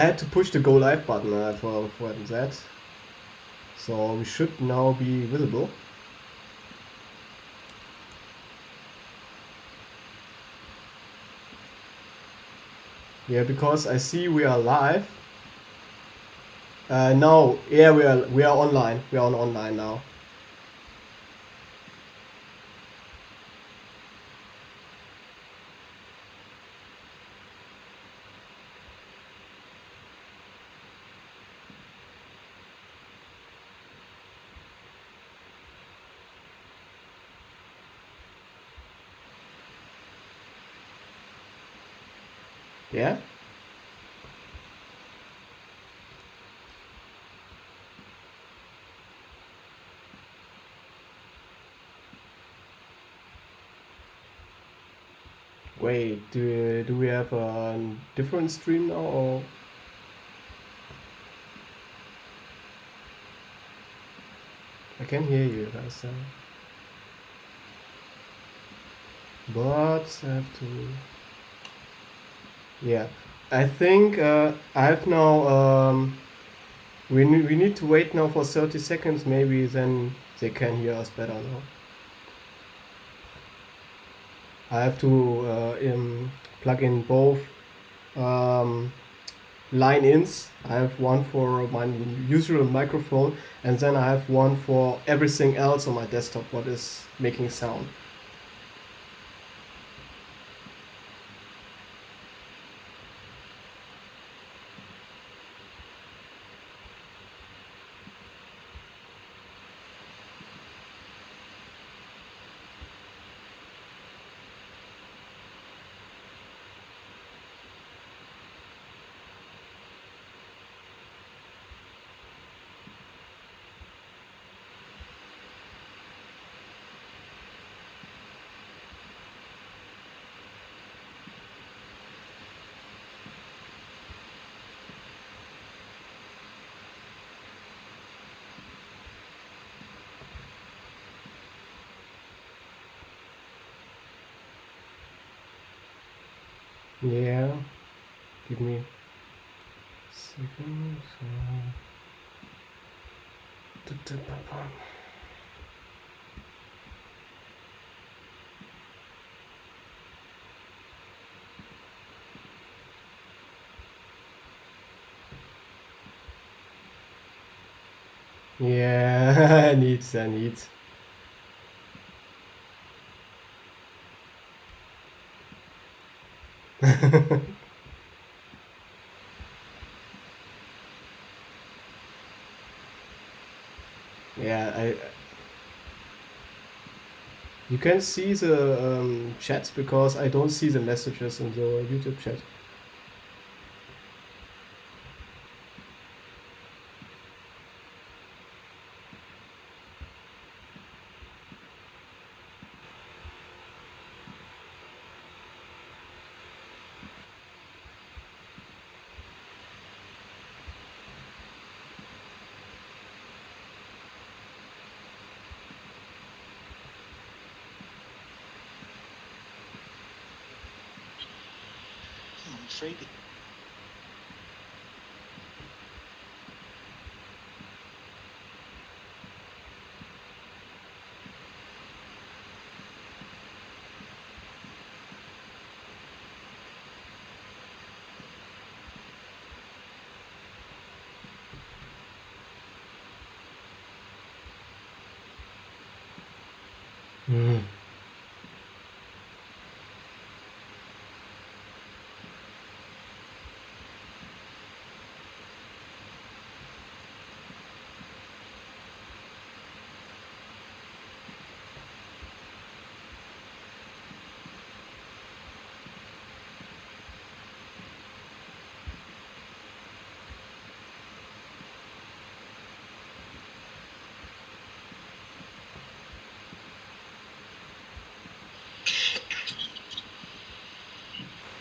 I had to push the go live button for that. So we should now be visible. Yeah, because I see we are live. No, yeah, we are online. We are on online now. Yeah. Wait, do we have a different stream now, or? I can hear you guys, but I have to. Yeah, I think I have now. We need to wait now for 30 seconds. Maybe then they can hear us better now. I have to plug in both um, line-ins. I have one for my usual microphone, and then I have one for everything else on my desktop what is making sound. Yeah, give me a second. Yeah, I need. Yeah, you can see the chats because I don't see the messages in the YouTube chat. I'm afraid. Mm.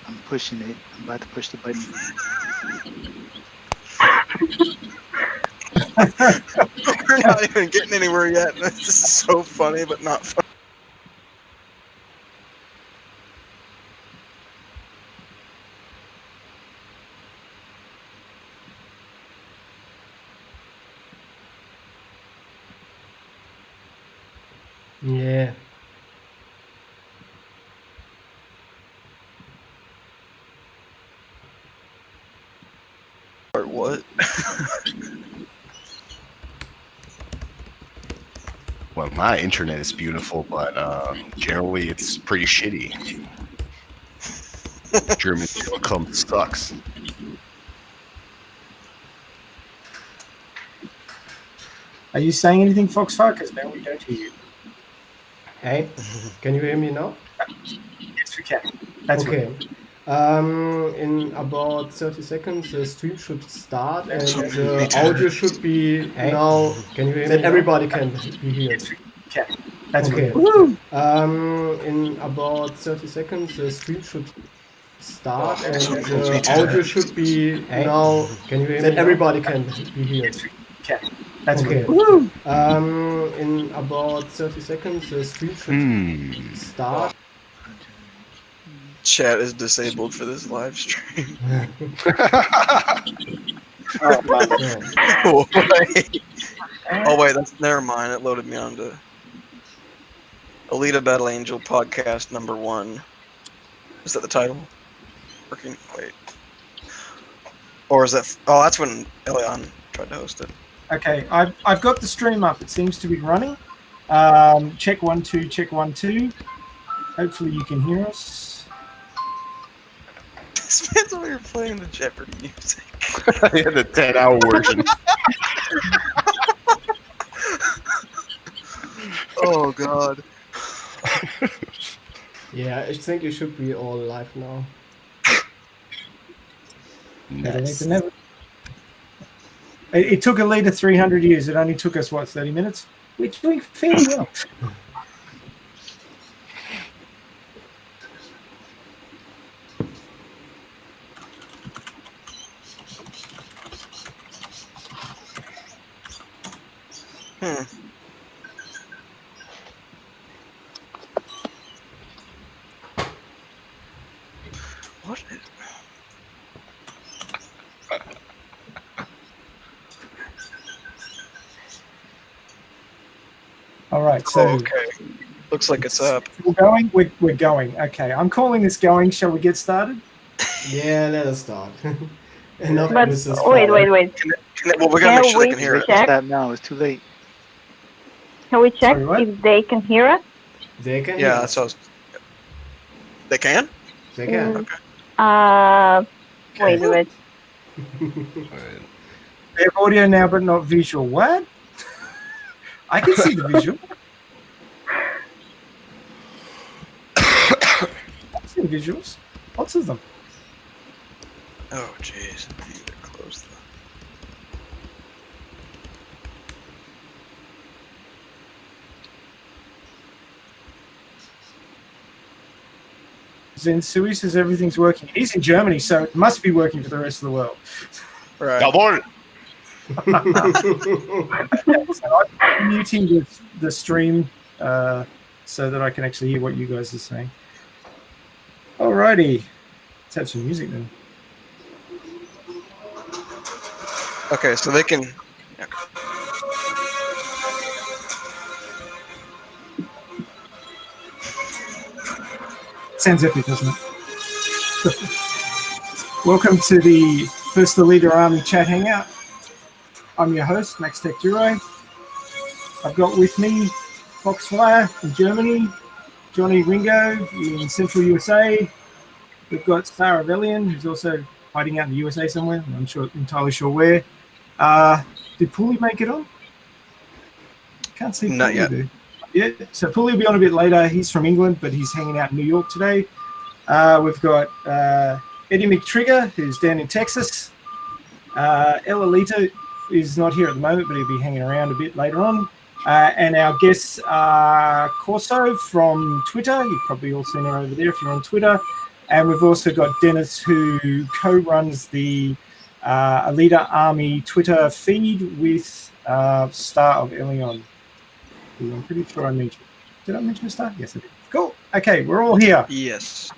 I'm pushing it. I'm about to push the button. We're not even getting anywhere yet. This is so funny, but not funny. Yeah. Or what? Well, my internet is beautiful, but generally it's pretty shitty. German telecom sucks. Are you saying anything, Foxfire? Because now we don't hear you. Hey, can you hear me now? Yes, we can. That's okay. right. In about 30 seconds, the stream should start and Me the too. audio should be now. Can you hear me? That everybody can be here. Yes, we can. That's Okay. right. Woo! In about 30 seconds, the stream should start and Me the too. audio should be now. Can you hear me? That everybody can be here. Yes, we can. That's Okay. right. Woo! In about 30 seconds, the stream should start. Chat is disabled for this live stream. Oh, man. So, Wait. Oh wait, never mind. It loaded me onto Alita Battle Angel podcast number 1. Is that the title? Working. Wait. Or is that? Oh, that's when Elion tried to host it. Okay, I've got the stream up. It seems to be running. Check 1 2. Check 1 2. Hopefully you can hear us. Depends on you're playing the Jeopardy music. Yeah, the 10-hour version. Oh god. yeah, I think it should be all live now. Nice. It took Alita 300 years. It only took us, 30 minutes? We're doing fairly well. What is? All right, so okay. Looks like it's up. we're going. We're going. Okay, I'm calling this going. Shall we get started? Yeah, let us start. Enough But with this wait. Well, we gotta make sure they can hear Wait, it. check? that now. It's too late. Can we check Sorry, what? if they can hear us? They can. Yeah, hear that's what I was. They can? They can. Okay. Wait a minute. They have audio now, but not visual. What? I can see the visual. I see the visuals. Lots of them. Oh, jeez. I need to close the. Zen Sui says everything's working. He's in Germany, so it must be working for the rest of the world. Right. Jawohl! So I'm muting the stream so that I can actually hear what you guys are saying. Alrighty. Let's have some music then. Okay, so they can. Sounds epic, doesn't it? Welcome to the first Alita Army chat hangout. I'm your host, Max Tech Duro. I've got with me Foxfire in Germany, Johnny Ringo in Central USA. We've got Sarah Velian, who's also hiding out in the USA somewhere. I'm not entirely sure where. Did Pooley make it on? Can't see. Not yet. There. Yeah, so Pooley will be on a bit later. He's from England, but he's hanging out in New York today. We've got Eddie McTrigger, who's down in Texas. El Alita is not here at the moment, but he'll be hanging around a bit later on. And our guests are Corso from Twitter. You've probably all seen her over there if you're on Twitter. And we've also got Dennis, who co-runs the Alita Army Twitter feed with Star of Elion. I'm pretty sure I mentioned. Did I mention Star? Yes, I did. Cool. Okay, we're all here. Yes.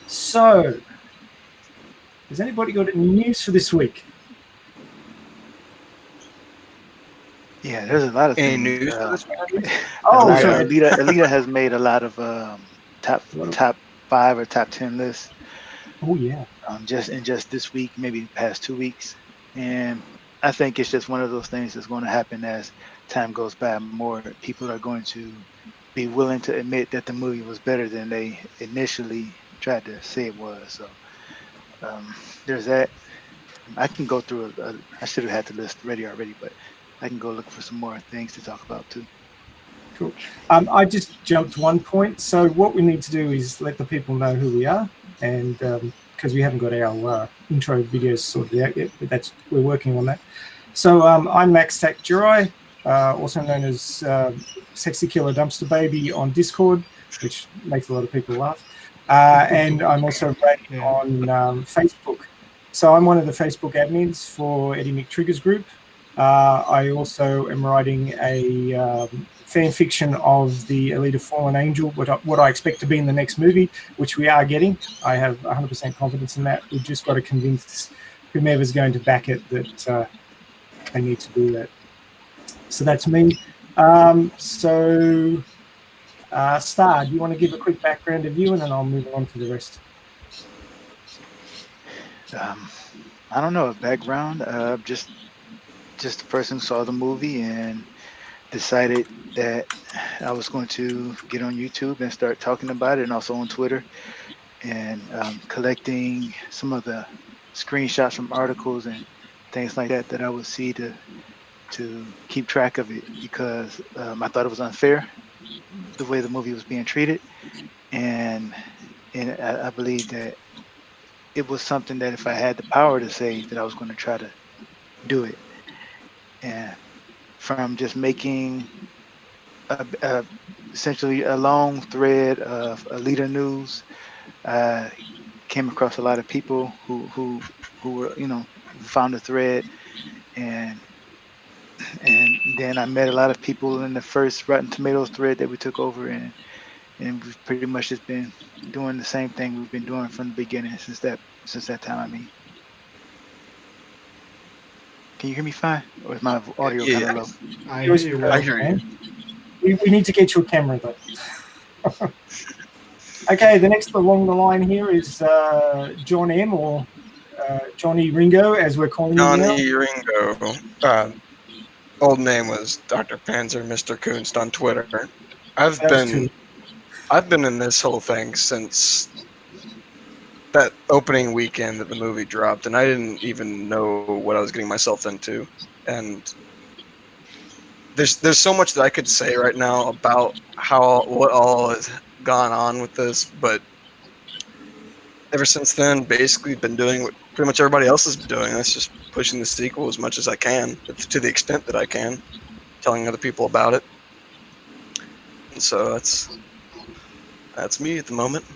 So, has anybody got any news for this week? Yeah, there's a lot of Any things. news for this one? Oh, Alita, sorry. Alita has made a lot of top 5 or top 10 lists. Oh, yeah. Just this week, maybe the past 2 weeks, and I think it's just one of those things that's going to happen as time goes by. More people are going to be willing to admit that the movie was better than they initially tried to say it was. So there's that. I can go through. I should have had the list ready already, but I can go look for some more things to talk about too. Cool. I just jumped one point. So what we need to do is let the people know who we are, and because we haven't got our intro videos sorted out yet, but we're working on that. So I'm Max Tak Jirai, also known as Sexy Killer Dumpster Baby on Discord, which makes a lot of people laugh. And I'm also Ray on Facebook. So I'm one of the Facebook admins for Eddie McTrigger's group. I also am writing a fan fiction of the Alita Fallen Angel, what I expect to be in the next movie, which we are getting. I have 100% confidence in that. We've just got to convince whomever's going to back it that they need to do that. So that's me. Star, do you want to give a quick background of you, and then I'll move on to the rest? I don't know, a background. Just a person saw the movie and decided that I was going to get on YouTube and start talking about it, and also on Twitter, and collecting some of the screenshots from articles and things like that I would see to keep track of it, because I thought it was unfair the way the movie was being treated, and I believe that it was something that if I had the power to save, that I was going to try to do it. And from just making essentially a long thread of Alita news, I came across a lot of people who were, who found the thread, and then I met a lot of people in the first Rotten Tomatoes thread that we took over, and we've pretty much just been doing the same thing we've been doing from the beginning since that time. I mean, can you hear me fine, or is my audio kind Yeah. of low? I hear you I well. hear you. We need to get you a camera, though. Okay, the next along the line here is John M, or Johnny Ringo, as we're calling him John now. E. Ringo. Old name was Dr. Panzer Mr. Kunst on Twitter. I've Those been two. in this whole thing since that opening weekend that the movie dropped, and I didn't even know what I was getting myself into. And there's so much that I could say right now about what all has gone on with this, but ever since then, basically been doing what pretty much everybody else has been doing. That's just pushing the sequel as much as I can, to the extent that I can, telling other people about it. And so that's me at the moment.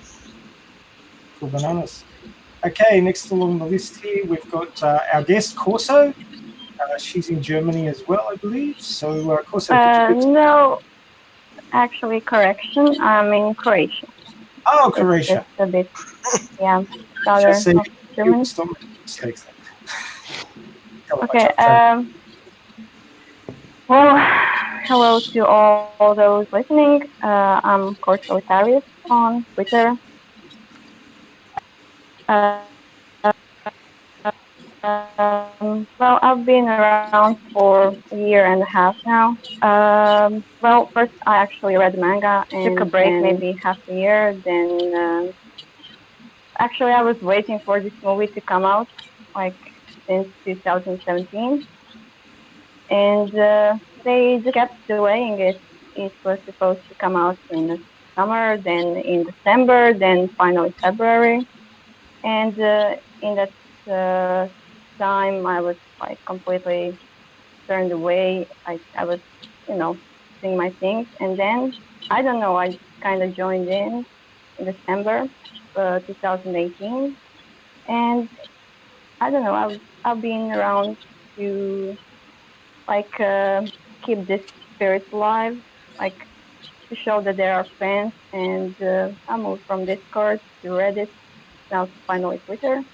Cool bananas. Okay, next along the list here, we've got our guest, Corso. She's in Germany as well, I believe. So, Corso, could you... No, actually, correction. I'm in Croatia. Oh, It's Croatia. a bit, yeah, Just southern say of Germany. stop making mistakes. Okay. Well, hello to all those listening. I'm Corso Itarius on Twitter. Well, I've been around for a year and a half now. Well, first I actually read manga and took a break, maybe half a year. Then, actually, I was waiting for this movie to come out, like since 2017, and they just kept delaying it. It was supposed to come out in the summer, then in December, then finally February, and in that time I was like completely turned away. I was, doing my things, and then I don't know. I kind of joined in December 2018, and I don't know. I've been around to like keep this spirit alive, like to show that there are fans, and I moved from Discord to Reddit, now to finally Twitter,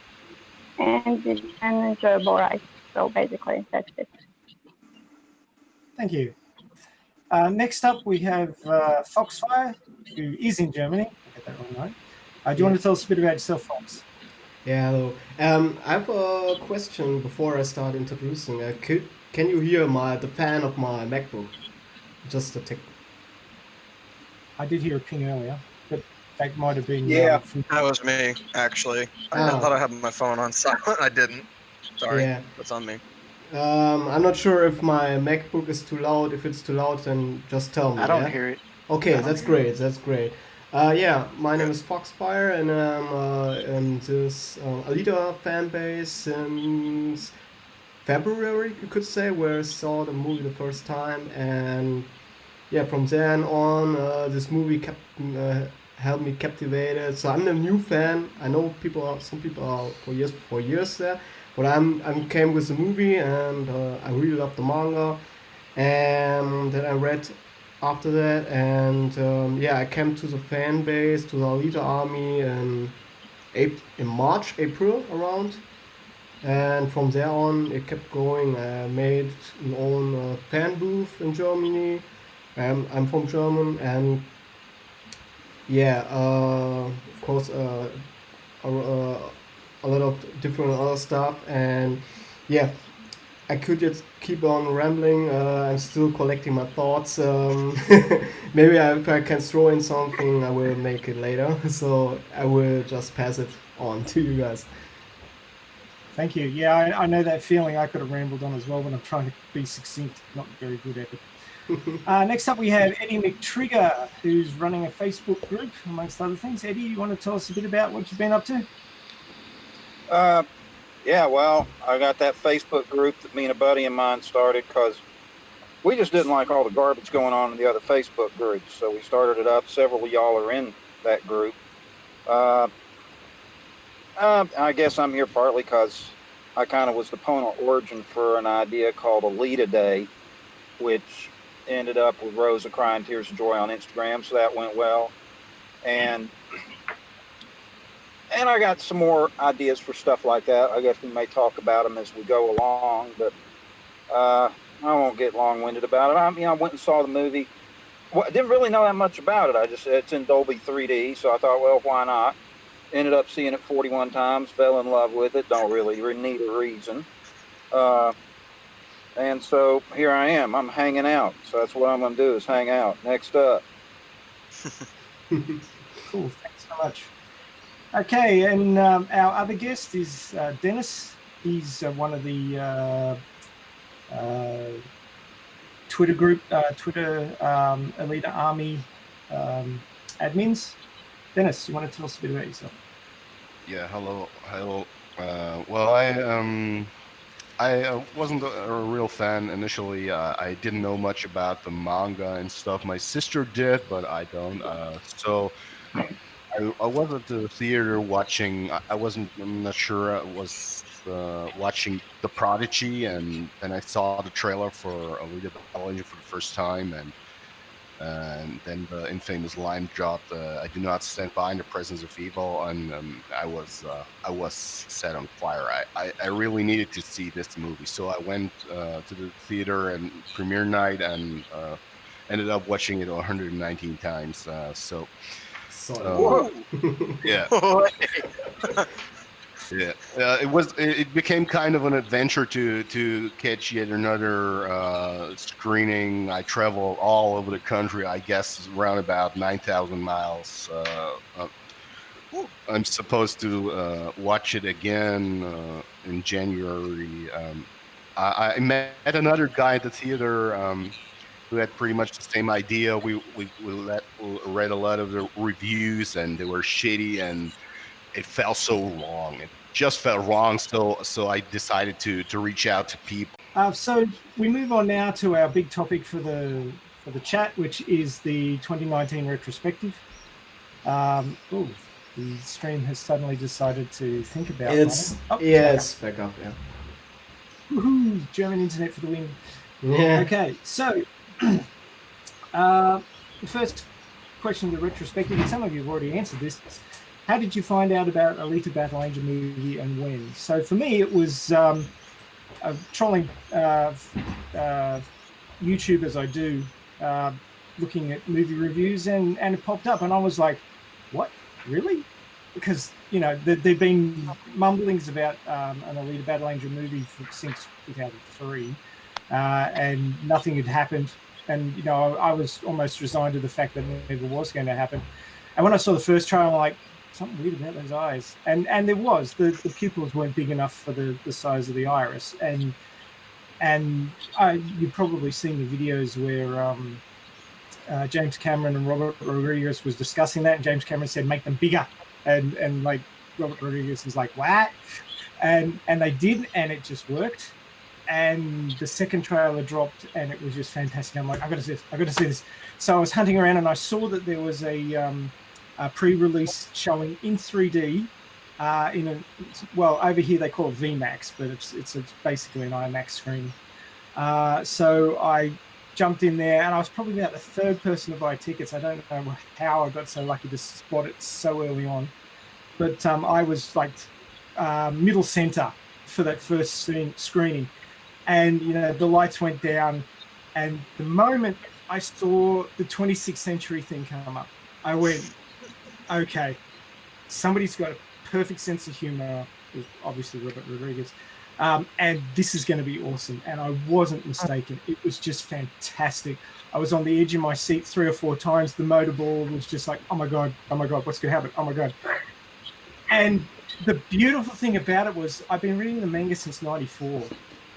and it's an enjoyable ride. So basically, that's it. Thank you. Next up, we have Foxfire, who is in Germany. I get that wrong, right? Do you want to tell us a bit about yourself, Fox? Yeah, hello. I have a question before I start introducing. Can you hear the fan of my MacBook? Just a tick. I did hear a ping earlier, but that might have been Yeah. That was me, actually. I thought I had my phone on silent. I didn't. Sorry. Yeah. That's on me. I'm not sure if my MacBook is too loud. If it's too loud, then just tell me. I don't yeah? hear it. Okay, I don't that's hear great. That's great. Yeah, my name is Foxfire, and I'm in this Alita fan base since February, you could say, where I saw the movie the first time, and yeah, from then on, this movie held me captivated. So I'm a new fan. I know some people are for years there, but I came with the movie, and I really love the manga, and then I read after that, and yeah, I came to the fan base, to the Alita Army, in March, April around. And from there on, it kept going. I made an own fan booth in Germany. I'm from German, and yeah, of course, a lot of different other stuff. And yeah, I could just keep on rambling. I'm still collecting my thoughts. Maybe if I can throw in something, I will make it later. So I will just pass it on to you guys. Thank you. Yeah, I know that feeling. I could have rambled on as well, but I'm trying to be succinct, not very good at it. Next up, we have Eddie McTrigger, who's running a Facebook group, amongst other things. Eddie, you want to tell us a bit about what you've been up to? Yeah, well, I got that Facebook group that me and a buddy of mine started because we just didn't like all the garbage going on in the other Facebook groups. So we started it up. Several of y'all are in that group. I guess I'm here partly because I kind of was the point of origin for an idea called Alita Day, which ended up with Rosa crying tears of joy on Instagram, so that went well. And I got some more ideas for stuff like that. I guess we may talk about them as we go along, but I won't get long-winded about it. I went and saw the movie. Well, I didn't really know that much about it. It's in Dolby 3D, so I thought, well, why not? Ended up seeing it 41 times, fell in love with it. Don't really need a reason. And so here I am. I'm hanging out. So that's what I'm going to do is hang out. Next up. Cool. Thanks so much. Okay, and our other guest is Dennis. He's one of the Twitter group, Alita Army admins. Dennis, you want to tell us a bit about yourself? Yeah, hello. Well, I wasn't a real fan initially. I didn't know much about the manga and stuff. My sister did, but I don't. So I was at the theater watching. I'm not sure. I was watching The Prodigy, and then I saw the trailer for Alita Battle Angel for the first time, and then the infamous line dropped. I do not stand behind the presence of evil, and I was set on fire. I really needed to see this movie, so I went to the theater and premiere night and ended up watching it 119 times. Yeah. Yeah, it became kind of an adventure to catch yet another screening. I travel all over the country. I guess around about 9,000 miles. I'm supposed to watch it again in January. I met another guy at the theater who had pretty much the same idea. We read a lot of the reviews, and they were shitty, and it felt so wrong. It just felt wrong. So I decided to reach out to people. So we move on now to our big topic for the chat, which is the 2019 retrospective. The stream has suddenly decided to think about it. It's back up. Yeah. Woohoo! German internet for the win. Yeah. Okay, so the first question of the retrospective, and some of you have already answered this. How did you find out about Alita Battle Angel movie and when? So for me, it was trolling YouTube as I do, looking at movie reviews, and it popped up, and I was like, "What? Really?" Because there'd been mumblings about an Alita Battle Angel movie since 2003, and nothing had happened. And I was almost resigned to the fact that it never was going to happen. And when I saw the first trailer, I'm like, something weird about those eyes. And there was the pupils weren't big enough for the size of the iris. And you've probably seen the videos where James Cameron and Robert Rodriguez was discussing that, and James Cameron said, "Make them bigger," and like Robert Rodriguez is like, "What?" And they did, and it just worked. And the second trailer dropped, and it was just fantastic. I'm like, I got to see this. So I was hunting around, and I saw that there was a pre-release showing in 3D. Over here they call it VMAX, but it's basically an IMAX screen. So I jumped in there, and I was probably about the third person to buy tickets. I don't know how I got so lucky to spot it so early on, but I was like middle center for that first screening. And the lights went down, and the moment I saw the 26th century thing come up, I went, okay, somebody's got a perfect sense of humor, obviously Robert Rodriguez, and this is going to be awesome. And I wasn't mistaken. It was just fantastic. I was on the edge of my seat 3 or 4 times. The motorball was just like, oh my God, what's going to happen? Oh my God. And the beautiful thing about it was I've been reading the manga since 94.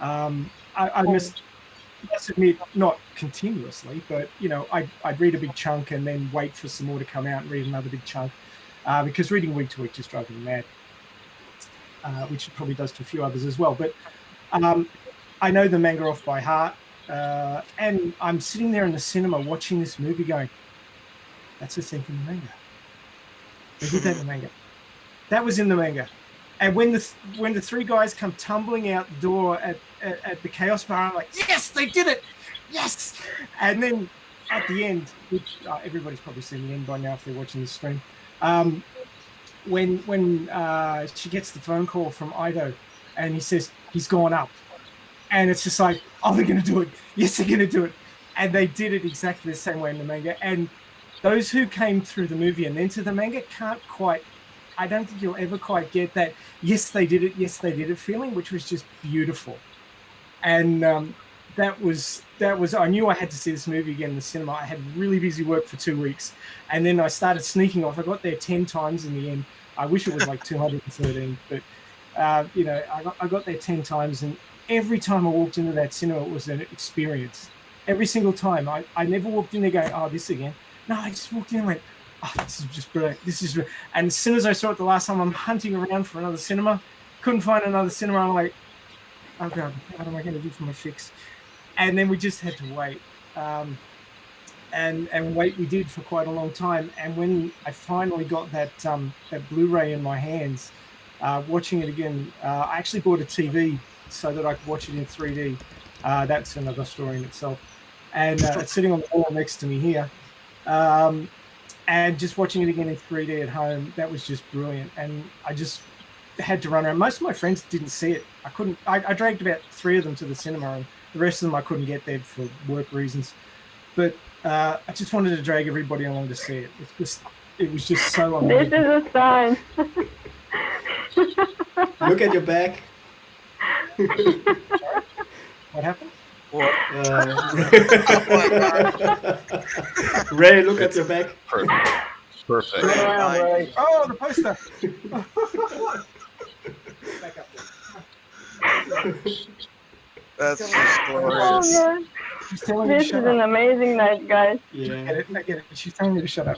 I must admit, not continuously, but I'd read a big chunk and then wait for some more to come out and read another big chunk, because reading week to week just drives me mad, which it probably does to a few others as well. But I know the manga off by heart, and I'm sitting there in the cinema watching this movie going, that's the scene from the manga. They did that in the manga. That was in the manga. And when the 3 guys come tumbling out the door at the Chaos Bar, I'm like, yes, they did it, yes. And then at the end, which everybody's probably seen the end by now if they're watching this stream, when she gets the phone call from Ido, and he says he's gone up, and it's just like, oh, they're gonna do it, yes, they're gonna do it, and they did it exactly the same way in the manga. And those who came through the movie and then to the manga can't quite. I don't think you'll ever quite get that, yes, they did it feeling, which was just beautiful. And that was, I knew I had to see this movie again in the cinema. I had really busy work for 2 weeks. And then I started sneaking off. I got there 10 times in the end. I wish it was like 213, but, I got there 10 times. And every time I walked into that cinema, it was an experience. Every single time. I never walked in there going, oh, this again. No, I just walked in and went, oh, this is just brilliant. And as soon as I saw it the last time, I'm hunting around for another cinema. Couldn't find another cinema. I'm like, oh God, what am I going to do for my fix? And then we just had to wait. And wait we did for quite a long time. And when I finally got that Blu-ray in my hands, watching it again, I actually bought a TV so that I could watch it in 3D. That's another story in itself. And it's sitting on the wall next to me here. And just watching it again in 3D at home, that was just brilliant. And I just had to run around. Most of my friends didn't see it. I dragged about 3 of them to the cinema, and the rest of them I couldn't get there for work reasons. But I just wanted to drag everybody along to see it. It was just so amazing. This is a sign. Look at your back. What happened? What? Ray, look at your back. Perfect. Turn around, Ray. Oh, the poster. Back up there. That's just Oh, glorious. God. She's telling me to This is shut an up. amazing night, guys. Yeah. I get it. She's telling me to shut up.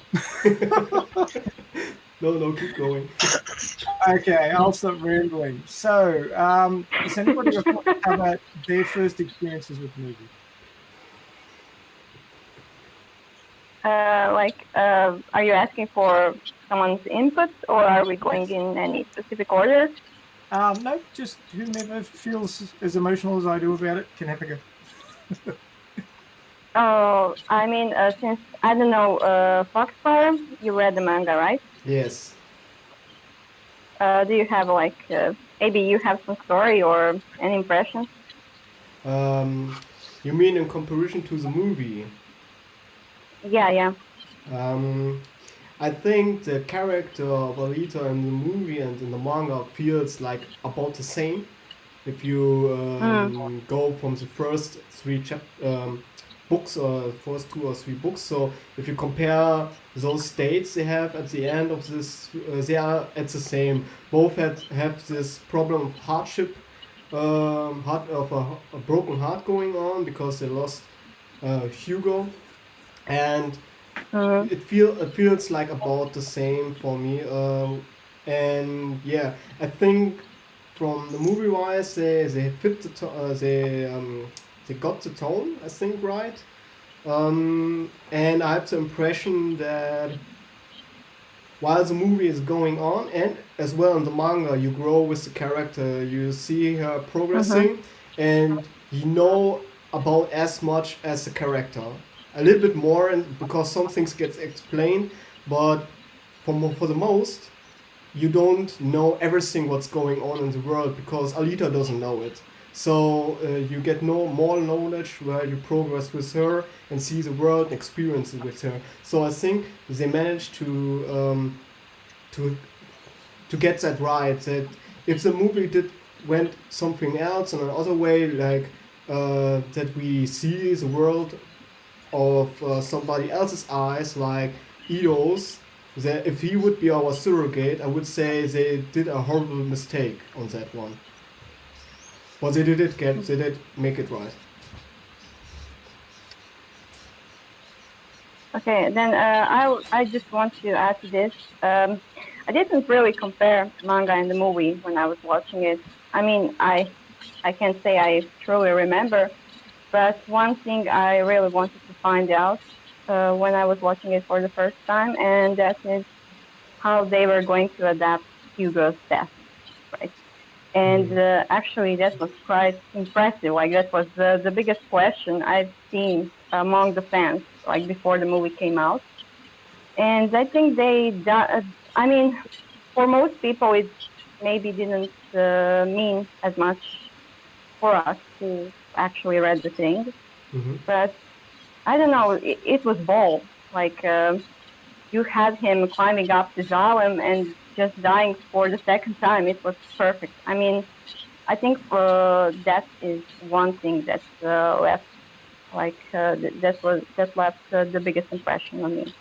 No, keep going. Okay, I'll stop rambling. So, does anybody have about their first experiences with the movie? Are you asking for someone's input, or are we going in any specific order? No, just whomever feels as emotional as I do about it can have a go. Oh, I mean, since, I don't know, Foxfire, you read the manga, right? Yes. Do you have, maybe you have some story or any impression? You mean in comparison to the movie? Yeah. Um, I think the character of Alita in the movie and in the manga feels like about the same. If you go from the first books or first 2 or 3 books, so if you compare those states they have at the end of this, they are at the same. Both have this problem of hardship, heart of a broken heart going on because they lost Hugo, and it feels like about the same for me. And yeah, I think from the movie wise, they fit they got the tone, I think, right. And I have the impression that while the movie is going on, and as well in the manga, you grow with the character, you see her progressing, and you know about as much as the character, a little bit more, and because some things get explained, but for the most, you don't know everything what's going on in the world because Alita doesn't know it. So you get more knowledge where you progress with her and see the world and experience it with her. So I think they managed to to get that right. That if the movie went something else in another way, like that we see the world of somebody else's eyes, like Edo's, that if he would be our surrogate, I would say they did a horrible mistake on that one. But they did make it right. Okay, then I just want to add to this. I didn't really compare manga and the movie when I was watching it. I mean, I can't say I truly remember, but one thing I really wanted to find out when I was watching it for the first time, and that is how they were going to adapt Hugo's death, right? And actually, that was quite impressive. Like, that was the biggest question I've seen among the fans, like, before the movie came out. And I think I mean, for most people, it maybe didn't mean as much for us who actually read the thing. But I don't know, it was bold. Like, you had him climbing up the Zalem and just dying for the second time. It was perfect. I mean, I think that is one thing that left, like, that left the biggest impression on me.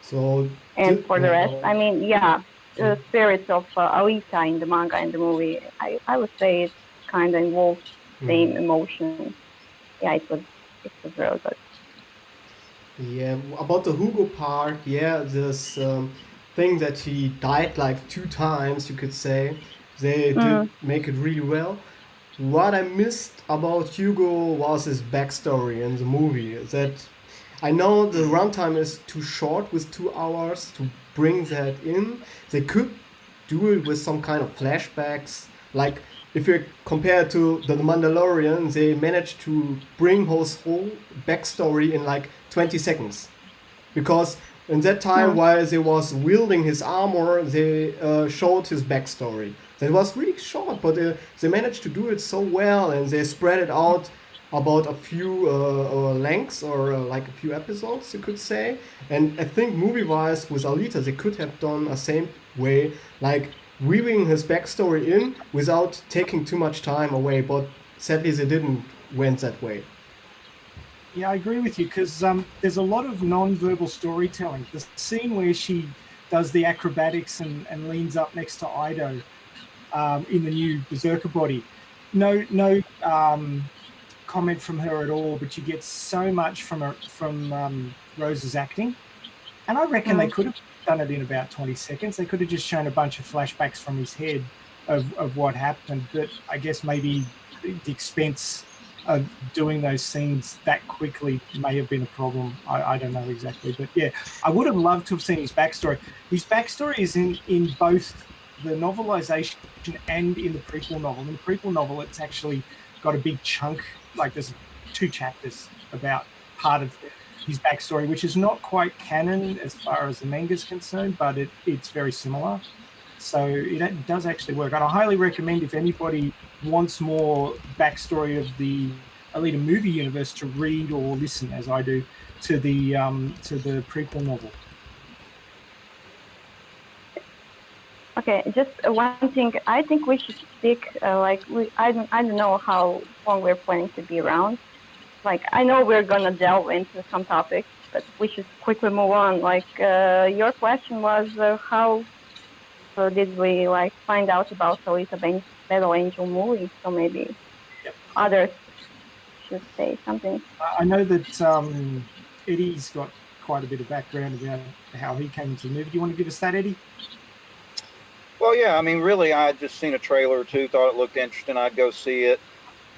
So And for the rest, I mean, yeah, the spirits of Alita in the manga and the movie, I would say it kind of involves same emotion. Yeah, it was really good. Yeah, about the Hugo part, yeah, this thing that he died like 2 times, you could say, they did make it really well. What I missed about Hugo was his backstory in the movie. That I know the runtime is too short with 2 hours to bring that in. They could do it with some kind of flashbacks. Like if you compare it to the Mandalorian, they managed to bring his whole backstory in like 20 seconds. Because in that time, while they was wielding his armor, they showed his backstory. That was really short, but they managed to do it so well, and they spread it out about a few lengths or like a few episodes, you could say. And I think movie-wise with Alita, they could have done a same way, like weaving his backstory in without taking too much time away. But sadly, they didn't went that way. Yeah, I agree with you because there's a lot of non-verbal storytelling. The scene where she does the acrobatics and leans up next to Ido in the new Berserker body. No comment from her at all, but you get so much from Rose's acting. And I reckon they could have done it in about 20 seconds. They could have just shown a bunch of flashbacks from his head of what happened. But I guess maybe the expense of doing those scenes that quickly may have been a problem. I don't know exactly. But yeah, I would have loved to have seen his backstory. His backstory is in both the novelization and in the prequel novel. In the prequel novel, it's actually got a big chunk, like there's 2 chapters about part of his backstory, which is not quite canon as far as the manga is concerned, but it's very similar. So it does actually work. And I highly recommend if anybody wants more backstory of the Alita movie universe to read or listen, as I do, to the prequel novel? Okay, just one thing. I think we should stick. I don't know how long we're planning to be around. Like, I know we're gonna delve into some topics, but we should quickly move on. Like, your question was how did we like find out about Alita Battle Angel movie? So maybe others should say something. I know that Eddie's got quite a bit of background about how he came into the movie. Do you want to give us that, Eddie? Well, yeah, I mean, really, I had just seen a trailer or two, thought it looked interesting. I'd go see it.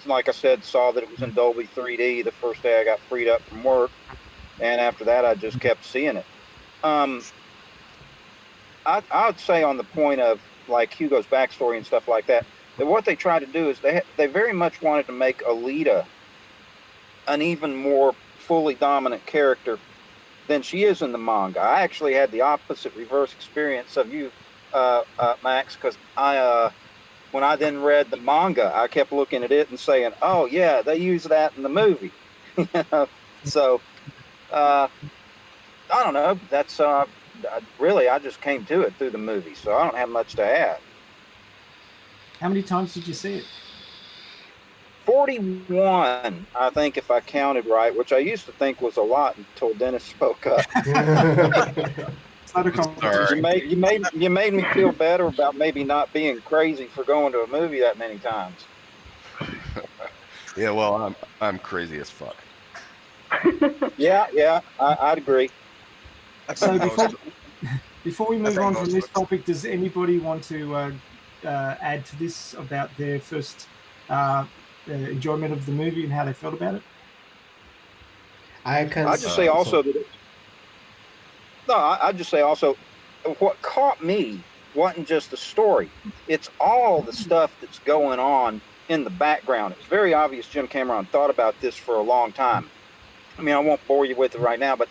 Like I said, saw that it was in Dolby 3D the first day I got freed up from work. And after that, I just kept seeing it. I'd say on the point of like Hugo's backstory and stuff like that, that what they tried to do is they very much wanted to make Alita an even more fully dominant character than she is in the manga. I actually had the opposite reverse experience of you, Max, because when I then read the manga, I kept looking at it and saying, "Oh yeah, they use that in the movie." So I don't know. That's really, I just came to it through the movie, so I don't have much to add. How many times did you see it? 41, I think, if I counted right, which I used to think was a lot until Dennis spoke up. It's not a competition. You made me feel better about maybe not being crazy for going to a movie that many times. Yeah, well, I'm crazy as fuck. Yeah, I'd agree. So before we move on from this topic, does anybody want to add to this about their first enjoyment of the movie and how they felt about it? I'd just say also what caught me wasn't just the story. It's all the stuff that's going on in the background. It's very obvious Jim Cameron thought about this for a long time. I mean, I won't bore you with it right now, but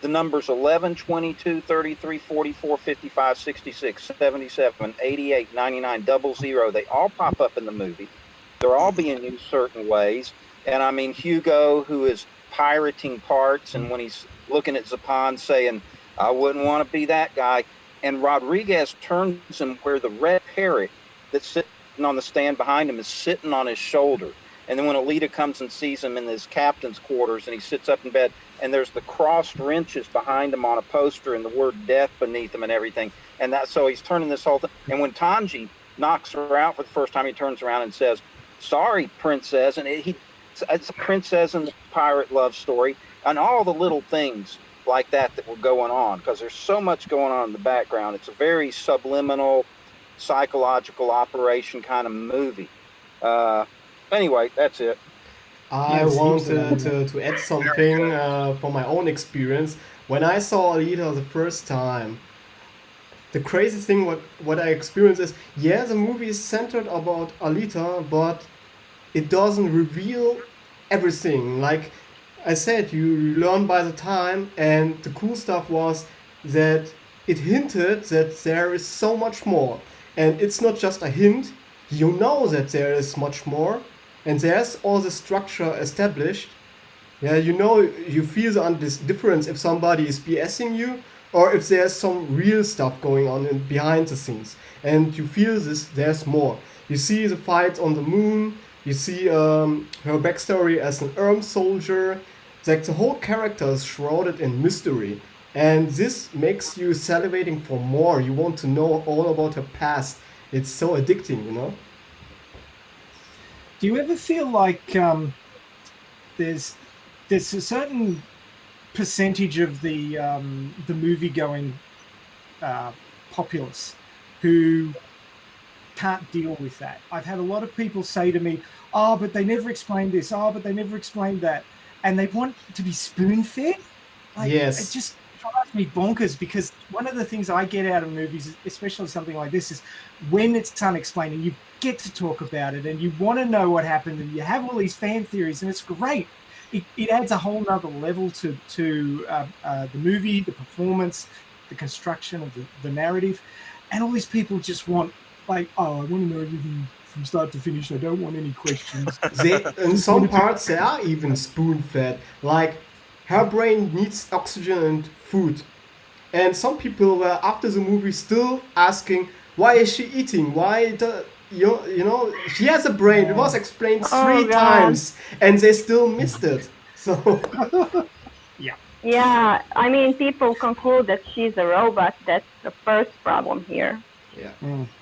the numbers 11, 22, 33, 44, 55, 66, 77, 88, 99, 00, they all pop up in the movie. They're all being used certain ways. And I mean, Hugo, who is pirating parts, and when he's looking at Zapan saying, "I wouldn't want to be that guy," and Rodriguez turns him where the red parrot that's sitting on the stand behind him is sitting on his shoulder. And then when Alita comes and sees him in his captain's quarters and he sits up in bed and there's the crossed wrenches behind him on a poster and the word death beneath him and everything. And so he's turning this whole thing. And when Tanji knocks her out for the first time, he turns around and says, "Sorry, princess." And it's a princess and the pirate love story and all the little things like that were going on, because there's so much going on in the background. It's a very subliminal, psychological operation kind of movie. Anyway, that's it. I wanted to add something from my own experience. When I saw Alita the first time, the crazy thing what I experienced is, yeah, the movie is centered about Alita, but it doesn't reveal everything. Like I said, you learn by the time, and the cool stuff was that it hinted that there is so much more. And it's not just a hint, you know that there is much more, and there's all the structure established. Yeah, you know, you feel this difference if somebody is BSing you, or if there's some real stuff going on behind the scenes. And you feel there's more. You see the fight on the moon, you see her backstory as an armed soldier. Like, the whole character is shrouded in mystery. And this makes you salivating for more. You want to know all about her past. It's so addicting, you know? Do you ever feel like there's a certain percentage of the movie-going populace who can't deal with that? I've had a lot of people say to me, "Oh, but they never explained this. Oh, but they never explained that," and they want to be spoon-fed. Like, yes. It just drives me bonkers, because one of the things I get out of movies, especially something like this, is when it's unexplained and you get to talk about it and you want to know what happened and you have all these fan theories, and it's great. It adds a whole nother level to the movie, the performance, the construction of the narrative, and all these people just want, like, "Oh, I want to know everything from start to finish. I don't want any questions. In some parts, they are even spoon-fed. Like, her brain needs oxygen and food. And some people were, after the movie, still asking, why is she eating? She has a brain. It was explained three times, and they still missed it. So... Yeah, I mean, people conclude that she's a robot. That's the first problem here. Yeah.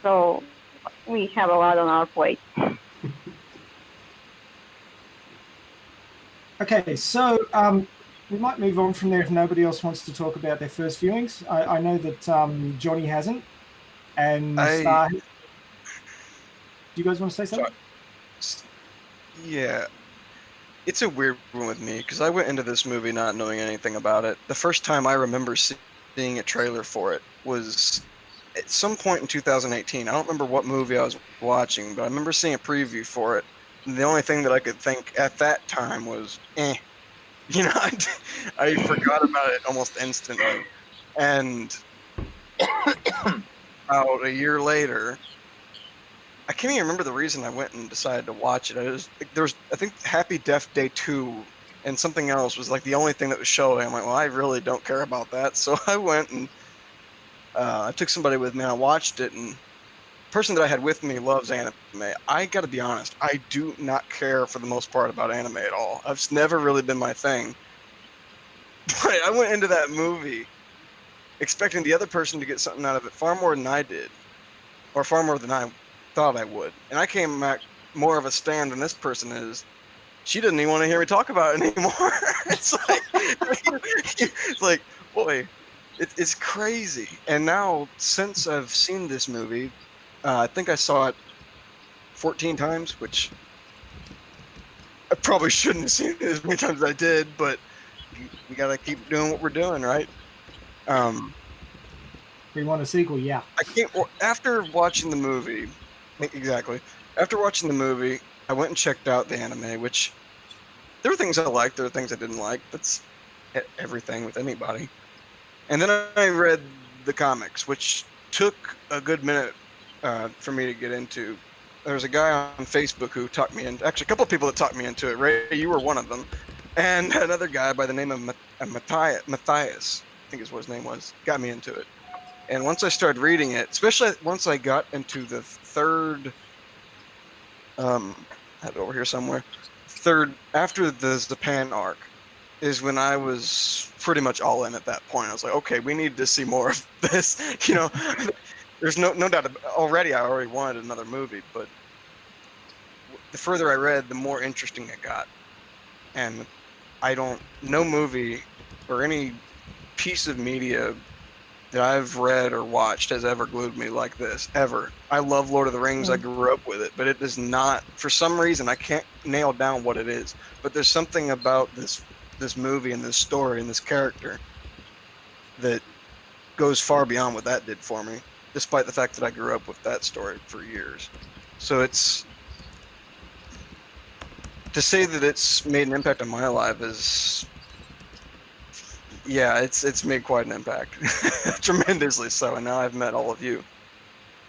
So we have a lot on our plate. Okay, so we might move on from there if nobody else wants to talk about their first viewings. I know that Johnny hasn't, and Star. Do you guys want to say something? Yeah. It's a weird one with me because I went into this movie not knowing anything about it. The first time I remember seeing a trailer for it was at some point in 2018. I don't remember what movie I was watching, but I remember seeing a preview for it. And the only thing that I could think at that time was, I forgot about it almost instantly. And about a year later, I can't even remember the reason I went and decided to watch it. I think Happy Death Day 2 and something else was like the only thing that was showing. I'm like, well, I really don't care about that. So I went and I took somebody with me and I watched it, and the person that I had with me loves anime. I gotta be honest, I do not care for the most part about anime at all. It's never really been my thing. But I went into that movie expecting the other person to get something out of it far more than I did, or far more than I thought I would. And I came back more of a stand than this person is. She didn't even want to hear me talk about it anymore. It's like, boy, it's crazy. And now, since I've seen this movie, I think I saw it 14 times, which I probably shouldn't have seen it as many times as I did, but we gotta keep doing what we're doing, right? We want a sequel, yeah. After watching the movie, after watching the movie, I went and checked out the anime, which there were things I liked, there were things I didn't like. That's everything with anybody. And then I read the comics, which took a good minute for me to get into. There was a guy on Facebook who talked me in. Actually, a couple of people that talked me into it. Ray, you were one of them. And another guy by the name of Matthias, I think is what his name was, got me into it. And once I started reading it, especially once I got into the third, I have it over here somewhere, after the Japan arc, is when I was pretty much all in at that point. I was like, okay, we need to see more of this. There's no doubt. I already wanted another movie, but the further I read, the more interesting it got. And no movie or any piece of media that I've read or watched has ever glued me like this, ever. I love Lord of the Rings. I grew up with it, but it is not, for some reason, I can't nail down what it is, but there's something about this movie and this story and this character that goes far beyond what that did for me, despite the fact that I grew up with that story for years. So it's, to say that it's made an impact on my life is, yeah, it's made quite an impact, tremendously so. And now I've met all of you.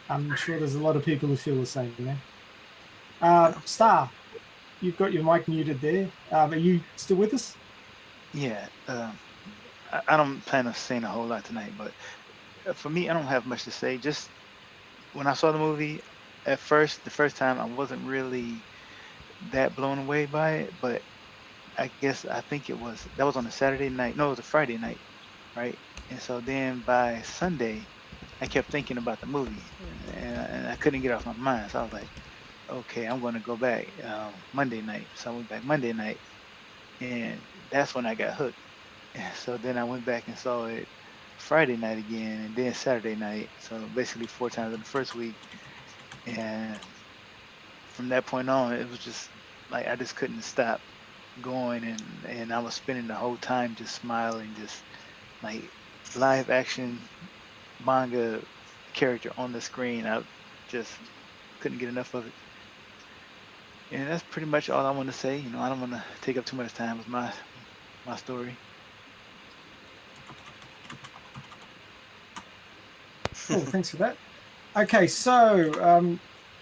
I'm sure there's a lot of people who feel the same, man. Star, you've got your mic muted there. Are you still with us? Yeah. I don't plan on saying a whole lot tonight, but for me, I don't have much to say. Just when I saw the movie, the first time, I wasn't really that blown away by it, but I think that was on a Saturday night. No, it was a Friday night, right? And so then by Sunday, I kept thinking about the movie, and I couldn't get it off my mind. So I was like, okay, I'm going to go back Monday night. So I went back Monday night, and that's when I got hooked. And so then I went back and saw it Friday night again, and then Saturday night. So basically 4 times in the first week. And from that point on, it was just like I just couldn't stop going, and I was spending the whole time just smiling, just like live action manga character on the screen. I just couldn't get enough of it. And that's pretty much all I want to say. I don't want to take up too much time with my story. Cool, thanks for that. Okay, so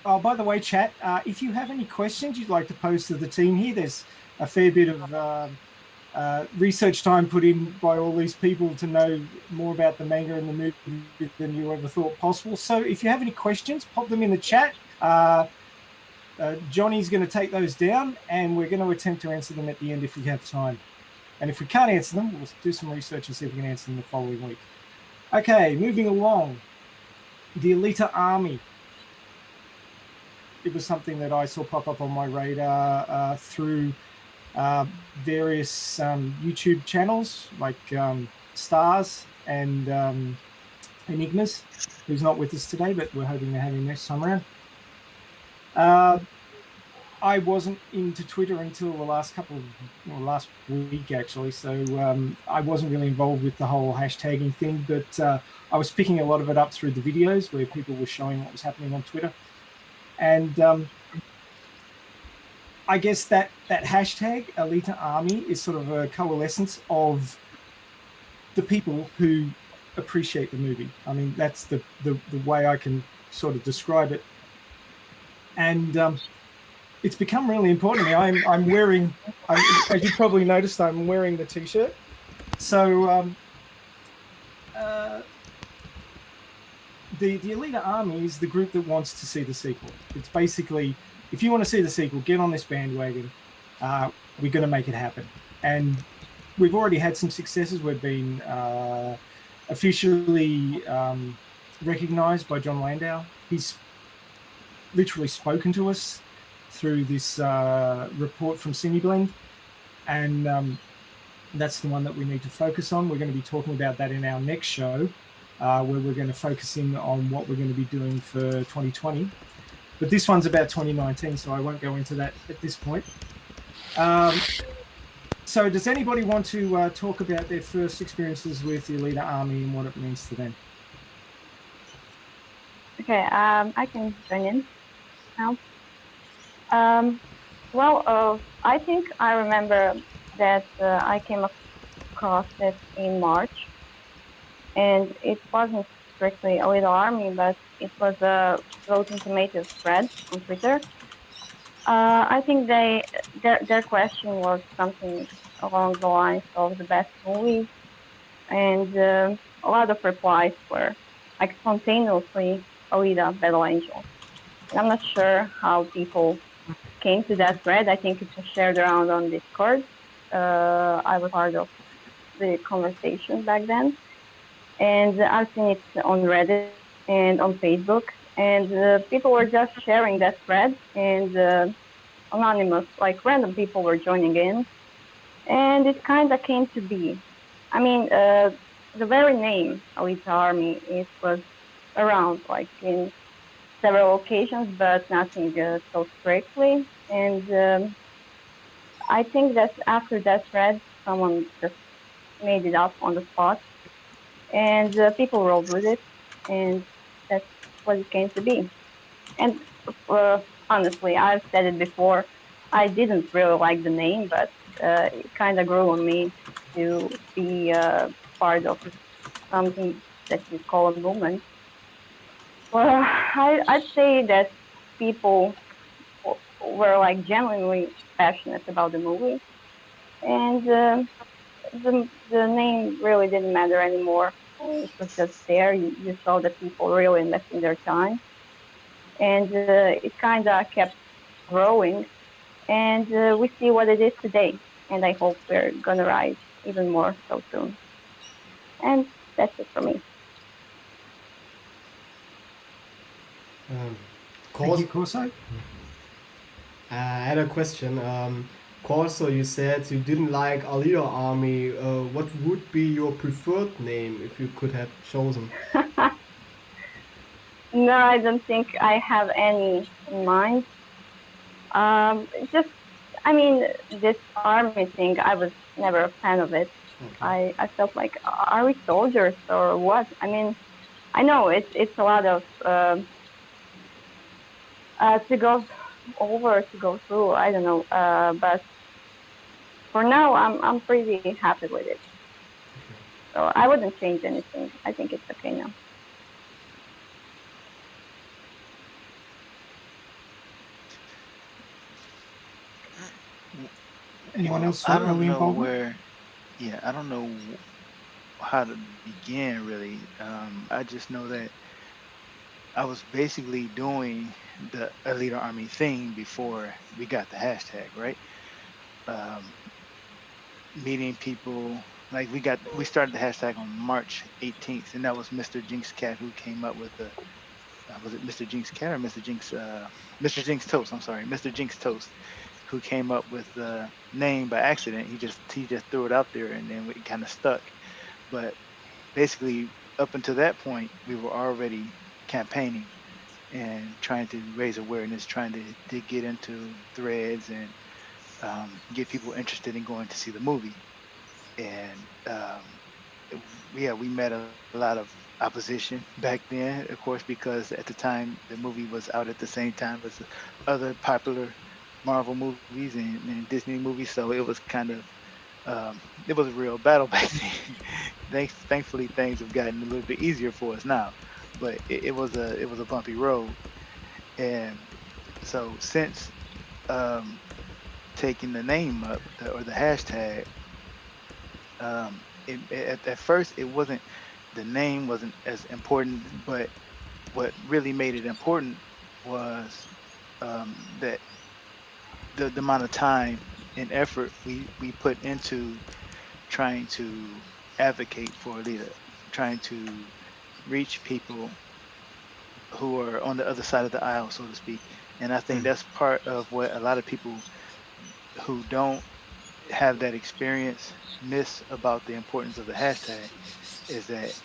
Oh, by the way, chat, if you have any questions you'd like to pose to the team here, there's a fair bit of research time put in by all these people to know more about the manga and the movie than you ever thought possible. So if you have any questions, pop them in the chat. Johnny's going to take those down, and we're going to attempt to answer them at the end if we have time. And if we can't answer them, we'll do some research and see if we can answer them the following week. Okay, moving along. The Alita Army. It was something that I saw pop up on my radar through various YouTube channels like Stars and Enigmas, who's not with us today, but we're hoping to have him next time around. I wasn't into Twitter until the last week actually, so I wasn't really involved with the whole hashtagging thing, but I was picking a lot of it up through the videos where people were showing what was happening on Twitter. And I guess that hashtag Alita Army is sort of a coalescence of the people who appreciate the movie. I mean, that's the way I can sort of describe it. And it's become really important to me. I'm wearing, as you probably noticed, I'm wearing the T-shirt. So the Alita Army is the group that wants to see the sequel. It's basically, if you want to see the sequel, get on this bandwagon. We're going to make it happen. And we've already had some successes. We've been officially recognized by John Landau. He's literally spoken to us through this report from CineBlend, and that's the one that we need to focus on. We're going to be talking about that in our next show, where we're going to focus in on what we're going to be doing for 2020. But this one's about 2019, so I won't go into that at this point. So does anybody want to talk about their first experiences with the Alita Army and what it means to them? Okay, I can join in now. Well, I think I remember that I came across it in March, and it wasn't strictly Alita Army, but it was a Rotten Tomatoes thread on Twitter. I think their question was something along the lines of the best movie, and a lot of replies were like spontaneously Alita Battle Angel. And I'm not sure how people came to that thread. I think it was shared around on Discord. I was part of the conversation back then, and I've seen it on Reddit and on Facebook, and people were just sharing that thread, and anonymous, like random people were joining in, and it kind of came to be. I mean, the very name Alita Army, it was around like in several occasions, but nothing so strictly. And I think that after that thread, someone just made it up on the spot, and people rolled with it, and that's what it came to be. And honestly, I've said it before, I didn't really like the name, but it kind of grew on me to be part of something that you call a movement. Well, I'd say that people were like genuinely passionate about the movie, and the name really didn't matter anymore. It was just there. You saw that people really investing their time, and it kind of kept growing, and we see what it is today. And I hope we're gonna rise even more so soon. And that's it for me. Thank you, Corso. I had a question. Corso, you said you didn't like Alita Army. What would be your preferred name if you could have chosen? No, I don't think I have any in mind. Just, I mean, this army thing, I was never a fan of it. Okay. I felt like, are we soldiers or what? I mean, I know it's a lot of to go over, to go through. I don't know, but for now, I'm pretty happy with it. So I wouldn't change anything. I think it's okay now. Anyone else I don't early know involvement? where. Yeah, I don't know how to begin really. I just know that I was basically doing the Alita Army thing before we got the hashtag, right? Um, Meeting people. Like we started the hashtag on March 18th, and that was Mr. Jinx Cat who came up with the. Was it Mr. Jinx Cat or Mr. Jinx? Mr. Jinx Toast. I'm sorry, Mr. Jinx Toast, who came up with the name by accident. He just threw it out there, and then it kind of stuck. But basically, up until that point, we were already campaigning and trying to raise awareness, trying to get into threads and get people interested in going to see the movie. And yeah, we met a lot of opposition back then, of course, because at the time the movie was out at the same time as the other popular Marvel movies and Disney movies, so it was kind of it was a real battle back then. Thankfully, things have gotten a little bit easier for us now, but it was a bumpy road. And so since um, taking the name up or the hashtag, at first it wasn't the name wasn't as important, but what really made it important was that the amount of time and effort we put into trying to advocate for a leader, trying to reach people who are on the other side of the aisle, so to speak. And I think that's part of what a lot of people who don't have that experience miss about the importance of the hashtag is that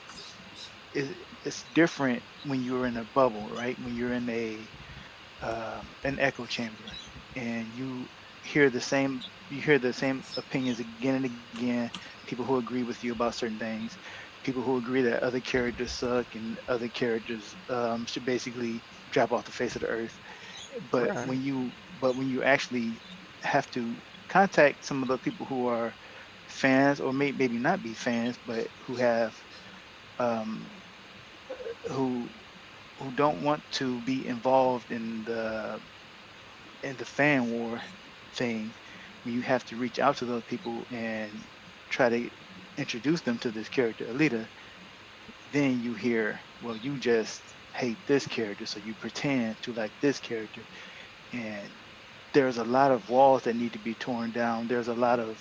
it's different when you're in a bubble, right? When you're in an echo chamber and you hear the same opinions again and again, people who agree with you about certain things, people who agree that other characters suck and other characters should basically drop off the face of the earth. But Right. when you actually have to contact some of the people who are fans or maybe not be fans, but who have um, who who don't want to be involved in the fan war thing, when you have to reach out to those people and try to introduce them to this character Alita, then you hear, well, you just hate this character, so you pretend to like this character. And there's a lot of walls that need to be torn down. There's a lot of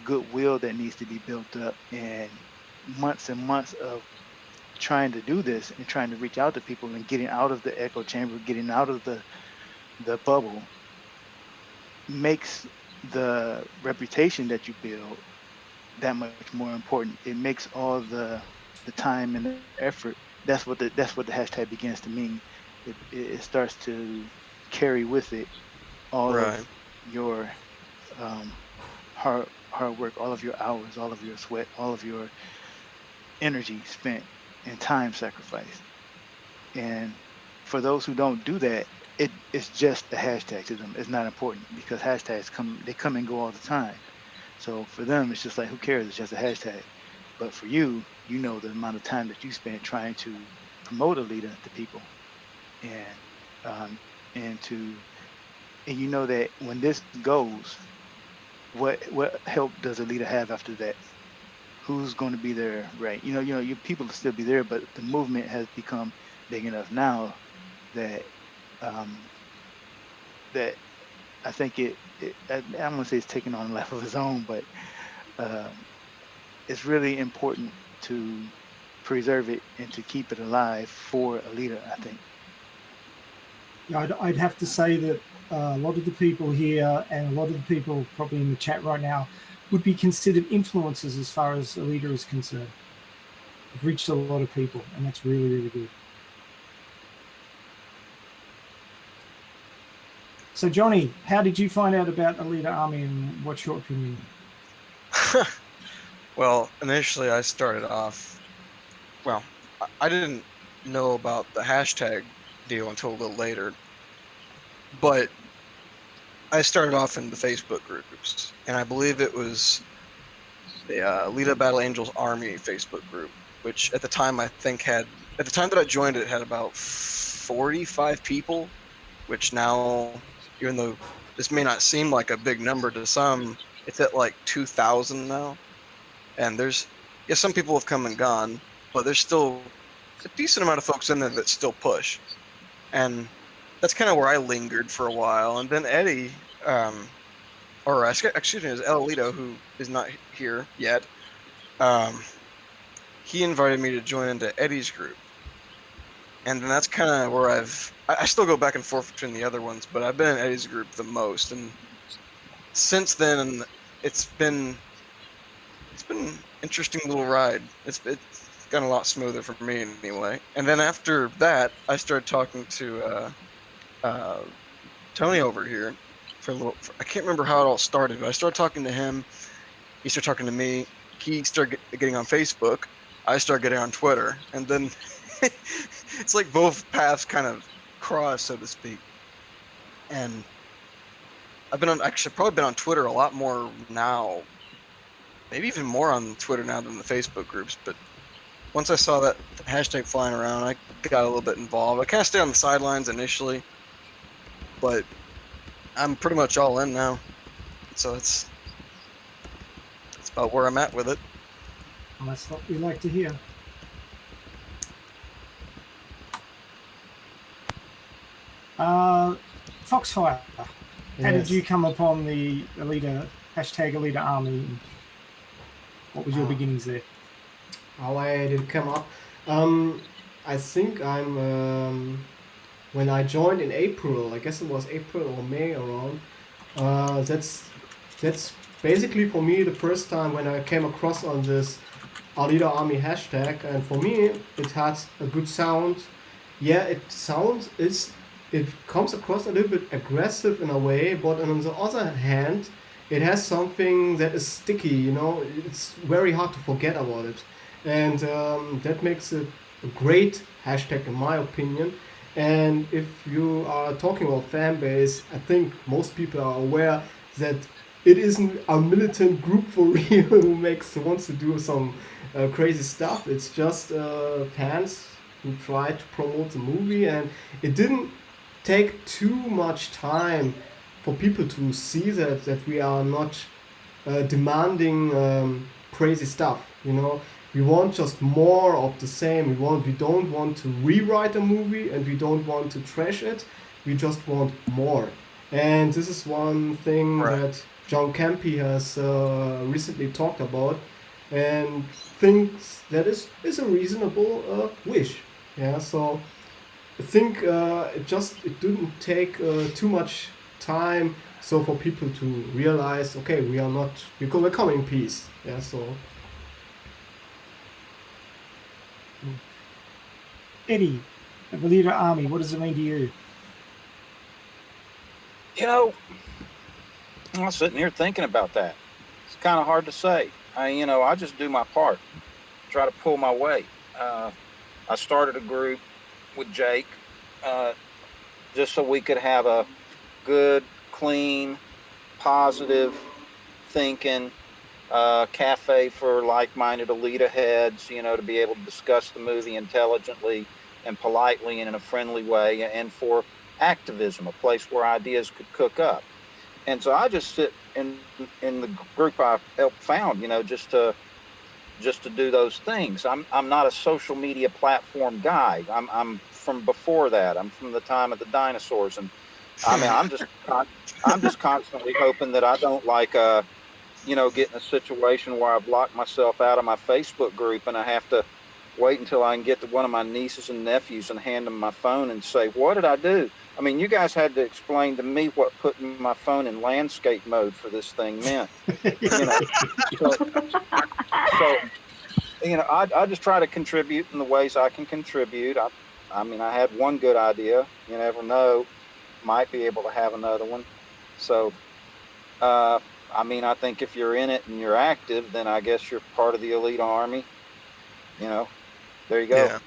goodwill that needs to be built up, and months of trying to do this and trying to reach out to people and getting out of the echo chamber, getting out of the bubble makes the reputation that you build that much more important. It makes all the time and the effort. That's what the hashtag begins to mean. It starts to carry with it all of Right. your um, hard work, all of your hours, all of your sweat, all of your energy spent and time sacrificed. And for those who don't do that, it's just a hashtag to them. It's not important because hashtags come and go all the time. So for them, it's just like who cares? It's just a hashtag. But for you, you know the amount of time that you spent trying to promote a leader to people, and um, and to and you know that when this goes, what help does a leader have after that? Who's going to be there, right? Your people will still be there, but the movement has become big enough now that um, that I think I don't want to say it's taking on a life of its own, but um, it's really important to preserve it and to keep it alive for a leader, I think. Yeah, I'd have to say that a lot of the people here and a lot of the people probably in the chat right now would be considered influencers as far as a leader is concerned. I've reached a lot of people, and that's really, really good. So, Johnny, how did you find out about Alita Army, and what's your opinion? Well, initially I started off. Well, I didn't know about the hashtag deal until a little later, but I started off in the Facebook groups, and I believe it was the Alita Battle Angels Army Facebook group, which at the time I think at the time that I joined it had about 45 people, which now, even though this may not seem like a big number to some. It's at like 2,000 now, and there's some people have come and gone, but there's still a decent amount of folks in there that still push, and that's kind of where I lingered for a while. And then Eddie, or excuse me, it was Alita, who is not here yet. He invited me to join into Eddie's group, and then that's kind of where I still go back and forth between the other ones, but I've been in Eddie's group the most, and since then it's been interesting little ride. It's gotten a lot smoother for me anyway. And then after that, I started talking to Tony over here for a little. I can't remember how it all started, but I started talking to him. He started talking to me. He started getting on Facebook. I started getting on Twitter, and then it's like both paths kind of cross, so to speak. And I've probably been on Twitter a lot more now. Maybe even more on Twitter now than the Facebook groups. But once I saw that hashtag flying around, I got a little bit involved. I kind of stayed on the sidelines initially, but I'm pretty much all in now. So that's about where I'm at with it. Well, that's what we like to hear. Foxfire, how did you come upon the hashtag Alita Army? What was your beginnings there? How I did come up? I think when I joined in April, I guess it was April or May around. That's basically for me the first time when I came across on this Alita Army hashtag, and for me it has a good sound. Yeah, it comes across a little bit aggressive in a way, but on the other hand, it has something that is sticky. You know, it's very hard to forget about it, and that makes it a great hashtag in my opinion. And if you are talking about fan base, I think most people are aware that it isn't a militant group for real who wants to do some crazy stuff. It's just fans who try to promote the movie, and it didn't take too much time for people to see that we are not demanding crazy stuff. You know, we want just more of the same. We don't want to rewrite a movie, and we don't want to trash it. We just want more. And this is one thing that John Campy has recently talked about, and thinks that is a reasonable wish. Yeah, so I think it didn't take too much time so for people to realize, okay, we're coming in peace. Yeah, so Eddie, the Alita Army, what does it mean to you? You know, I'm sitting here thinking about that. It's kind of hard to say. I just do my part, try to pull my weight. I started a group with Jake just so we could have a good, clean, positive thinking cafe for like-minded Alita heads, to be able to discuss the movie intelligently and politely and in a friendly way, and for activism, a place where ideas could cook up. And so I just sit in the group I helped found, just to do those things. I'm not a social media platform guy. I'm from before that. I'm from the time of the dinosaurs, and I mean I'm just constantly hoping that I don't get in a situation where I've locked myself out of my Facebook group and I have to wait until I can get to one of my nieces and nephews and hand them my phone and say, what did I do? I mean, you guys had to explain to me what putting my phone in landscape mode for this thing meant. I just try to contribute in the ways I can contribute. I mean, I had one good idea. You never know, might be able to have another one. So, I think if you're in it and you're active, then I guess you're part of the Alita Army. There you go. Yeah,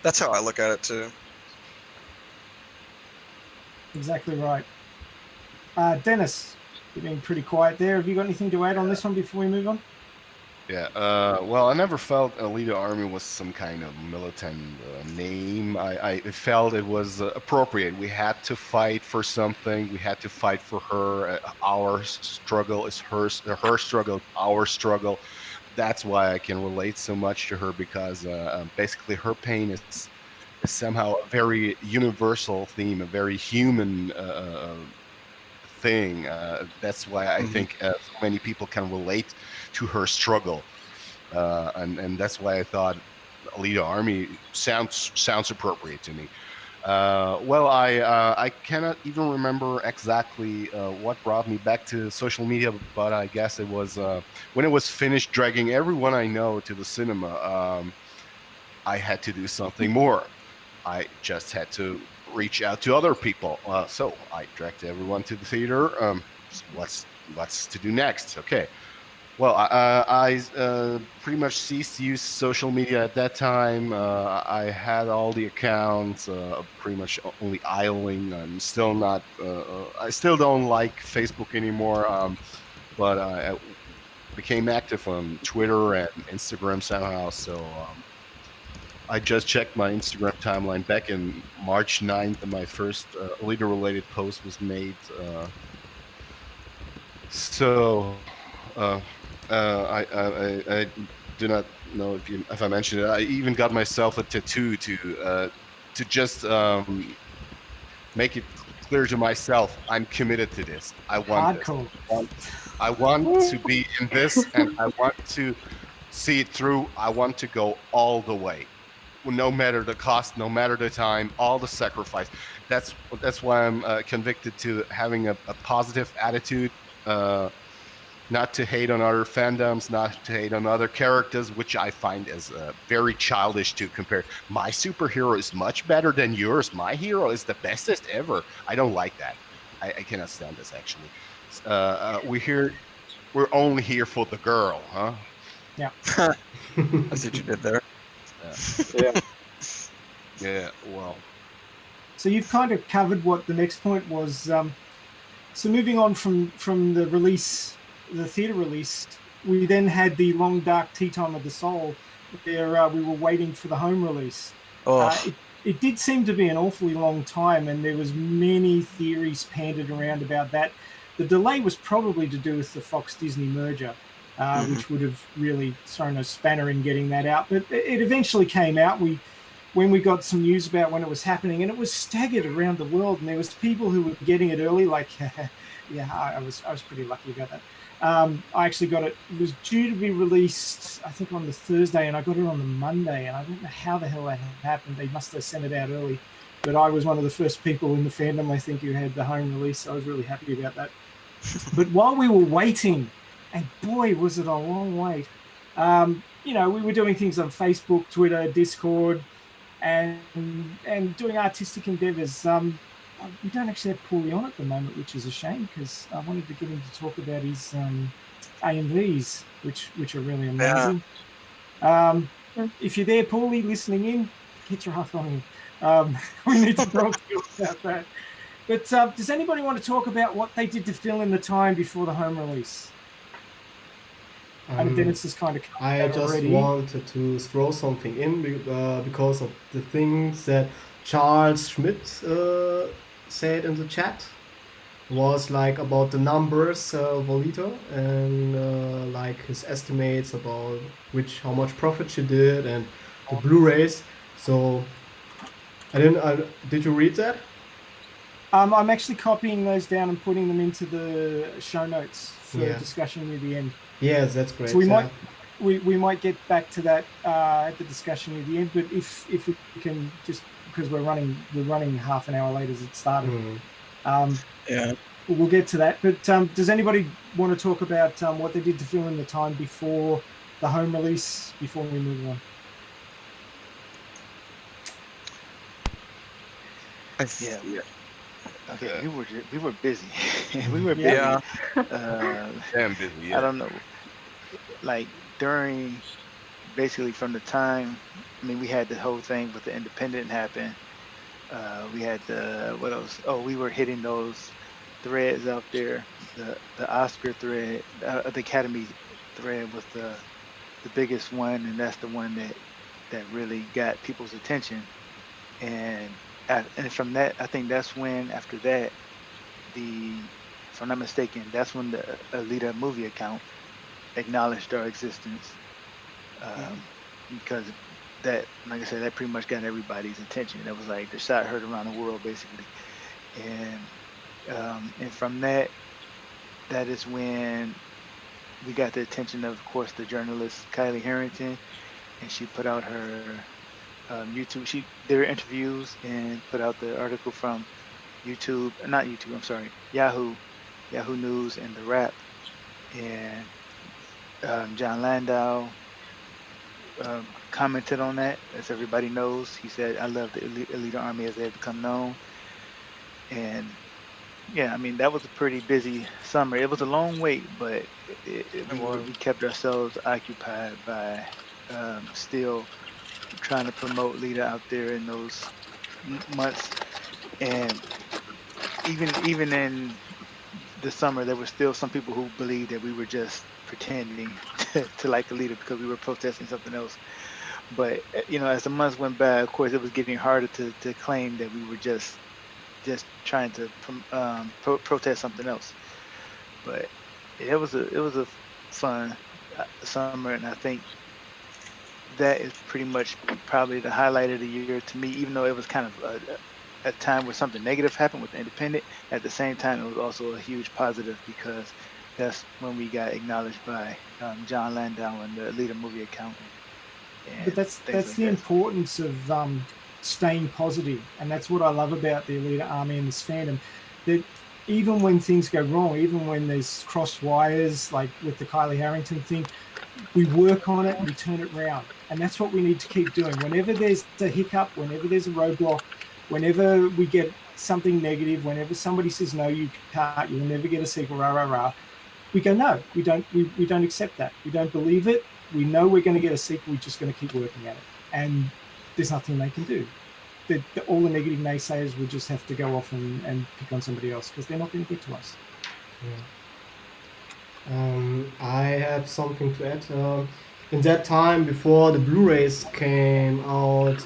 that's how I look at it too. Exactly right. Dennis, you've been pretty quiet there. Have you got anything to add on this one before we move on? Yeah. Well, I never felt Alita Army was some kind of militant name. I felt it was appropriate. We had to fight for something. We had to fight for her. Our struggle is hers. Her struggle, our struggle. That's why I can relate so much to her because basically her pain is somehow a very universal theme, a very human thing. That's why I Mhm. think so many people can relate to her struggle, and that's why I thought Alita Army sounds appropriate to me. Well, I cannot even remember exactly what brought me back to social media, but I guess it was when it was finished dragging everyone I know to the cinema. I had to do something more. I just had to reach out to other people. So I dragged everyone to the theater. What's to do next? Okay. Well, I pretty much ceased to use social media at that time. I had all the accounts, pretty much only idling. I'm still not. I still don't like Facebook anymore. But I became active on Twitter and Instagram somehow. So I just checked my Instagram timeline back in March 9th, and my first leader related post was made. So uh, I do not know if I mentioned it. I even got myself a tattoo to just make it clear to myself I'm committed to this. I want this. Hardcore. I want to be in this, and I want to see it through. I want to go all the way, no matter the cost, no matter the time, all the sacrifice. That's why I'm convicted to having a positive attitude. Not to hate on other fandoms, not to hate on other characters, which I find is very childish to compare. My superhero is much better than yours. My hero is the bestest ever. I don't like that. I cannot stand this actually. We're only here for the girl, huh? I see what you did there. Yeah. Yeah. Well. So you've kind of covered what the next point was. So moving on from the release, the theater release, we then had the Long Dark Tea Time of the Soul, where we were waiting for the home release. Oh, It did seem to be an awfully long time, and there was many theories panted around about that. The delay was probably to do with the Fox Disney merger, which would have really thrown a spanner in getting that out. But it eventually came out. When we got some news about when it was happening, and it was staggered around the world, and there was people who were getting it early, like yeah, I was pretty lucky about that. I actually got it. It was due to be released, I think, on the Thursday, and I got it on the Monday, and I don't know how the hell that happened. They must have sent it out early, but I was one of the first people in the fandom, I think, who had the home release. So I was really happy about that. But while we were waiting, and boy, was it a long wait, we were doing things on Facebook, Twitter, Discord, and doing artistic endeavors. We don't actually have Paulie on at the moment, which is a shame because I wanted to get him to talk about his AMVs, which are really amazing. If you're there, Paulie, listening in, get your ass on him. We need to talk to you about that. But does anybody want to talk about what they did to fill in the time before the home release? And Dennis has kind of covered I that just already. wanted to throw something in because of the things that Charles Schmidt said in the chat. Was like about the numbers of Alita and like his estimates about how much profit she did and the Blu-rays. So did you read that? I'm actually copying those down and putting them into the show notes for discussion near the end. Yes, that's great. So we might get back to that at the discussion near the end. But if we can, just because we're running half an hour late as it started. We'll get to that. But does anybody want to talk about what they did to fill in the time before the home release? Before we move on. Okay, we were busy. We were busy. Yeah. Damn busy. Yeah. I don't know. Like during, basically from the time, I mean, we had the whole thing with the Independent happen. We had what else? Oh, we were hitting those threads out there. The Oscar thread, the Academy thread with the the biggest one, and that's the one that really got people's attention. And and from that, I think that's when after that the, if I'm not mistaken, that's when the Alita movie account acknowledged our existence, um, because that, like I said, that pretty much got everybody's attention. That was like the shot heard around the world, basically. And from that, that is when we got the attention of course, the journalist Kylie Harrington, and she put out her YouTube. She did her interviews and put out the article from YouTube, not YouTube. I'm sorry, Yahoo News, and the Wrap. And John Landau commented on that, as everybody knows. He said, "I love the Alita Army as they have become known." And yeah, I mean that was a pretty busy summer. It was a long wait, but we kept ourselves occupied by still trying to promote Lita out there in those months. And even in the summer, there were still some people who believed that we were just pretending to like Alita because we were protesting something else. But as the months went by, of course, it was getting harder to claim that we were just trying to protest something else. But it was a fun summer, and I think that is pretty much probably the highlight of the year to me. Even though it was kind of a time where something negative happened with the Independent, at the same time it was also a huge positive because that's when we got acknowledged by John Landau and the Alita movie account. But that's the importance of staying positive, and that's what I love about the Alita Army and this fandom. That even when things go wrong, even when there's cross wires, like with the Kylie Harrington thing, we work on it and we turn it around, and that's what we need to keep doing. Whenever there's a hiccup, whenever there's a roadblock, whenever we get something negative, whenever somebody says no, you can't, you'll never get a sequel, rah rah rah, we go no, we don't accept that, we don't believe it. We know we're going to get a sequel. We're just going to keep working at it, and there's nothing they can do. All the negative naysayers will just have to go off and pick on somebody else because they're not going to get to us. Yeah. I have something to add. In that time, before the Blu-rays came out,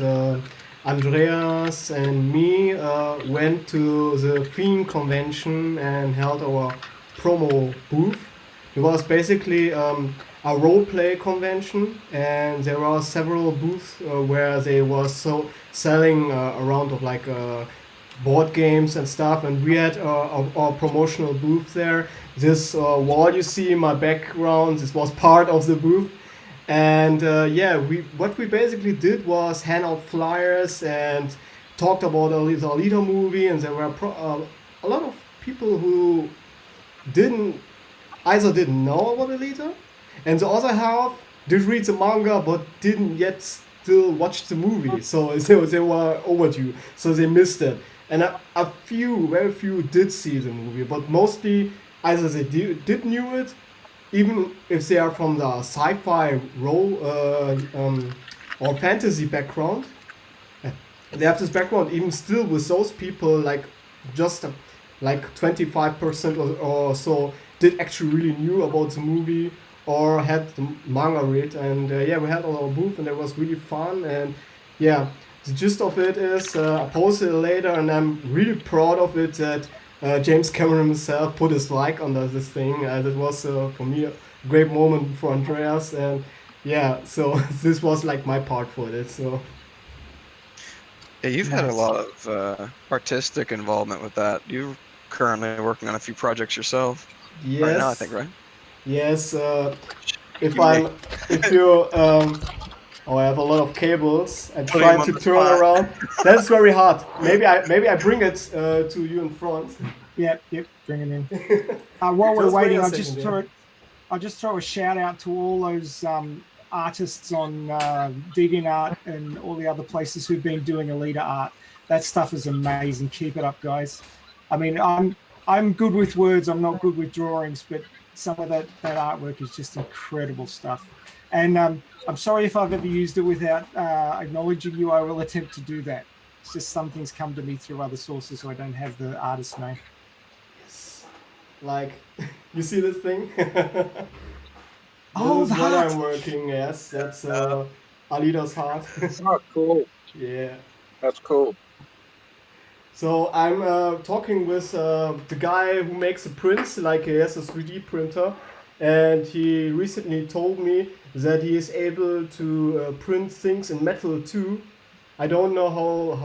Andreas and me went to the theme convention and held our promo booth. It was basically a role-play convention, and there were several booths where they were selling around of like board games and stuff, and we had our promotional booth there. This wall you see in my background, this was part of the booth. And what we basically did was hand out flyers and talked about the Alita movie, and there were a lot of people who either didn't know about Alita, and the other half did read the manga but didn't yet still watch the movie, so they were overdue, so they missed it. And very few did see the movie, but mostly either they did knew it, even if they are from the sci-fi role or fantasy background. They have this background. Even still, with those people, like just like 25% or so did actually really knew about the movie or had the manga read. And we had our booth, and it was really fun. And yeah, the gist of it is I posted it later, and I'm really proud of it that James Cameron himself put his like under this thing. That was for me a great moment for Andreas, and yeah, so this was like my part for it. So yeah, you've had a lot of artistic involvement with that. You're currently working on a few projects yourself. Yes. Right now, I think, right? Yes. I have a lot of cables and trying to turn around. That's very hard. Maybe I bring it to you in front. Yep, bring it in. While we're waiting, I'll just throw a shout out to all those artists on DeviantArt and all the other places who've been doing Alita art. That stuff is amazing. Keep it up, guys. I mean, I'm good with words. I'm not good with drawings, but some of that artwork is just incredible stuff. And I'm sorry if I've ever used it without acknowledging you. I will attempt to do that. It's just some things come to me through other sources, so I don't have the artist's name. Yes. Like, you see this thing? Oh, This is the what heart. I'm working. Yes, that's Alita's heart. Oh, cool. Yeah. That's cool. So I'm talking with the guy who makes the prints, like he has a 3D printer, and he recently told me that he is able to print things in metal too. I don't know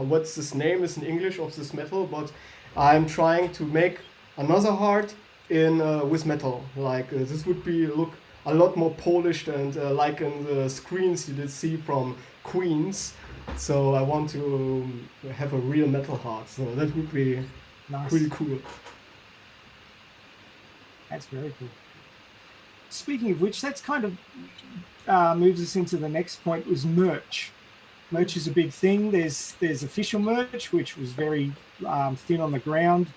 what's this name is in English of this metal, but I'm trying to make another heart in with metal. Like this would be look a lot more polished and like in the screens you did see from Queens. So I want to have a real metal heart. So that would be Nice. pretty cool. That's very cool. Speaking of which, that's kind of moves us into the next point, was merch. Merch is a big thing. There's official merch, which was very thin on the ground.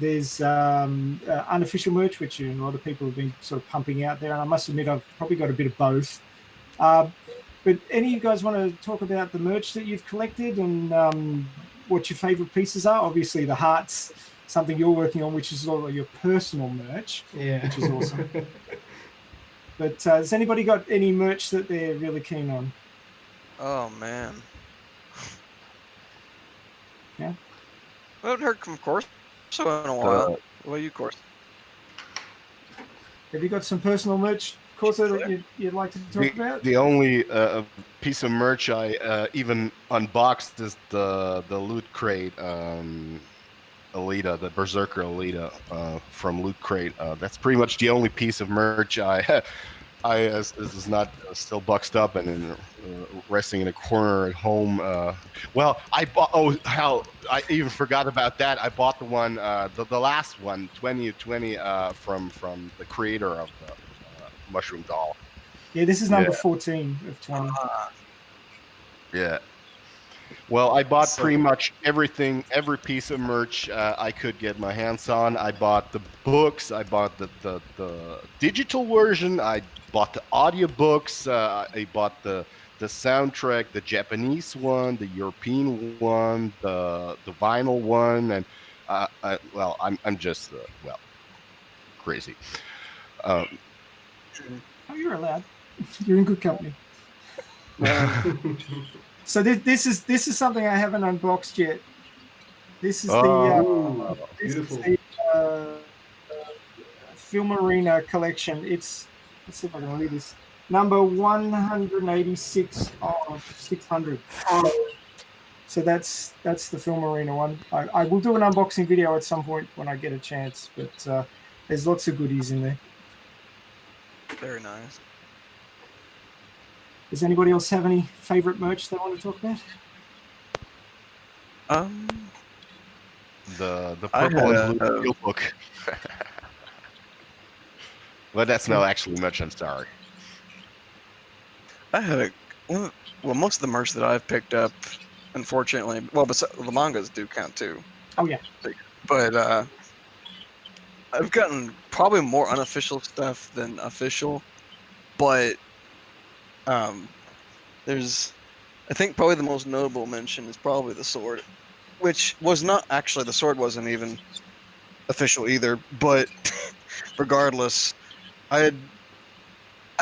There's unofficial merch, which a lot of people have been sort of pumping out there. And I must admit, I've probably got a bit of both. But any of you guys want to talk about the merch that you've collected and what your favorite pieces are? Obviously, the heart's something you're working on, which is all your personal merch, Yeah. which is awesome. But has anybody got any merch that they're really keen on? Oh man. Yeah. I haven't heard from Corso in a while. What about you, Corso? Have you got some personal merch, Corso, that you'd like to talk about? The only piece of merch I even unboxed is the Loot Crate Alita, the Berserker Alita from Loot Crate. That's pretty much the only piece of merch this is not still boxed up and resting in a corner at home. Well, I bought. Oh, hell! I even forgot about that. I bought the one, the last one, 2020, from the creator of the Mushroom Doll. Yeah, this is number 14 of 20. Yeah. Well, I bought pretty much everything, every piece of merch I could get my hands on. I bought the books. I bought the digital version. I bought the audiobooks. I bought the soundtrack, the Japanese one, the European one, the vinyl one, and I'm just crazy. Oh, you're allowed. You're in good company. So this is something I haven't unboxed yet. This is the Film Arena collection. Let's see if I can read this. Number 186 of 600. So that's the Film Arena one. I will do an unboxing video at some point when I get a chance, but there's lots of goodies in there. Very nice. Does anybody else have any favorite merch they want to talk about? The purple and blue steel book. Well, that's not actually much. I'm sorry. I had most of the merch that I've picked up, unfortunately, but the mangas do count too. Oh yeah. But I've gotten probably more unofficial stuff than official, but there's, I think probably the most notable mention is probably the sword, which was not actually, the sword wasn't even official either, but regardless, I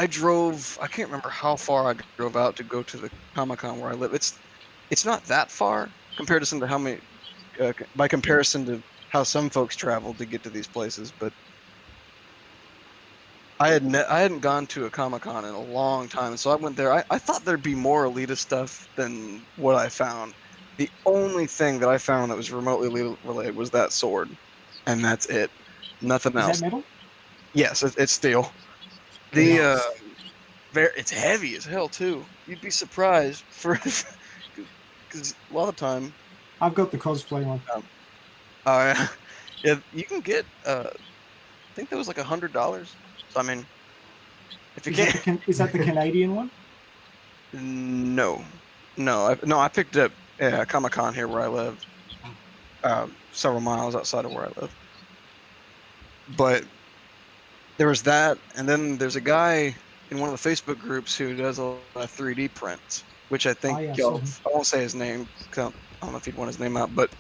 drove, I can't remember how far I drove out to go to the Comic-Con where I live. It's not that far compared to how many, by comparison to how some folks travel to get to these places, but I hadn't gone to a Comic-Con in a long time, so I went there. I thought there'd be more Alita stuff than what I found. The only thing that I found that was remotely related was that sword, and that's it. Nothing else. Is that metal? Yes, it's steel. It's heavy as hell too. You'd be surprised because a lot of the time. I've got the cosplay one. Yeah, you can get. I think that was like $100. So I mean, if you can't, is that the Canadian one? No, I picked up Comic-Con here where I live, several miles outside of where I live. But there was that, and then there's a guy in one of the Facebook groups who does a lot of 3D prints, which I think I won't say his name. I don't know if he'd want his name out, but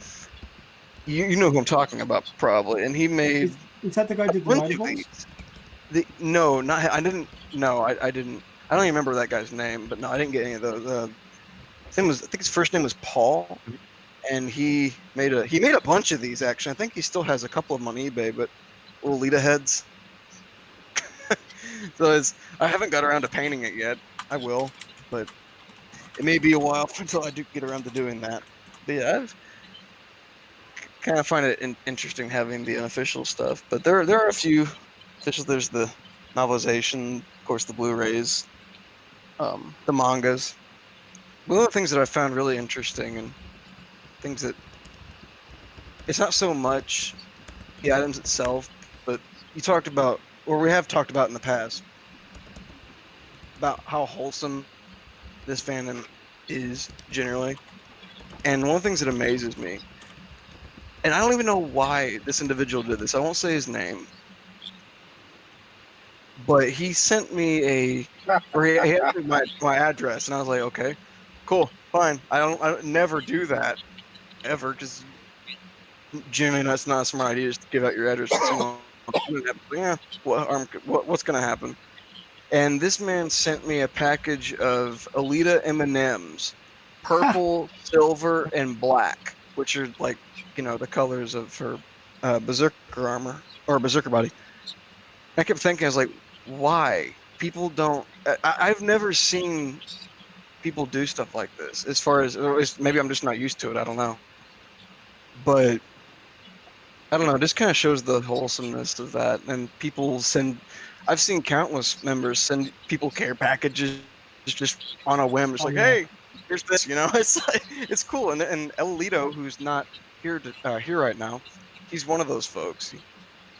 you know who I'm talking about probably. And he made. Is that the guy who did the motorboats? No, not I didn't. No, I didn't. I don't even remember that guy's name, but no, I didn't get any of those. His name was, I think his first name was Paul, and he made a bunch of these actually. I think he still has a couple of them on eBay, but little Lita heads. So I haven't got around to painting it yet. I will, but it may be a while until I do get around to doing that. But yeah, I've kind of find it interesting having the unofficial stuff. But there are a few official. There's the novelization, of course, the Blu-rays, the mangas. One of the things that I found really interesting, and things that it's not so much the items itself, but you talked about, or we have talked about in the past, about how wholesome this fandom is generally. And one of the things that amazes me, and I don't even know why this individual did this, I won't say his name, but he sent me or he had my address, and I was like, okay, cool, fine. I never do that ever, because generally that's not a smart idea, just to give out your address to someone. Yeah, what's gonna happen? And this man sent me a package of Alita M&Ms, purple, silver, and black, which are like, the colors of her berserker armor or berserker body. I kept thinking, I was like, why? People don't. I've never seen people do stuff like this. As far as, maybe I'm just not used to it. I don't know. But I don't know. This kind of shows the wholesomeness of that. And people send. I've seen countless members send people care packages just on a whim. It's like, hey, here's this. It's cool. And Elito, who's not here right now, he's one of those folks.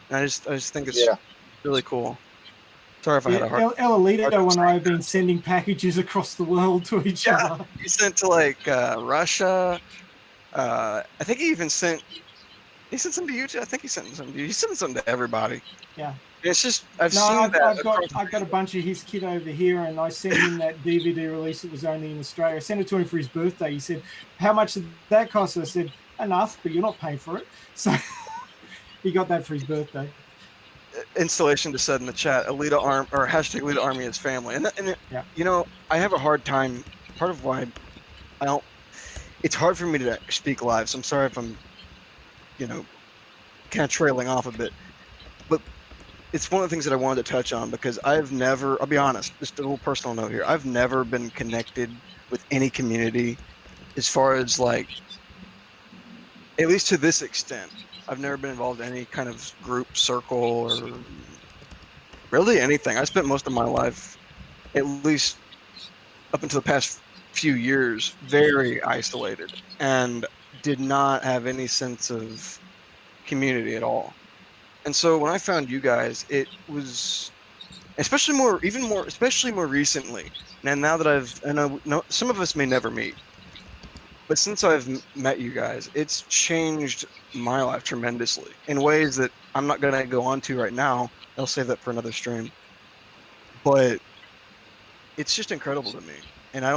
And I just think it's really cool. Sorry if I had a hard. Alita and I have been sending packages across the world to each other. He sent to like Russia. I think he even sent. He sent some to you too. I think he sent some to you. He sent some to everybody. Yeah. It's just I've got a bunch of his kit over here, and I sent him that DVD release that was only in Australia. I sent it to him for his birthday. He said, "How much did that cost?" I said, "Enough, but you're not paying for it." So he got that for his birthday. Installation just said in the chat, Alita Arm or hashtag Alita Army is family, and I have a hard time. Part of why I don't. It's hard for me to speak live, so I'm sorry if I'm, kind of trailing off a bit. But it's one of the things that I wanted to touch on, because I've never, I'll be honest, just a little personal note here, I've never been connected with any community as far as like, at least to this extent. I've never been involved in any kind of group, circle, or really anything. I spent most of my life, at least up until the past few years, very isolated and did not have any sense of community at all. And so when I found you guys, it was especially more recently. And now that I know some of us may never meet, but since I've met you guys, it's changed my life tremendously in ways that I'm not going to go on to right now. I'll save that for another stream. But it's just incredible to me, and I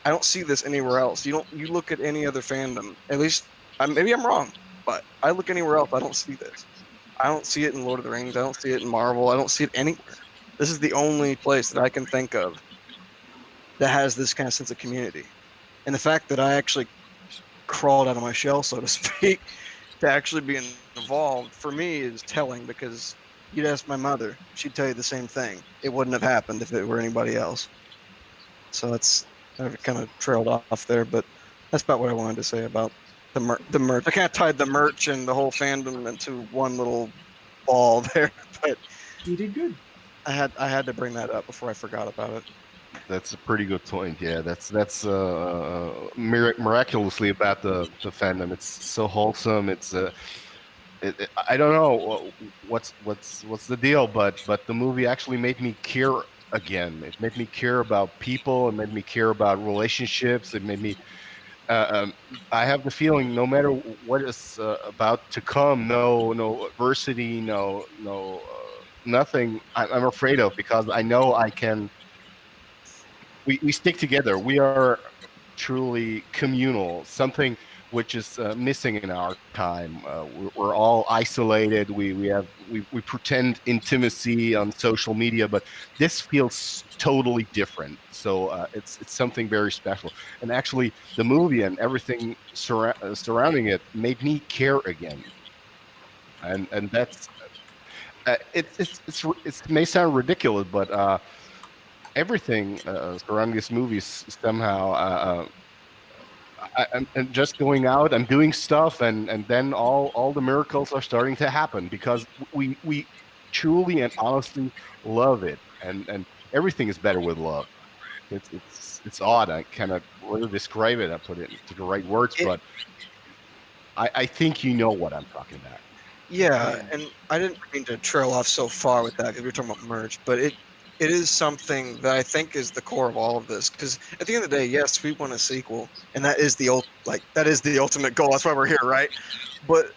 don't see this anywhere else. You look at any other fandom, at least maybe I'm wrong, but I look anywhere else, I don't see this. I don't see it in Lord of the Rings. I don't see it in Marvel. I don't see it anywhere. This is the only place that I can think of that has this kind of sense of community. And the fact that I actually crawled out of my shell, so to speak, to actually be involved, for me is telling, because you'd ask my mother, she'd tell you the same thing. It wouldn't have happened if it were anybody else. So I kind of trailed off there, but that's about what I wanted to say about the merch. I kind of tied the merch and the whole fandom into one little ball there, but you did good. I had to bring that up before I forgot about it. That's a pretty good point. Yeah, that's miraculously about the fandom. It's so wholesome. It's I don't know what's the deal, but the movie actually made me care again. It made me care about people. It made me care about relationships. It made me. I have the feeling, no matter what is about to come, no adversity, no nothing I'm afraid of, because I know I can. We stick together. We are truly communal. Something which is missing in our time. We're all isolated. We pretend intimacy on social media, but this feels totally different. So it's something very special. And actually, the movie and everything surrounding it made me care again. And that's it may sound ridiculous, but everything surrounding this movie is somehow. I'm just going out, I'm doing stuff, and then all the miracles are starting to happen because we truly and honestly love it, and everything is better with love. It's odd. I cannot really describe it. I put it into the right words, but I think you know what I'm talking about. Yeah, and I didn't mean to trail off so far with that because we were talking about merch, but it is something that I think is the core of all of this. Because at the end of the day, yes, we want a sequel, and that is the ultimate goal. That's why we're here, right? But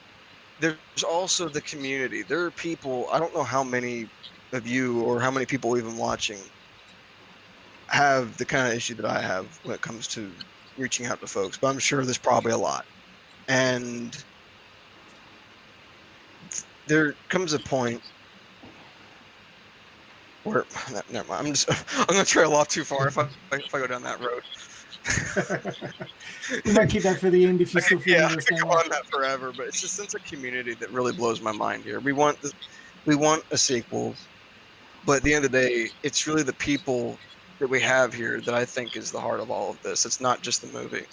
there's also the community. There are people. I don't know how many of you or how many people even watching have the kind of issue that I have when it comes to reaching out to folks, but I'm sure there's probably a lot. And there comes a point where never mind. I'm gonna trail off too far if I go down that road. We might keep that for the end if you still feel I could go on that forever, but it's a sense of community that really blows my mind here. We want a sequel, but at the end of the day, it's really the people that we have here that I think is the heart of all of this. It's not just the movie,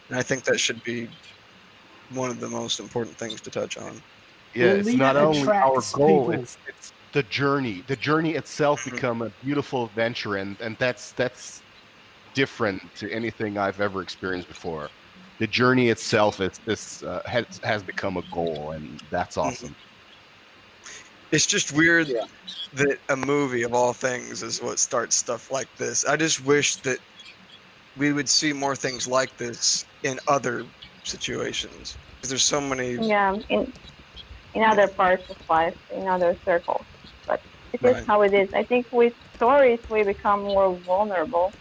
and I think that should be one of the most important things to touch on. Yeah, it's not only our goal; people. it's the journey. The journey itself become a beautiful adventure, and that's different to anything I've ever experienced before. The journey itself has become a goal, and that's awesome. It's just weird that a movie of all things is what starts stuff like this. I just wish that we would see more things like this in other situations because there's so many. Yeah, in other parts of life, in other circles. But it is how it is. I think with stories we become more vulnerable.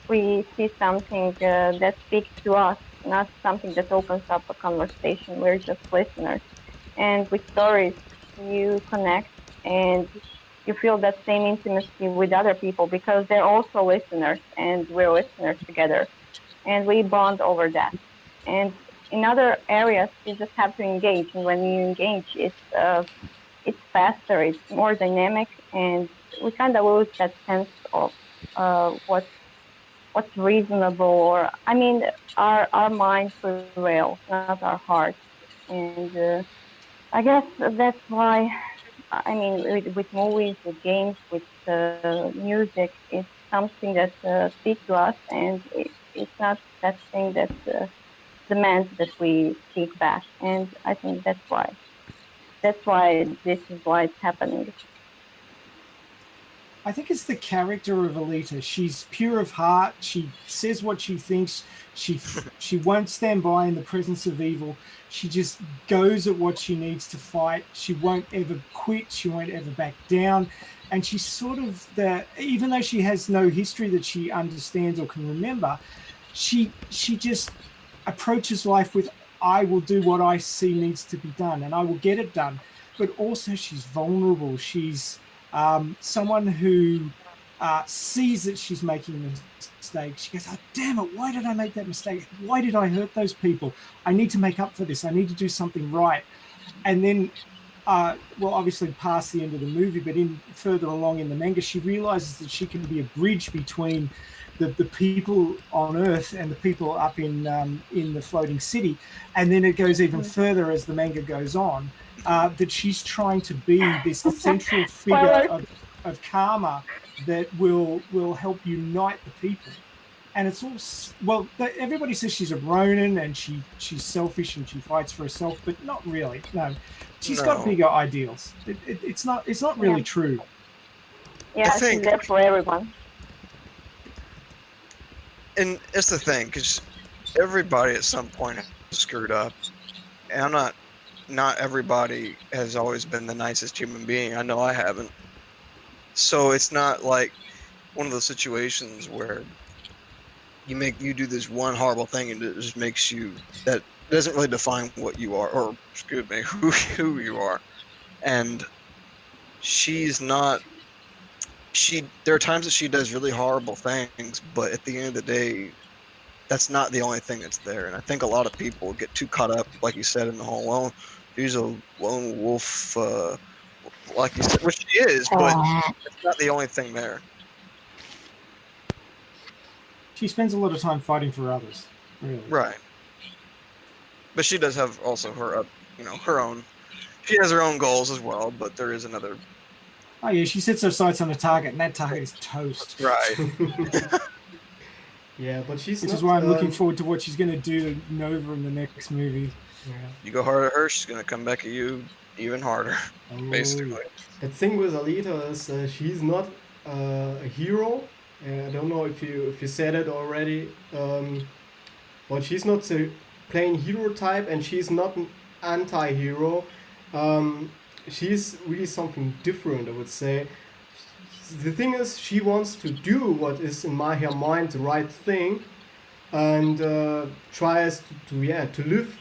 We see something that speaks to us, not something that opens up a conversation. We're just listeners. And with stories, you connect and you feel that same intimacy with other people because they're also listeners and we're listeners together. And we bond over that. And in other areas, you just have to engage. And when you engage, it's faster, it's more dynamic, and we kind of lose that sense of what's reasonable, or I mean, our minds prevail, not our hearts. And I guess that's why, I mean, with movies, with games, with music, it's something that speaks to us, and it's not that thing that demands that we speak back. And I think that's why this is why it's happening. I think it's the character of Alita. She's pure of heart. She says what she thinks. She won't stand by in the presence of evil. She just goes at what she needs to fight. She won't ever quit. She won't ever back down. And she's sort of even though she has no history that she understands or can remember, she just approaches life with, I will do what I see needs to be done and I will get it done. But also she's vulnerable. She's someone who sees that she's making a mistake. She goes, oh, damn it, why did I make that mistake? Why did I hurt those people? I need to make up for this. I need to do something right. And then, obviously past the end of the movie, but further along in the manga, she realizes that she can be a bridge between the people on Earth and the people up in the floating city. And then it goes even further as the manga goes on. That she's trying to be this central figure of karma that will help unite the people. And it's all, everybody says she's a Ronin and she's selfish and she fights for herself, but not really. No, she's got bigger ideals. It's not really true. Yeah, she's there for everyone. And it's the thing, because everybody at some point has screwed up. And not everybody has always been the nicest human being. I know I haven't. So it's not like one of those situations where you do this one horrible thing and it just makes you that It doesn't really define what you are, or excuse me, who you are. And she's not. There are times that she does really horrible things, but at the end of the day, that's not the only thing that's there. And I think a lot of people get too caught up, like you said, in the whole lone. She's a lone wolf, like you said, which she is, but it's not the only thing there. She spends a lot of time fighting for others. Really. Right. But she does have also her, her own. She has her own goals as well, but there is another. Oh yeah, she sets her sights on a target, and that target is toast. Right. Yeah, but she's. Which not, is why I'm looking forward to what she's going to do to Nova in the next movie. Yeah. You go hard at her, she's gonna come back at you even harder, basically. The thing with Alita is she's not a hero. I don't know if you said it already, but she's not a plain hero type, and she's not an anti-hero. She's really something different, I would say. The thing is, she wants to do what is in her mind the right thing, and tries to live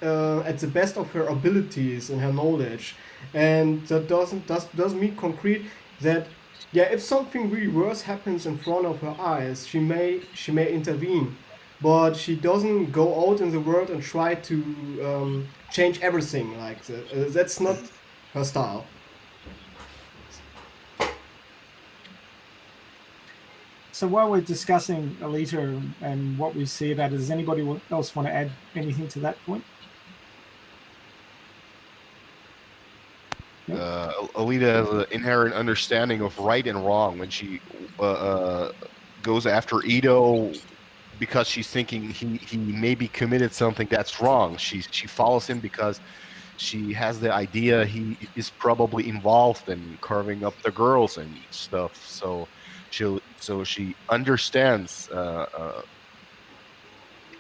at the best of her abilities and her knowledge. And that doesn't mean concrete that if something really worse happens in front of her eyes, she may intervene, but she doesn't go out in the world and try to change everything like that. That's not her style. So while we're discussing Alita and what we see about it, does anybody else want to add anything to that point? Alita has an inherent understanding of right and wrong when she goes after Ito because she's thinking he maybe committed something that's wrong. She follows him because she has the idea he is probably involved in carving up the girls and stuff. So she understands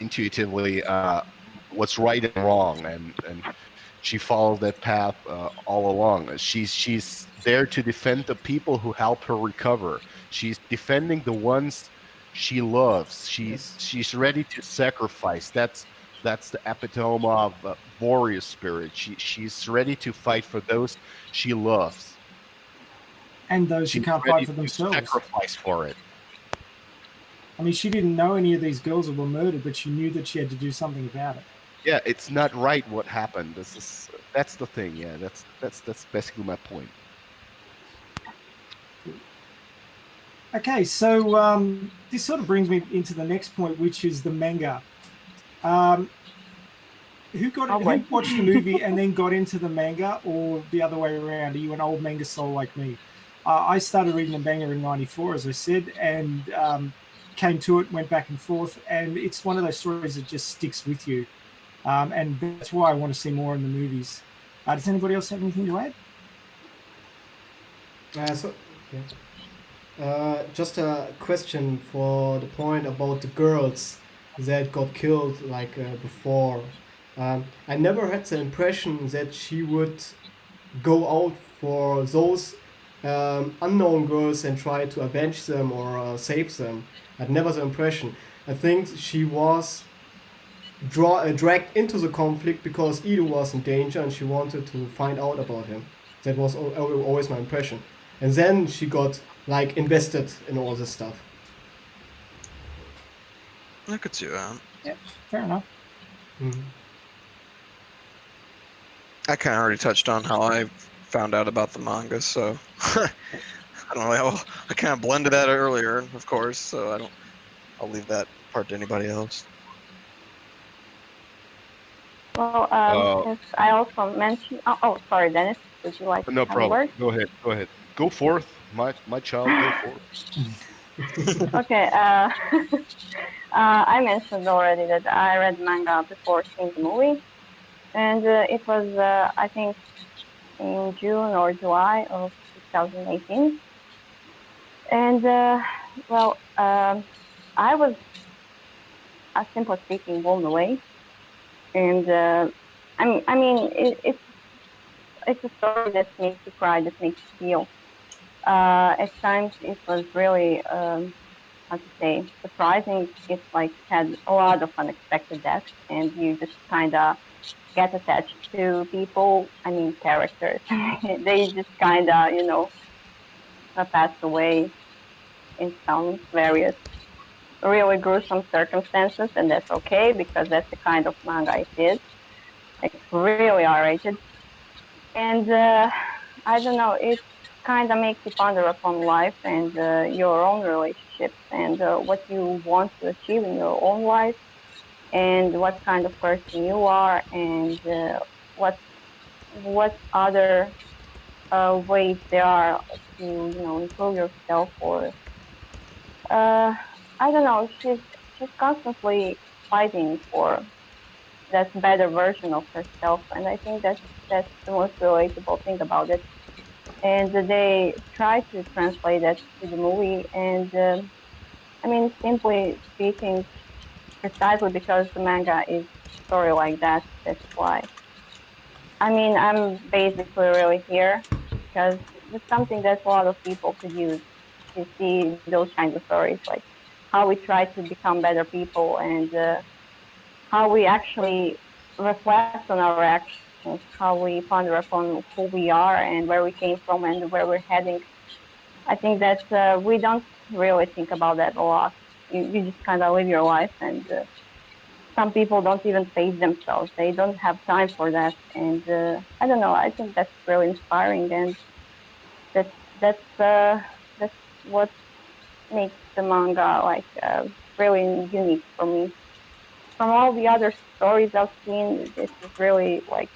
intuitively what's right and wrong, and she follows that path all along. She's there to defend the people who help her recover. She's defending the ones she loves. She's ready to sacrifice. That's the epitome of warrior spirit. She's ready to fight for those she loves. And those who can't fight for themselves. Sacrifice for it. I mean, she didn't know any of these girls that were murdered, but she knew that she had to do something about it. Yeah, it's not right what happened. That's the thing. Yeah, that's basically my point. Okay, so this sort of brings me into the next point, which is the manga. Who watched the movie and then got into the manga, or the other way around? Are you an old manga soul like me? I started reading the manga in '94, as I said, and came to it, went back and forth, and it's one of those stories that just sticks with you. And that's why I want to see more in the movies. Does anybody else have anything to add? Just a question for the point about the girls that got killed before. I never had the impression that she would go out for those unknown girls and try to avenge them or save them. I had never the impression. I think she was dragged into the conflict because Ito was in danger and she wanted to find out about him. That was always my impression. And then she got invested in all this stuff. I could see that. Yeah, fair enough. Mm-hmm. I kind of already touched on how I found out about the manga, so I don't know. I kind of blended that earlier, of course, so I'll leave that part to anybody else. Well, yes, I also mentioned. Oh, sorry, Dennis. Would you like? No to have a problem. word? Go ahead. Go forth, my child. Go forth. Okay. I mentioned already that I read manga before seeing the movie, and it was I think in June or July of 2018. And I was, simply speaking, blown away. And I mean, it's a story that makes you cry, that makes you feel. At times, it was really how to say, surprising. It's like had a lot of unexpected deaths, and you just kind of get attached to people. I mean, characters. They just kind of, pass away in some various really gruesome circumstances, and that's okay because that's the kind of manga it is. It's really R-rated, and I don't know. It kind of makes you ponder upon life and your own relationships and what you want to achieve in your own life and what kind of person you are and what other ways there are to improve yourself or I don't know. She's constantly fighting for that better version of herself, and I think that's the most relatable thing about it. And they try to translate that to the movie, and I mean, simply speaking, precisely because the manga is a story like that. That's why. I mean, I'm basically really here because it's something that a lot of people could use to see those kinds of stories, like how we try to become better people and how we actually reflect on our actions, how we ponder upon who we are and where we came from and where we're heading. I think that we don't really think about that a lot. You just kind of live your life, and some people don't even face themselves. They don't have time for that, and I don't know. I think that's really inspiring, and that's that's what makes the manga like really unique for me. From all the other stories I've seen, this is really like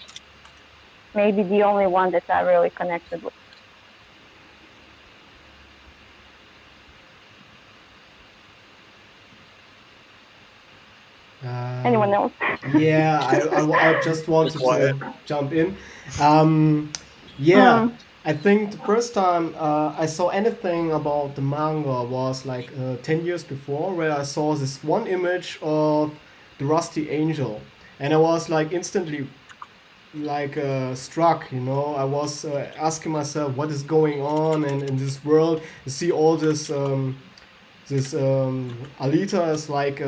maybe the only one that I really connected with. Anyone else? Yeah, I just wanted to jump in. Yeah, I think the first time I saw anything about the manga was like 10 years before, where I saw this one image of the Rusty Angel. And I was like instantly like struck, I was asking myself what is going on and in this world. You see all this Alita is like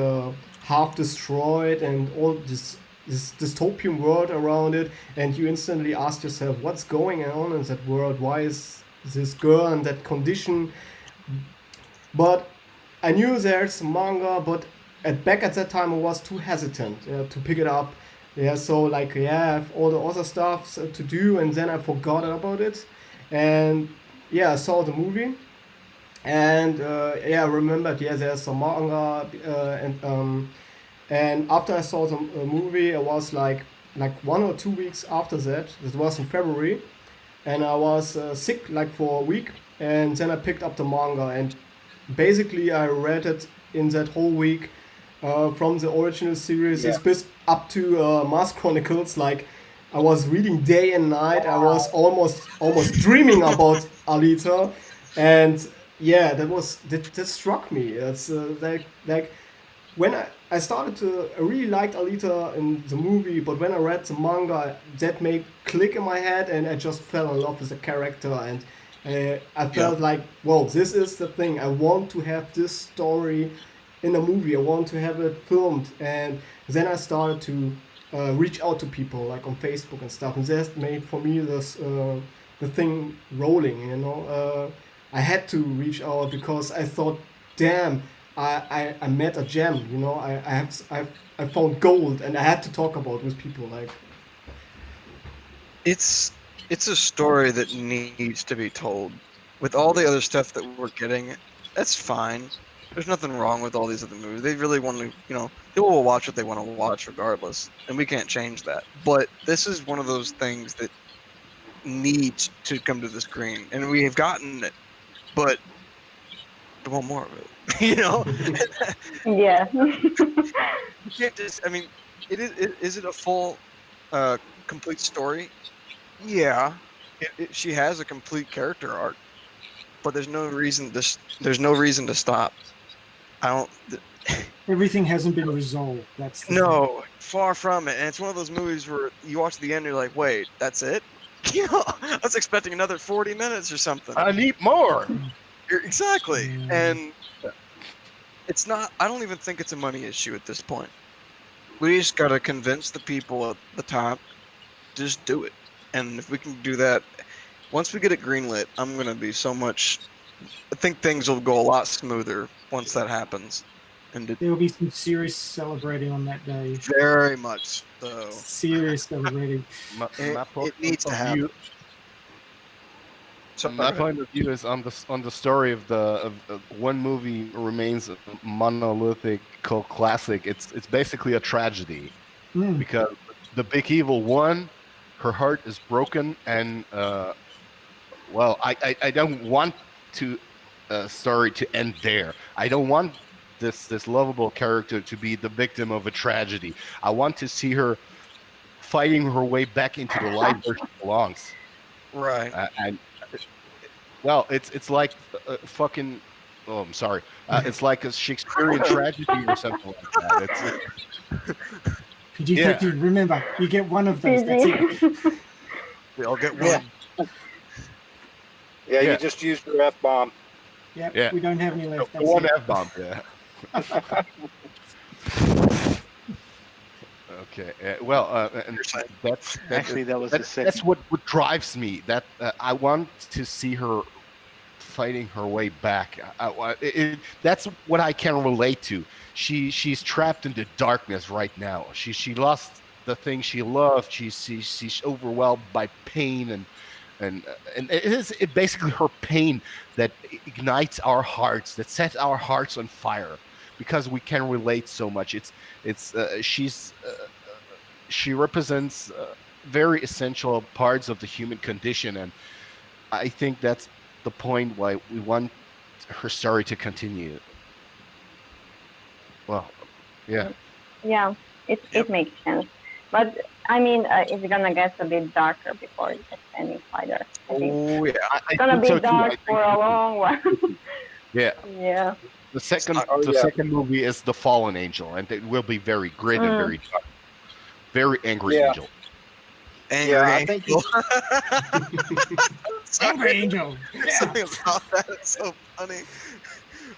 half destroyed and all this dystopian world around it, and you instantly ask yourself what's going on in that world. Why is this girl in that condition? But I knew there's manga, but back at that time I was too hesitant to pick it up. Yeah, so like yeah, I have all the other stuff to do, and then I forgot about it. And yeah, I saw the movie, and yeah, I remembered. Yeah, there's some manga, and after I saw the movie, it was like 1 or 2 weeks after that. It was in February, and I was sick like for a week, and then I picked up the manga, and basically I read it in that whole week, from the original series up to Mars Chronicles. Like I was reading day and night. I was almost dreaming about Alita, and yeah, that struck me. It's like when I started I really liked Alita in the movie, but when I read the manga, that made click in my head, and I just fell in love with the character, and I felt like, whoa, this is the thing. I want to have this story in a movie. I want to have it filmed, and then I started to reach out to people like on Facebook and stuff, and that made for me this the thing rolling. I had to reach out because I thought, damn, I met a gem. I found gold, and I had to talk about it with people. Like It's a story that needs to be told. With all the other stuff that we're getting, that's fine. There's nothing wrong with all these other movies. They really want to, people will watch what they want to watch regardless, and we can't change that. But this is one of those things that needs to come to the screen, and we have gotten it, but we want more of it. Yeah. You can't just. I mean, is it a full, complete story? Yeah, she has a complete character arc, but there's no reason to stop. I don't. Everything hasn't been resolved. That's the thing. No, far from it. And it's one of those movies where you watch the end, you're like, wait, that's it? I was expecting another 40 minutes or something. I need more. Exactly. And It's not. I don't even think it's a money issue at this point. We just gotta convince the people at the top to just do it. And if we can do that, once we get it greenlit, I'm gonna be so much. I think things will go a lot smoother once that happens. And There will be some serious celebrating on that day. very much so. Serious celebrating. It needs to happen. So My point of view is on the story of one movie remains a monolithic cult classic. It's basically a tragedy because the big evil won. Her heart is broken, and well, I don't want to story to end there. I don't want this lovable character to be the victim of a tragedy. I want to see her fighting her way back into the life where she belongs. Right. And well, it's like fucking. Oh, I'm sorry. It's like a Shakespearean tragedy or something like that. PG-13. Remember, you get one of those. That's it. We all get one. Yeah, you just used your F-bomb. Yeah, we don't have any left. The one F-bomb. Yeah. Okay. And that's Actually, that was the second. That's what drives me. That I want to see her fighting her way back. That's what I can relate to. She's trapped in the darkness right now. She lost the thing she loved. She's overwhelmed by pain and it is basically her pain that ignites our hearts, that sets our hearts on fire, because we can relate so much. She represents very essential parts of the human condition, and I think that's the point why we want her story to continue. Well, yeah. Yeah, it makes sense. But I mean, it's gonna get a bit darker before it gets any farther. Oh yeah, it's gonna be dark for a long while. Yeah. Yeah. The second movie is The Fallen Angel, and it will be very gritty and very dark. Very angry angel. Angry angel. Angry angel. Something about that is so funny.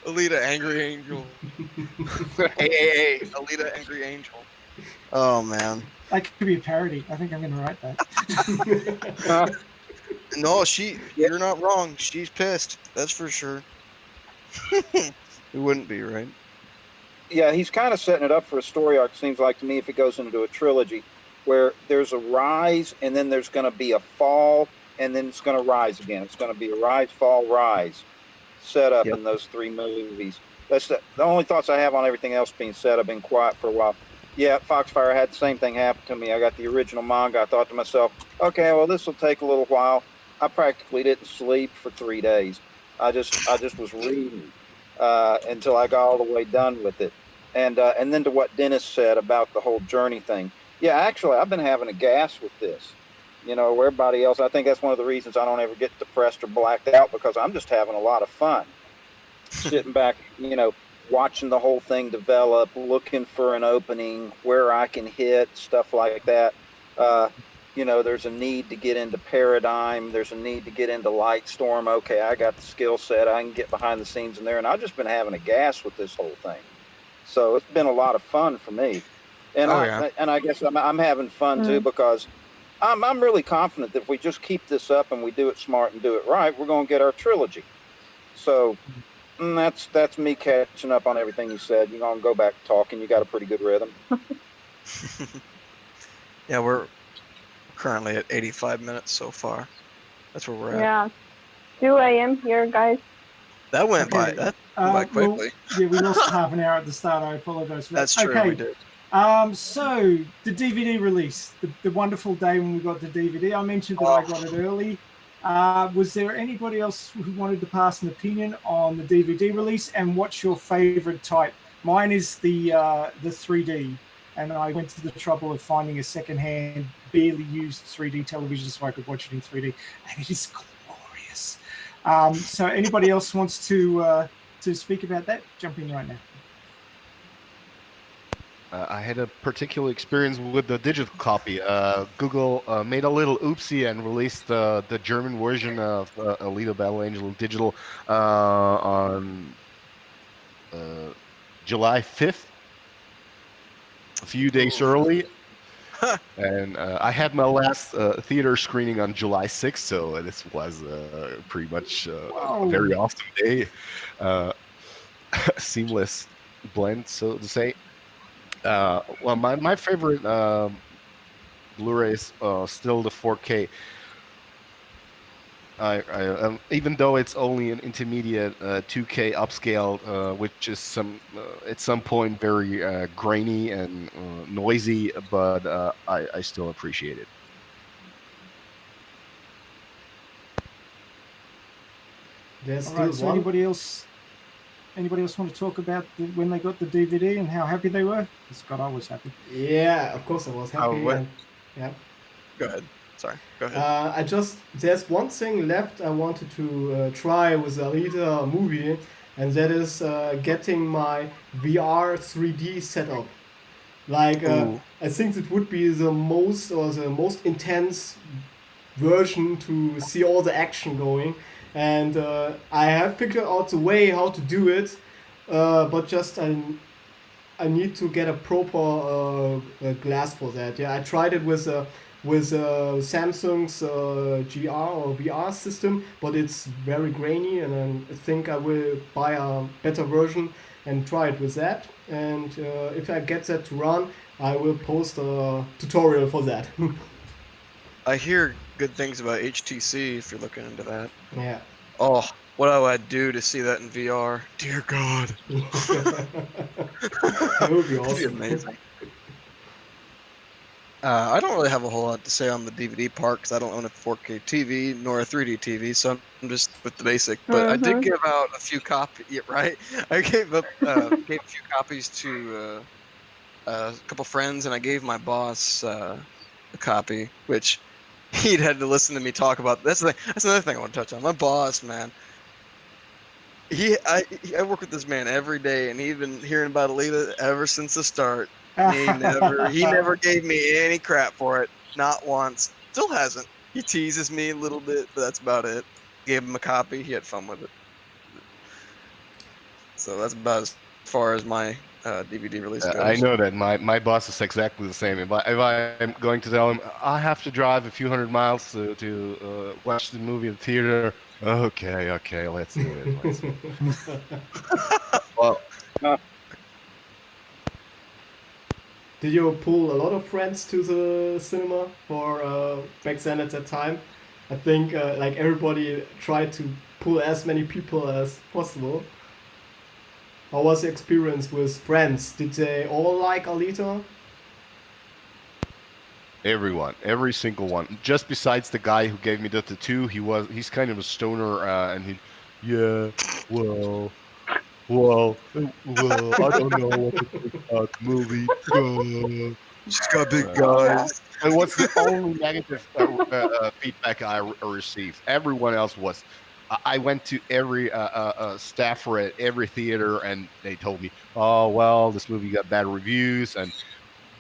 Alita, angry angel. hey, Alita, angry angel. Oh man. That could be a parody. I think I'm going to write that. No, you're not wrong. She's pissed. That's for sure. It wouldn't be, right? Yeah, he's kind of setting it up for a story arc, seems like to me, if it goes into a trilogy, where there's a rise, and then there's going to be a fall, and then it's going to rise again. It's going to be a rise, fall, rise set up in those three movies. That's the only thoughts I have on everything else being said. I've been quiet for a while. Yeah, Foxfire had the same thing happen to me. I got the original manga. I thought to myself, okay, well, this will take a little while. I practically didn't sleep for 3 days. I just was reading until I got all the way done with it. And then to what Dennis said about the whole journey thing. Yeah, actually, I've been having a gas with this. You know, where everybody else, I think that's one of the reasons I don't ever get depressed or blacked out, because I'm just having a lot of fun. Sitting back, you know, watching the whole thing develop, looking for an opening, where I can hit, stuff like that. You know, there's a need to get into Paradigm. There's a need to get into Lightstorm. Okay, I got the skill set. I can get behind the scenes in there. And I've just been having a gas with this whole thing. So it's been a lot of fun for me. And I guess I'm having fun too, because I'm really confident that if we just keep this up and we do it smart and do it right, we're going to get our trilogy. So that's me catching up on everything you said. You're going to go back talking. You got a pretty good rhythm. Yeah, we're currently at 85 minutes so far. That's where we're at. Yeah. 2 a.m. here, guys. That went by. That went by quickly. Well, we lost half an hour at the start. I apologize for that. That's true. Okay. We did. So the DVD release, the wonderful day when we got the DVD. I mentioned that I got it early. Was there anybody else who wanted to pass an opinion on the DVD release, and what's your favorite type? Mine is the 3D, and I went to the trouble of finding a secondhand, barely used 3D television so I could watch it in 3D, and it is glorious. So anybody else wants to speak about that? Jump in right now. I had a particular experience with the digital copy. Google made a little oopsie and released the German version of Alita Battle Angel digital on July 5th, a few days early. And I had my last theater screening on July 6th, so this was pretty much a very awesome day. Seamless blend, so to say. Well, my favorite Blu-ray is still the 4K. Even though it's only an intermediate 2K upscale, which is at some point very grainy and noisy, but I still appreciate it. There's All still right. So one. anybody else want to talk about when they got the DVD and how happy they were? Scott, I was happy. Yeah, of course I was happy. what? And, yeah. Go ahead. Sorry. Go ahead. There's one thing left I wanted to try with the Alita movie, and that is getting my VR 3D setup. Like, I think it would be the most intense version to see all the action going. And I have figured out the way how to do it, but just I need to get a proper glass for that. Yeah, I tried it with Samsung's GR or VR system, but it's very grainy, and I think I will buy a better version and try it with that. And if I get that to run, I will post a tutorial for that. I hear good things about HTC if you're looking into that. Yeah. Oh, what do I do to see that in VR? Dear God. That would be That'd be awesome. amazing. I don't really have a whole lot to say on the DVD part because I don't own a 4K TV nor a 3D TV, so I'm just with the basic. But I did give out a few copies. Yeah, right. I gave a few copies to a couple friends, and I gave my boss a copy, which he'd had to listen to me talk about. That's another thing I want to touch on. My boss, man. I work with this man every day, and he's been hearing about Alita ever since the start. He never gave me any crap for it, not once. Still hasn't. He teases me a little bit, but that's about it. Gave him a copy. He had fun with it. So that's about as far as my DVD release goes. I know that my boss is exactly the same. If I am going to tell him I have to drive a few hundred miles to watch the movie in the theater, okay, let's do it. Well, did you pull a lot of friends to the cinema for back then at that time? I think like everybody tried to pull as many people as possible. How was the experience with friends? Did they all like Alita? everyone, every single one. Just besides the guy who gave me the tattoo, he's kind of a stoner, and well, I don't know what to think about the movie. Just got big guys. And what's the only negative feedback I received? Everyone else was. I went to every staffer at every theater, and they told me, "Oh, well, this movie got bad reviews," and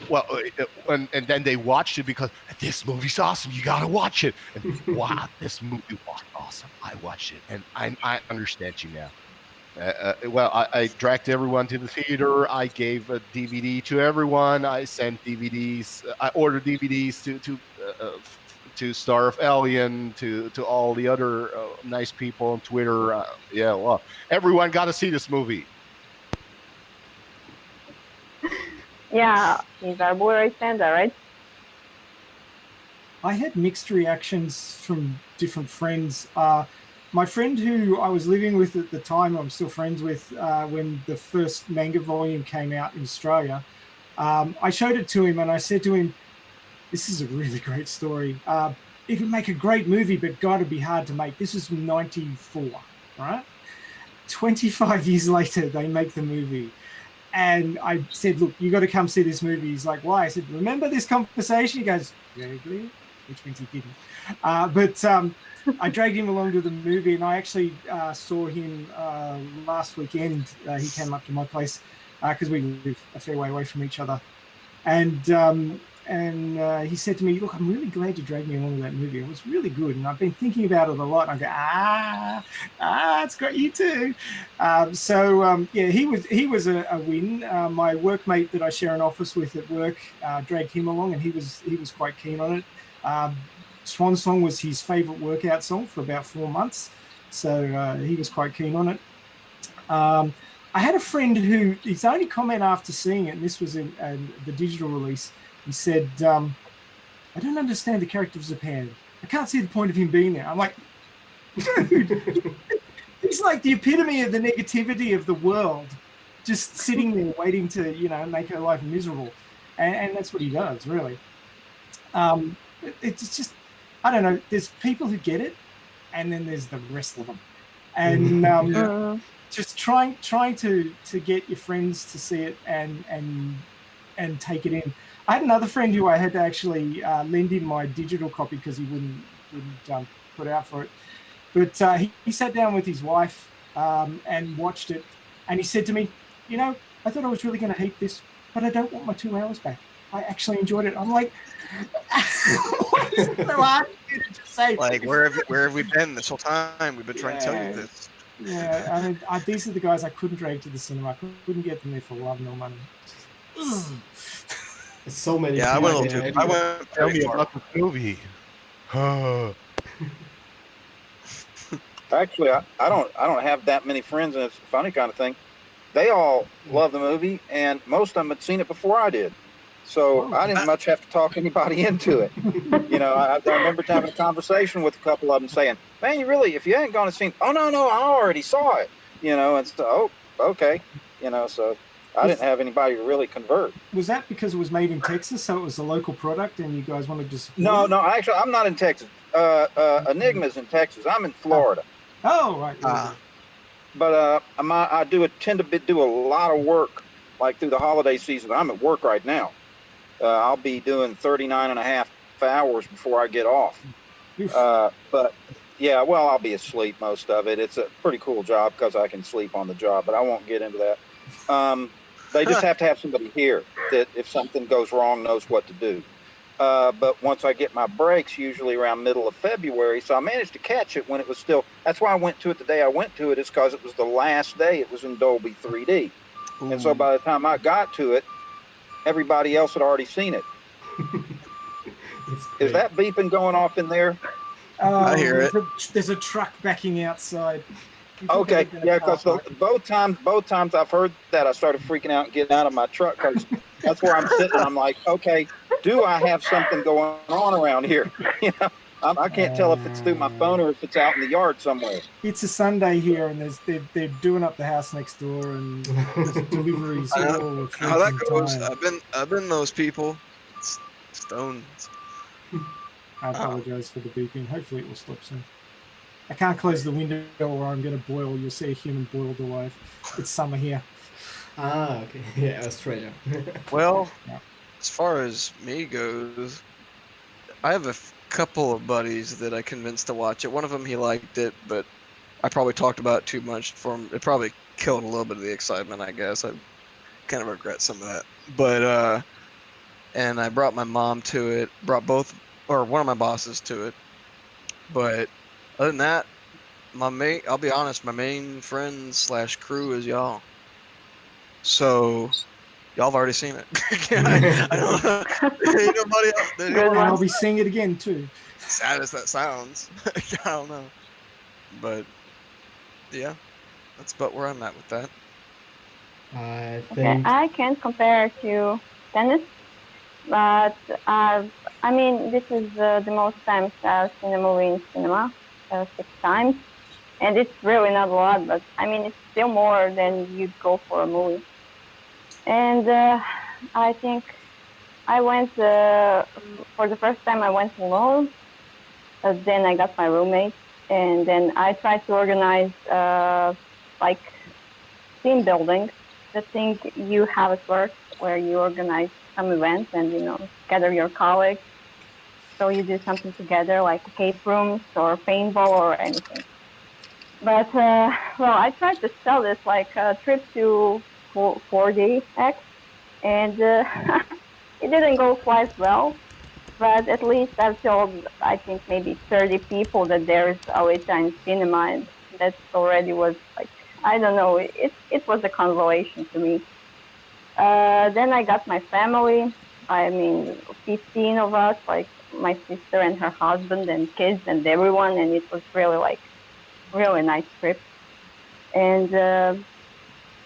then they watched it because this movie's awesome. You gotta watch it. And wow, this movie was awesome. I watched it, and I understand you now. I dragged everyone to the theater. I gave a DVD to everyone. I sent DVDs. I ordered DVDs to Star of Alien, to all the other nice people on Twitter. Everyone got to see this movie. Yeah, he's our Blu-ray standard, right? I had mixed reactions from different friends. My friend who I was living with at the time, I'm still friends with, when the first manga volume came out in Australia, I showed it to him and I said to him, "This is a really great story. It would make a great movie, but God, it'd be hard to make." This was from 94, right? 25 years later, they make the movie. And I said, "Look, you got to come see this movie." He's like, "Why?" I said, "Remember this conversation?" He goes, "Vaguely," which means he didn't. But I dragged him along to the movie, and I actually saw him last weekend. He came up to my place because we live a fair way away from each other. And and he said to me, "Look, I'm really glad you dragged me along to that movie. It was really good, and I've been thinking about it a lot." And I go, it's got you too. Yeah, he was a win. My workmate that I share an office with at work dragged him along, and he was quite keen on it. Swan Song was his favorite workout song for about 4 months, so he was quite keen on it. I had a friend who, his only comment after seeing it, and this was in the digital release, he said, "I don't understand the character of Japan. I can't see the point of him being there." I'm like, dude, he's like the epitome of the negativity of the world, just sitting there waiting to, make her life miserable. And that's what he does, really. It's just, I don't know, there's people who get it, and then there's the rest of them. And just trying to get your friends to see it and take it in. I had another friend who I had to actually lend him my digital copy because he wouldn't put out for it. But he sat down with his wife and watched it, and he said to me, "I thought I was really going to hate this, but I don't want my 2 hours back. I actually enjoyed it." I'm like, what is so hard for you to just say? Like, where have we been this whole time? We've been trying to tell you this. Yeah, I mean, these are the guys I couldn't drag to the cinema. I couldn't get them there for love nor money. There's so many. Yeah, I went a little too. I went. Tell me about the movie. Actually, I don't have that many friends, and it's a funny kind of thing. They all love the movie, and most of them had seen it before I did. So I didn't much have to talk anybody into it. I remember having a conversation with a couple of them saying, "Man, if you hadn't gone and seen, oh no, I already saw it." And so, okay. So I didn't have anybody to really convert. Was that because it was made in Texas, so it was a local product, and you guys wanted to support it? No, actually, I'm not in Texas. Enigma's in Texas. I'm in Florida. Oh, right. But I tend to do a lot of work, like through the holiday season. I'm at work right now. I'll be doing 39 and a half hours before I get off. But yeah, well, I'll be asleep most of it. It's a pretty cool job because I can sleep on the job, but I won't get into that. They just have to have somebody here that if something goes wrong knows what to do. But once I get my breaks, usually around middle of February, so I managed to catch it when it was still, that's why I went to it the day I went to it, is because it was the last day it was in Dolby 3D. Ooh. And so by the time I got to it, everybody else had already seen it. Is that beeping going off in there? I hear it. There's a truck backing outside. Okay, yeah, because both times I've heard that, I started freaking out and getting out of my truck because that's where I'm sitting. I'm like, okay, do I have something going on around here? I can't tell if it's through my phone or if it's out in the yard somewhere. It's a Sunday here, and they're doing up the house next door, and there's deliveries. How that goes? I've been those people. Stones. I apologize for the beeping. Hopefully it will stop soon. I can't close the window or I'm going to boil. You'll see a human boiled alive. It's summer here. Okay. Yeah, Australia. Well, as far as me goes, I have a couple of buddies that I convinced to watch it. One of them, he liked it, but I probably talked about it too much for him. It probably killed a little bit of the excitement, I guess. I kind of regret some of that. But, and I brought my mom to it, one of my bosses to it. But other than that, I'll be honest, my main friends / crew is y'all. So y'all have already seen it. I don't ain't nobody else. And I'll be seeing it again too. Sad as that sounds. I don't know. But yeah, that's about where I'm at with that. I think Okay, I can't compare to tennis, but I mean, this is the most times I've seen a movie in cinema, 6 times, and it's really not a lot, but I mean, it's still more than you'd go for a movie. And I think I went, for the first time I went alone, then I got my roommate, and then I tried to organize like team building, the thing you have at work where you organize some events and, gather your colleagues. So you do something together, like escape rooms or paintball or anything. But, well, I tried to sell this like a trip to 4DX, and it didn't go quite well, but at least I've told, I think, maybe 30 people that there's Alita in cinema, and that already was like, I don't know, it was a consolation to me. Then I got my family. I mean, 15 of us, like my sister and her husband and kids and everyone, and it was really like really nice trip. And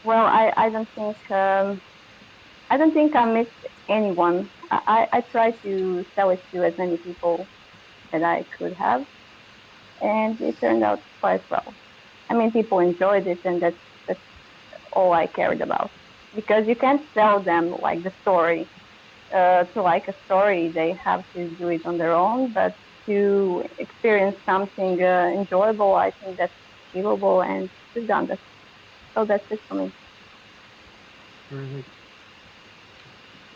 well, I don't think I missed anyone. I tried to sell it to as many people that I could have, and it turned out quite well. I mean, people enjoyed it, and that's all I cared about. Because you can't sell them like the story. To like a story, they have to do it on their own. But to experience something enjoyable, I think that's achievable, and we've done that. So that's it for me. Really.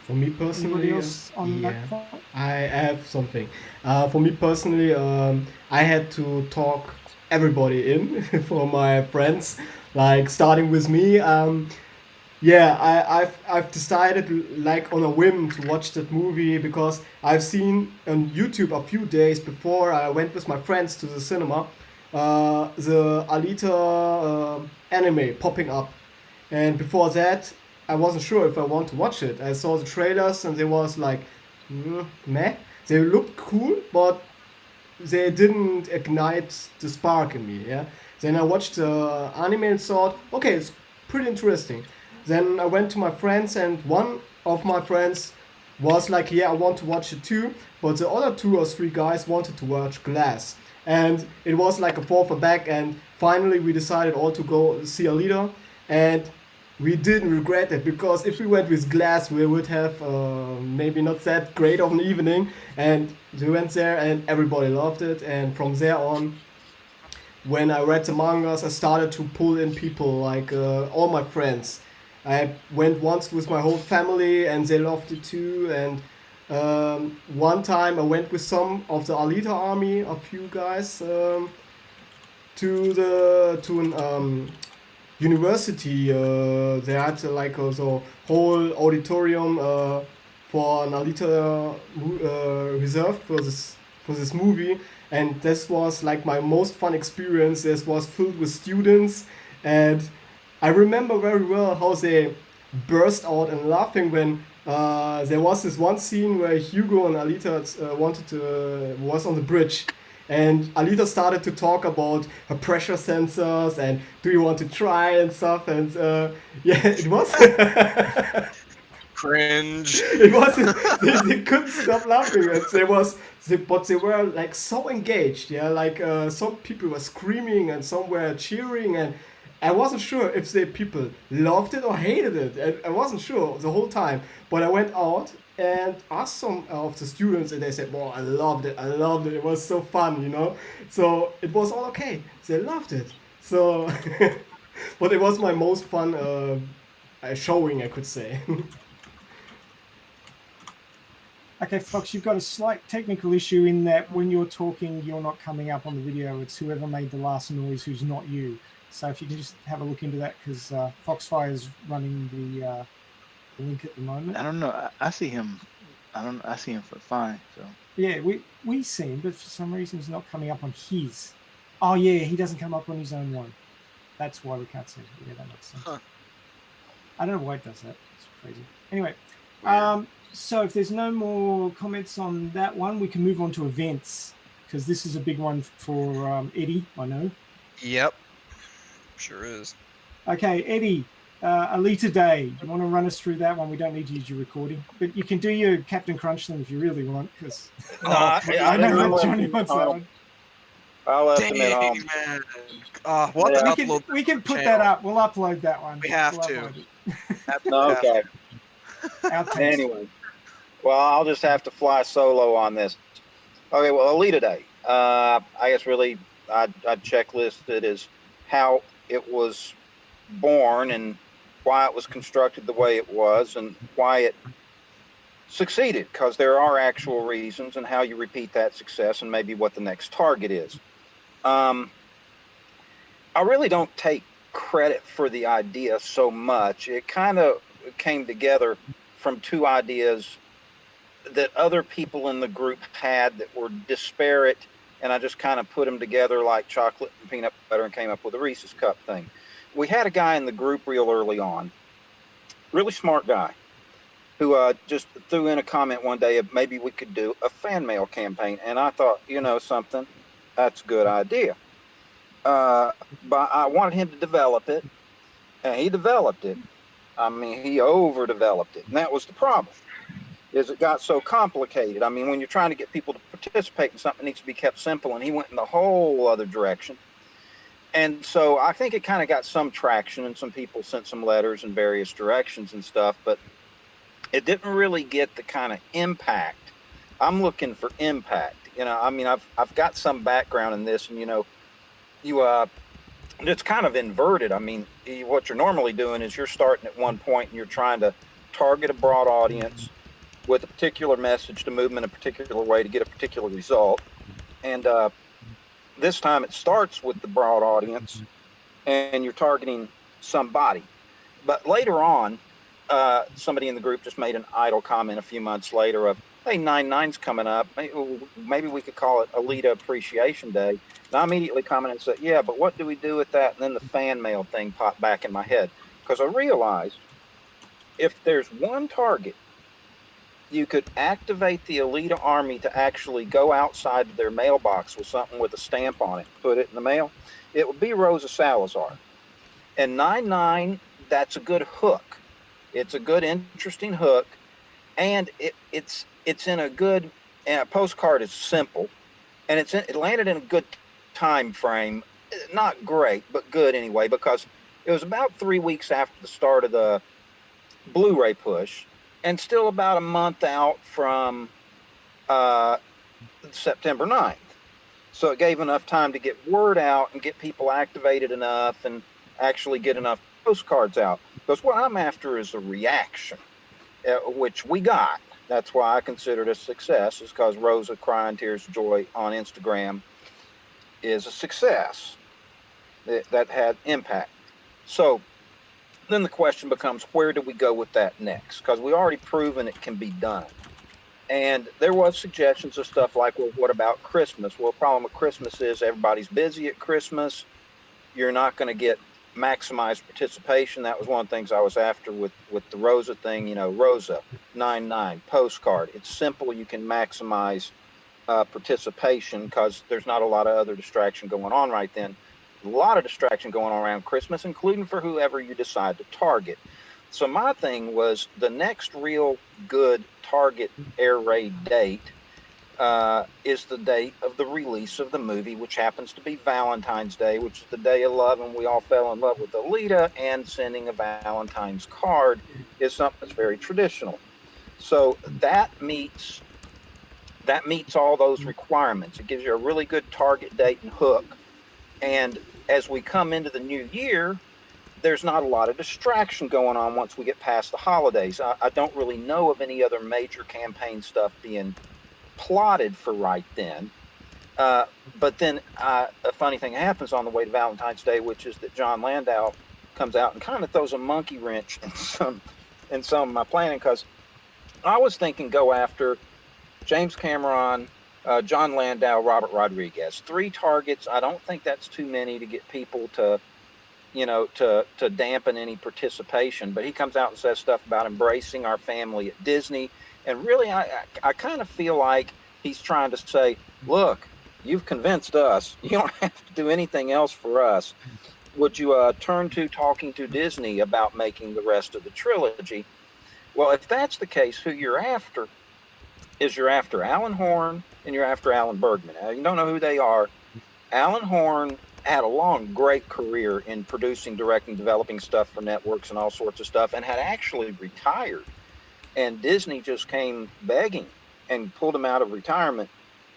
For me personally, Anybody else on that point? I have something. For me personally, I had to talk everybody in for my friends, like starting with me. I've decided like on a whim to watch that movie because I've seen on YouTube a few days before I went with my friends to the cinema, the Alita anime popping up, and before that I wasn't sure if I want to watch it. I saw the trailers and they was like, meh. They looked cool, but they didn't ignite the spark in me. Yeah. Then I watched the anime and thought, okay, it's pretty interesting. Then I went to my friends, and one of my friends was like, yeah, I want to watch it too. But the other 2 or 3 guys wanted to watch Glass. And it was like a fall for back. And finally, we decided all to go see Alita. And we didn't regret it, because if we went with Glass, we would have maybe not that great of an evening. And we went there, and everybody loved it. And from there on, when I read the mangas, I started to pull in people, like all my friends. I went once with my whole family, and they loved it too. And one time I went with some of the Alita Army, a few guys, to an university. They had like a whole auditorium for an Alita reserved for this movie, and this was like my most fun experience. This was filled with students, and I remember very well how they burst out and laughing when there was this one scene where Hugo and Alita was on the bridge, and Alita started to talk about her pressure sensors and do you want to try and stuff, and yeah, it was Cringe. it was they couldn't stop laughing, and but they were like so engaged, yeah, like some people were screaming and some were cheering, and I wasn't sure if the people loved it or hated it, and I wasn't sure the whole time. But I went out and asked some of the students, and they said, "Well, I loved it. It was so fun, you know." So it was all okay. They loved it. So, but it was my most fun showing, I could say. Okay, Fox, you've got a slight technical issue in that when you're talking, you're not coming up on the video. It's whoever made the last noise who's not you. So if you can just have a look into that, because Foxfire is running the link at the moment. I don't know. I see him. I see him for fine. So yeah, we see him, but for some reason he's not coming up on his. Oh yeah, he doesn't come up on his own one. That's why we can't see him. Yeah, that makes sense. Huh. I don't know why it does that. It's crazy. Anyway, so if there's no more comments on that one, we can move on to events, because this is a big one for Eddie, I know. Yep. Sure is. Okay, Eddie, Alita Day. You want to run us through that one? We don't need to use your recording, but you can do your Captain Crunch thing if you really want, because I know that Johnny wants that one. I left them at home. Man. We can put that up. We'll upload that one. We have to. Okay. Anyway, well, I'll just have to fly solo on this. Okay, well, Alita Day. I guess really I'd checklist it as how it was born and why it was constructed the way it was and why it succeeded, because there are actual reasons, and how you repeat that success and maybe what the next target is. I really don't take credit for the idea so much. It kind of came together from two ideas that other people in the group had that were disparate, and I just kind of put them together like chocolate and peanut butter and came up with a Reese's Cup thing. We had a guy in the group real early on, really smart guy, who just threw in a comment one day of maybe we could do a fan mail campaign. And I thought, you know something, that's a good idea. But I wanted him to develop it, and he developed it. I mean, he overdeveloped it, and that was the problem. Is it got so complicated. I mean, when you're trying to get people to participate in something, it needs to be kept simple, and he went in the whole other direction. And so I think it kind of got some traction, and some people sent some letters in various directions and stuff, but it didn't really get the kind of impact. I'm looking for impact. You know, I mean, I've got some background in this, and it's kind of inverted. I mean, what you're normally doing is you're starting at one point and you're trying to target a broad audience with a particular message to move them in a particular way to get a particular result. And this time it starts with the broad audience and you're targeting somebody. But later on, somebody in the group just made an idle comment a few months later of, hey, 9/9's coming up. Maybe we could call it Alita Appreciation Day. And I immediately commented and said, yeah, but what do we do with that? And then the fan mail thing popped back in my head because I realized if there's one target, you could activate the Alita Army to actually go outside of their mailbox with something with a stamp on it, put it in the mail. It would be Rosa Salazar. And 9/9, that's a good hook. It's a good, interesting hook. And it's in a good postcard is simple, and it landed in a good time frame. Not great, but good anyway, because it was about 3 weeks after the start of the Blu-ray push, and still about a month out from September 9th. So it gave enough time to get word out and get people activated enough and actually get enough postcards out. Because what I'm after is a reaction, which we got. That's why I consider it a success, is because Rosa crying tears of joy on Instagram is a success that had impact. So then the question becomes, where do we go with that next? Because we already proven it can be done. And there was suggestions of stuff like, well, what about Christmas? Well, the problem with Christmas is everybody's busy at Christmas. You're not going to get maximized participation. That was one of the things I was after with the Rosa thing. You know, Rosa 9/9 postcard. It's simple. You can maximize participation because there's not a lot of other distraction going on right then. A lot of distraction going on around Christmas, including for whoever you decide to target. So my thing was the next real good target air raid date is the date of the release of the movie, which happens to be Valentine's Day, which is the day of love, and we all fell in love with Alita, and sending a Valentine's card is something that's very traditional. So that meets all those requirements. It gives you a really good target date and hook. And as we come into the new year, there's not a lot of distraction going on once we get past the holidays. I don't really know of any other major campaign stuff being plotted for right then. But then a funny thing happens on the way to Valentine's Day, which is that John Landau comes out and kind of throws a monkey wrench in some of my planning, because I was thinking go after James Cameron, John Landau, Robert Rodriguez. 3 targets. I don't think that's too many to get people to dampen any participation. But he comes out and says stuff about embracing our family at Disney. And really, I kind of feel like he's trying to say, look, you've convinced us. You don't have to do anything else for us. Would you turn to talking to Disney about making the rest of the trilogy? Well, if that's the case, who you're after is you're after Alan Horn and you're after Alan Bergman. Now, you don't know who they are. Alan Horn had a long, great career in producing, directing, developing stuff for networks and all sorts of stuff, and had actually retired. And Disney just came begging and pulled him out of retirement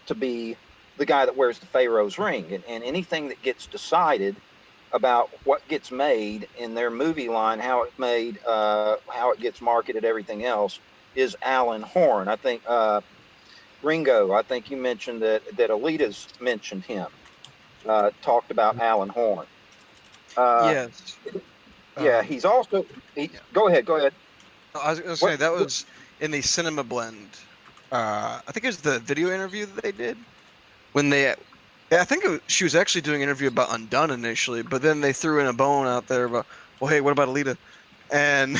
to be the guy that wears the Pharaoh's ring. And anything that gets decided about what gets made in their movie line, how it made, how it gets marketed, everything else, is Alan Horn. I think Ringo, I think you mentioned that Alita's mentioned him, talked about Alan Horn. Yes. Yeah, he's also. Go ahead. I was going to say that was in the Cinema Blend I think it was the video interview that they did when they. Yeah, I think she was actually doing an interview about Undone initially, but then they threw in a bone out there about, well, hey, what about Alita? And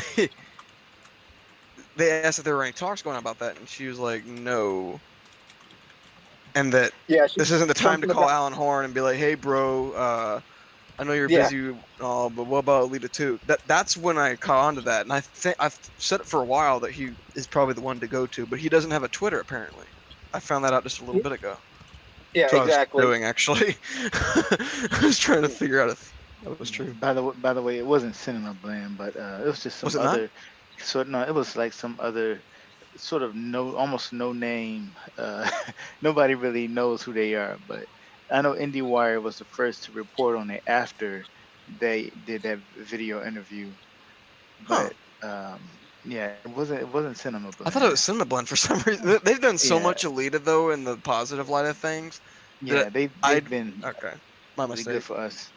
they asked if there were any talks going on about that, and she was like, no. And that Yeah, this isn't the time to something call about Alan Horn and be like, hey, bro, I know you're yeah. busy, but what about Alita 2? That's when I caught on to that, and I think I've said it for a while that he is probably the one to go to, but he doesn't have a Twitter apparently. I found that out just a little bit ago. Yeah, So I was exactly. doing actually. I was trying to figure out if that was true. By the way, it wasn't Cinema Blend, but it was just some Was it not? other. So no, it was like some other sort of almost no name. Nobody really knows who they are, but I know IndieWire was the first to report on it after they did that video interview. Huh. But yeah, it wasn't Cinema I thought it was Blend. Cinema for some reason. They've done so Yeah, much Alita though in the positive light of things that yeah, they've I been okay, my really good mistake. for us.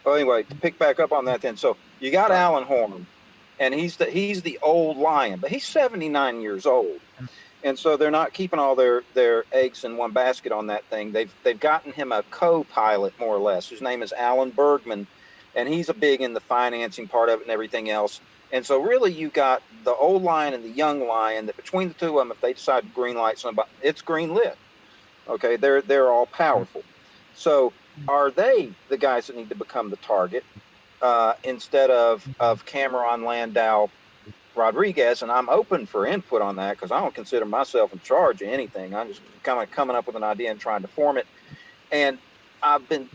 Well, anyway, to pick back up on that, then. So you got Sorry. Alan Horn, and he's the old lion, but he's 79 years old, and so they're not keeping all their eggs in one basket on that thing. They've gotten him a co-pilot, more or less, whose name is Alan Bergman, and he's a big in the financing part of it and everything else. And so really, you got the old lion and the young lion. That between the two of them, if they decide to green light somebody, it's green lit. Okay, they're all powerful. So are they the guys that need to become the target instead of Cameron Landau Rodriguez? And I'm open for input on that because I don't consider myself in charge of anything. I'm just kind of coming up with an idea and trying to form it. And I've been,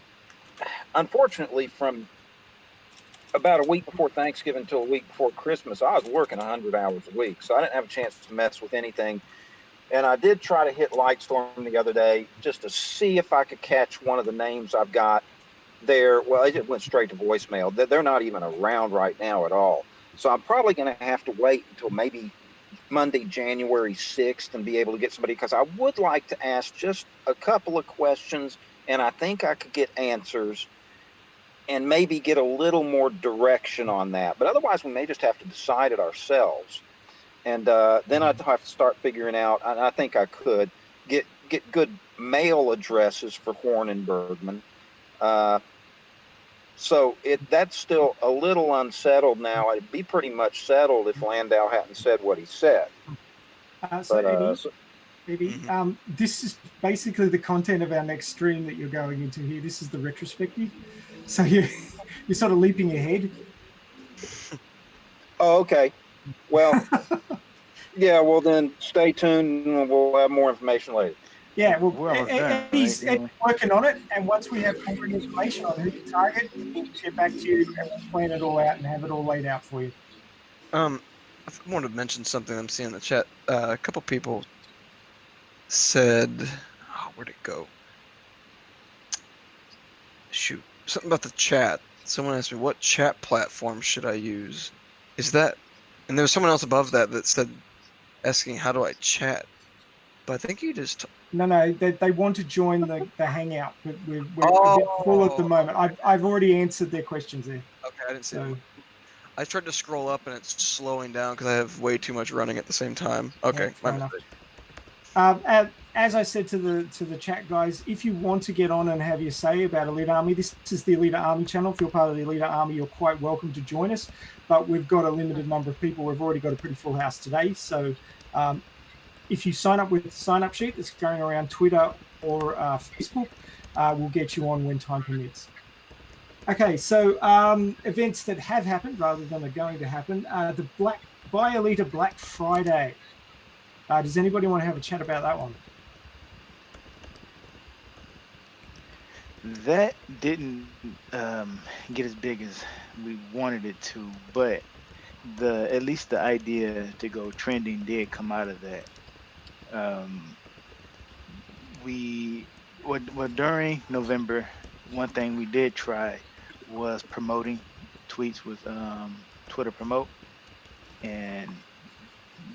unfortunately, from about a week before Thanksgiving till a week before Christmas, I was working 100 hours a week, so I didn't have a chance to mess with anything. And I did try to hit Lightstorm the other day just to see if I could catch one of the names I've got there. Well, it just went straight to voicemail. They're not even around right now at all. So I'm probably going to have to wait until maybe Monday, January 6th and be able to get somebody, because I would like to ask just a couple of questions, and I think I could get answers and maybe get a little more direction on that. But otherwise, we may just have to decide it ourselves. And then I'd have to start figuring out, and I think I could, get good mail addresses for Horn and Bergman. So that's still a little unsettled now. It'd be pretty much settled if Landau hadn't said what he said. Eddie, this is basically the content of our next stream that you're going into here. This is the retrospective. So you're sort of leaping ahead. Oh, okay. Well, yeah, well then stay tuned and we'll have more information later. Yeah, well, Eddie's working on it, and once we have concrete information on who to target, we'll get back to you and we'll plan it all out and have it all laid out for you. I wanted to mention something I'm seeing in the chat. A couple people said, where'd it go? Shoot, something about the chat. Someone asked me, what chat platform should I use? Is that, and there was someone else above that said, asking how do I chat? But I think you just... No, they want to join the Hangout, but we're a bit full at the moment. I've already answered their questions there. Okay, I didn't see it. I tried to scroll up and it's slowing down because I have way too much running at the same time. Okay, yeah, my mistake. As I said to the chat guys, if you want to get on and have your say about Alita Army, this is the Alita Army channel. If you're part of the Alita Army, you're quite welcome to join us. But we've got a limited number of people. We've already got a pretty full house today. So if you sign up with the sign-up sheet that's going around Twitter or Facebook, we'll get you on when time permits. Okay, so events that have happened rather than are going to happen. The Buy Alita Black Friday. Does anybody want to have a chat about that one? That didn't get as big as we wanted it to, but at least the idea to go trending did come out of that. During November, one thing we did try was promoting tweets with Twitter Promote, and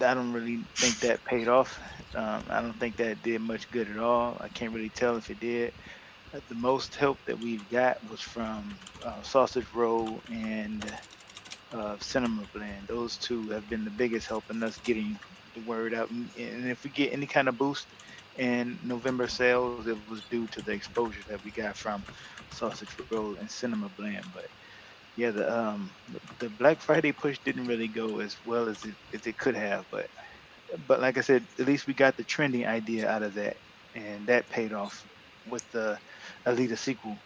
I don't really think that paid off. I don't think that did much good at all. I can't really tell if it did. The most help that we've got was from Sausage Roll and Cinema Blend. Those two have been the biggest help in us getting the word out. And if we get any kind of boost in November sales, it was due to the exposure that we got from Sausage Roll and Cinema Blend. But yeah, the Black Friday push didn't really go as well as it could have. But like I said, at least we got the trending idea out of that, and that paid off with the Alita sequel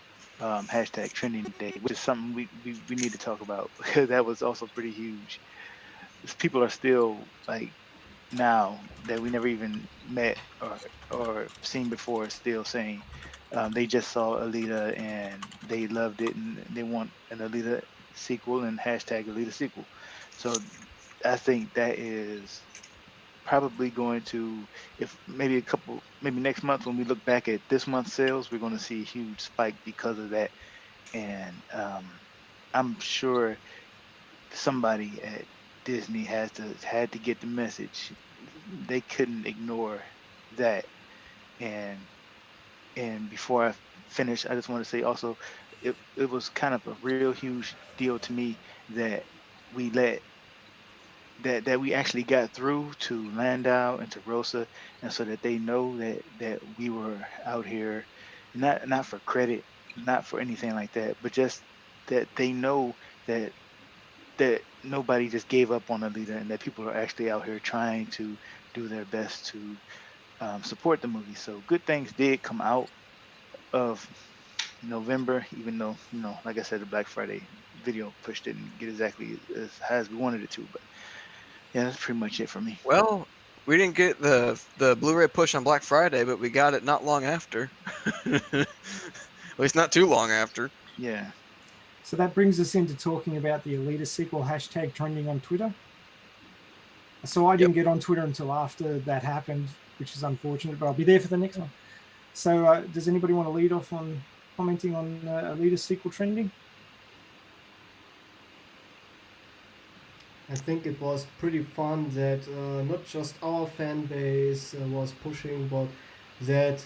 hashtag trending day, which is something we need to talk about because that was also pretty huge. 'Cause people are still like now that we never even met or seen before, still saying they just saw Alita and they loved it and they want an Alita sequel and hashtag Alita sequel. So I think that is probably going to, if maybe maybe next month when we look back at this month's sales, we're going to see a huge spike because of that. And I'm sure somebody at Disney had to get the message. They couldn't ignore that. And before I finish, I just want to say also, it was kind of a real huge deal to me that we let that we actually got through to Landau and to Rosa, and so that they know that we were out here, not for credit, not for anything like that, but just that they know that nobody just gave up on Alita, and that people are actually out here trying to do their best to support the movie. So good things did come out of November, even though like I said, the Black Friday video push didn't get exactly as high as we wanted it to, but yeah, that's pretty much it for me. Well, we didn't get the Blu-ray push on Black Friday, but we got it not long after. At least not too long after. Yeah. So that brings us into talking about the Alita sequel hashtag trending on Twitter. So I didn't get on Twitter until after that happened, which is unfortunate, but I'll be there for the next one. So does anybody want to lead off on commenting on Alita sequel trending? I think it was pretty fun that not just our fan base was pushing, but that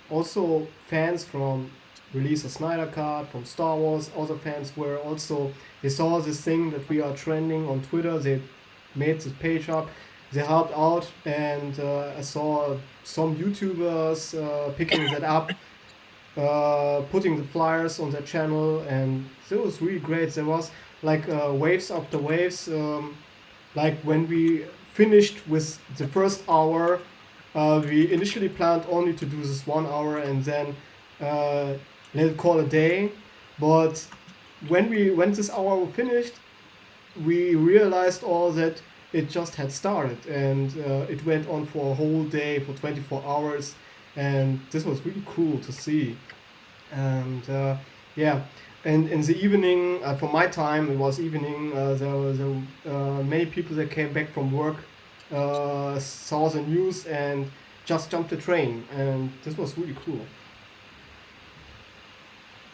also fans from Release a Snyder Cut, from Star Wars, other fans were also, they saw this thing that we are trending on Twitter, they made this page up, they helped out, and I saw some YouTubers picking that up, putting the flyers on their channel, and it was really great. There was like waves after waves. Like when we finished with the first hour, we initially planned only to do this 1 hour and then let it call a day. But when this hour finished, we realized all that it just had started, and it went on for a whole day, for 24 hours, and this was really cool to see. And yeah, and in the evening, for my time, it was evening. There were many people that came back from work, saw the news, and just jumped the train, and this was really cool.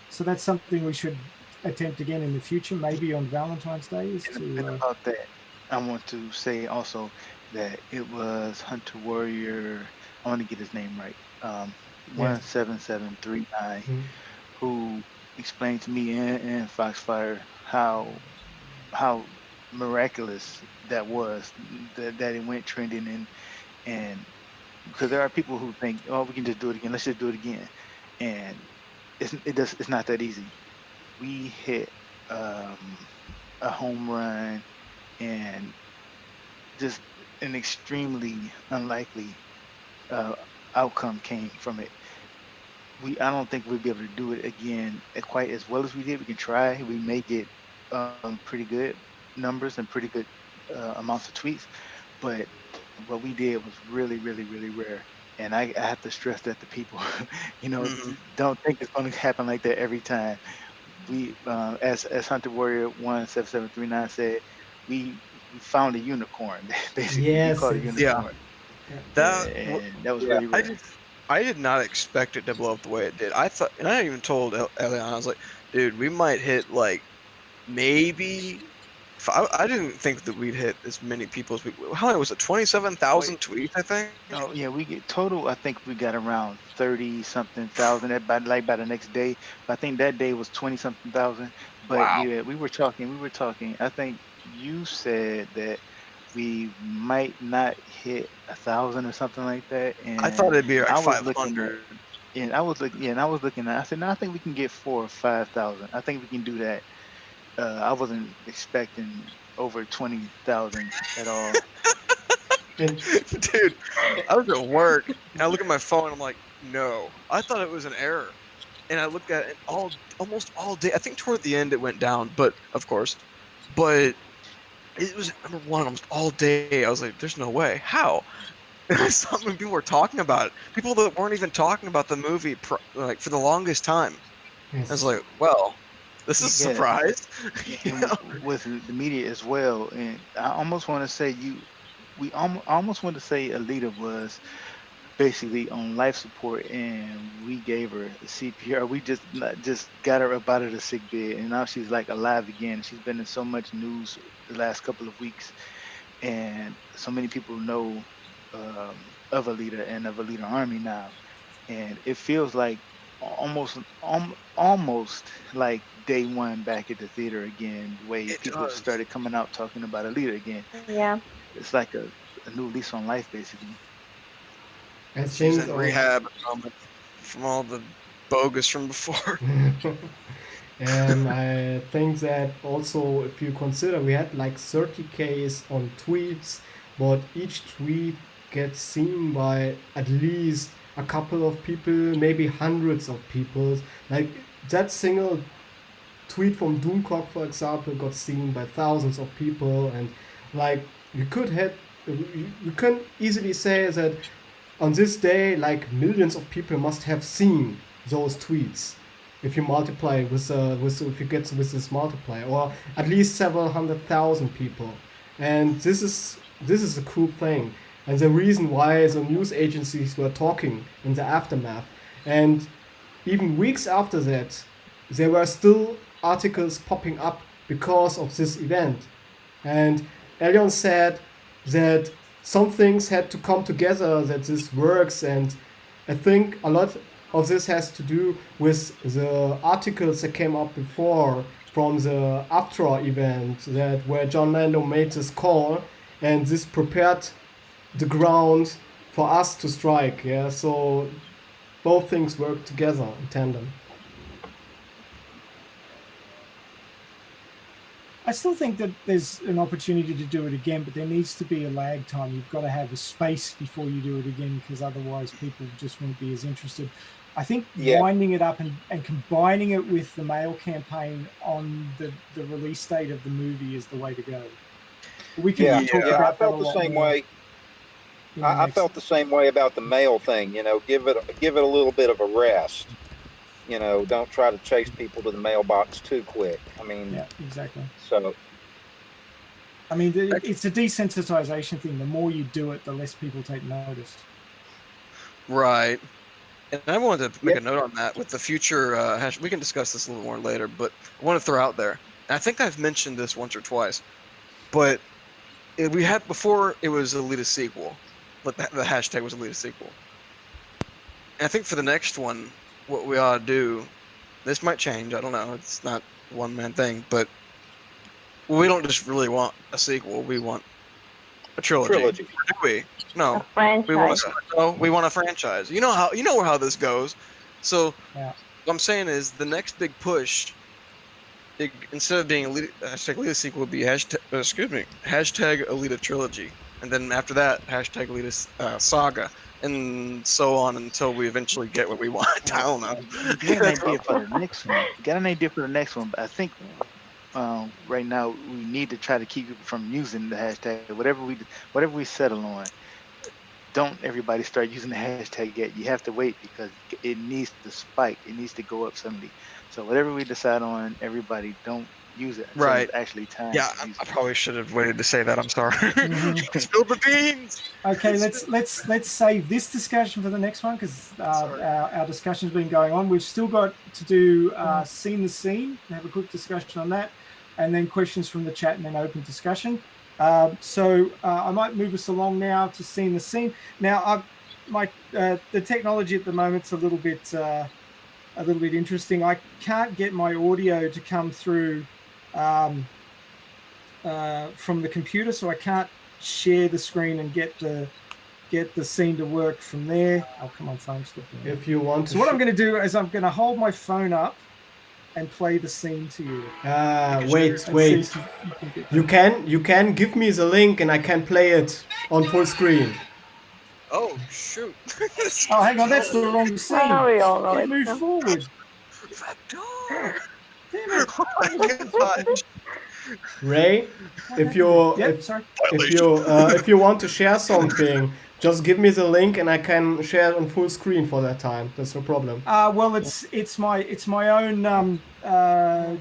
So that's something we should attempt again in the future, maybe on Valentine's Day. Is And to about that, I want to say also that it was Hunter Warrior. I want to get his name right. Yeah. 17739, Mhm. who explained to me and Foxfire how miraculous that was, that it went trending. And because there are people who think, oh, we can just do it again, let's just do it again, and it's not that easy. We hit um, a home run, and just an extremely unlikely uh, outcome came from it. I don't think we'll be able to do it again quite as well as we did. We can try. We may get pretty good numbers and pretty good amounts of tweets, but what we did was really, really, really rare. And I have to stress that to people, Hmm. don't think it's going to happen like that every time. We, as Hunter Warrior 17739 said, we found a unicorn. Basically, we Yes, caught a yes. Yeah, unicorn. Yeah. Yeah, that. and that was Yeah, really rare. I did not expect it to blow up the way it did. I thought, and I even told Eliana, I was like, dude, we might hit like maybe. I didn't think that we'd hit as many people as we. How many was it? 27,000 tweets, I think. Oh yeah, we get total. I think we got around 30 something thousand. By the next day, but I think that day was 20 something thousand. But Wow. yeah, we were talking. I think you said that we might not hit 1,000 or something like that. And I thought it'd be like I was looking at, 500. and I was looking, yeah, and I was looking at. I said, no, I think we can get 4,000 or 5,000. I think we can do that. I wasn't expecting over 20,000 at all. And Dude, I was at work and I look at my phone and I'm like, no. I thought it was an error. And I looked at it almost all day. I think toward the end it went down, but of course. But it was number one almost all day. I was like, there's no way. How? And I saw when people were talking about it. People that weren't even talking about the movie like for the longest time. I was yes, like, well, this is a Yeah, surprise. You and know? with the media as well. And I almost want to say we almost want to say Alita was basically on life support, and we gave her the CPR. We just got her up out of the sick bed, and now she's like alive again. She's been in so much news the last couple of weeks, and so many people know of Alita and of Alita Army now, and it feels like almost like day one back at the theater again. The way It people does. started coming out talking about Alita again. Yeah. It's like a new lease on life, basically. I She's think in rehab from all the bogus from before. and I think that also if you consider we had like 30Ks on tweets, but each tweet gets seen by at least a couple of people, maybe hundreds of people. Like that single tweet from Doomcock, for example, got seen by thousands of people, and like you could have, you can easily say that on this day, like millions of people must have seen those tweets. If you multiply with if you get with this multiplier, or at least several 100,000 people, and this is a cool thing, and the reason why the news agencies were talking in the aftermath, and even weeks after that, there were still articles popping up because of this event. And Elion said that some things had to come together that this works, and I think a lot of this has to do with the articles that came up before from the Aftra event that where John Lando made this call, and this prepared the ground for us to strike. Yeah, so both things work together in tandem. I still think that there's an opportunity to do it again, but there needs to be a lag time. You've got to have a space before you do it again, because otherwise people just won't be as interested. I think winding it up and combining it with the mail campaign on the release date of the movie is the way to go. We can talk about I felt the same way. I felt the same way about the mail thing. You know, give it a little bit of a rest. You know, don't try to chase people to the mailbox too quick. I mean, yeah, exactly. So, I mean, it's a desensitization thing. The more you do it, the less people take notice. Right. And I wanted to make a note on that with the future hash. We can discuss this a little more later, but I want to throw out there. And I think I've mentioned this once or twice, but we had before it was Alita sequel, but the hashtag was Alita sequel. And I think for the next one, what we ought to do, this might change. I don't know. It's not a one-man thing, but we don't just really want a sequel. We want a trilogy. Or do we? No. A franchise. We want a franchise. You know how this goes. So what I'm saying is the next big push, instead of being hashtag Alita sequel, would be hashtag Alita trilogy, and then after that hashtag Alita saga, and so on until we eventually get what we want. I don't know. You got an idea for the next one. Got an idea for the next one, but I think right now we need to try to keep people from using the hashtag. Whatever we settle on, don't everybody start using the hashtag yet. You have to wait because it needs to spike. It needs to go up suddenly. So whatever we decide on, everybody don't use it until it's actually time. Yeah, I probably should have waited to say that. I'm sorry. Spill the beans. Okay, let's save this discussion for the next one because our discussion's been going on. We've still got to do Scene the Scene and have a quick discussion on that, and then questions from the chat and then open discussion. So I might move us along now to Scene the Scene. Now, the technology at the moment's a little bit interesting. I can't get my audio to come through from the computer, so I can't share the screen and get the scene to work from there. Oh, come on, phone, stop doing If you want to. So what I'm going to do is I'm going to hold my phone up and play the scene to you. Wait. You can give me the link and I can play it on full screen. Oh shoot! Oh, hang on, that's the wrong scene. Oh, we all know It it. moved forward. That door! Damn it. Oh my gosh! Ray, if you Yep, sorry. if you want to share something, just give me the link and I can share it on full screen for that time. That's no problem. Well, it's my own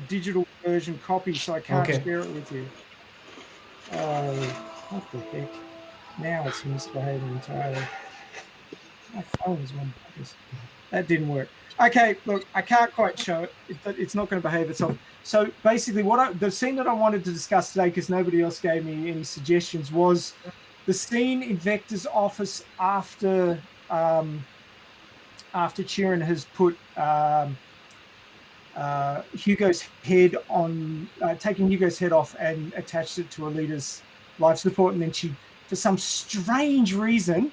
digital version copy, so I can't Okay. share it with you. What the heck? Now it's misbehaving entirely. My phone is one. That didn't work. Okay, look, I can't quite show it. It's not going to behave itself. So basically, the scene that I wanted to discuss today, because nobody else gave me any suggestions, was the scene in Vector's office after Chiron has put Hugo's head on, taking Hugo's head off and attached it to Alita's life support, and then she, for some strange reason,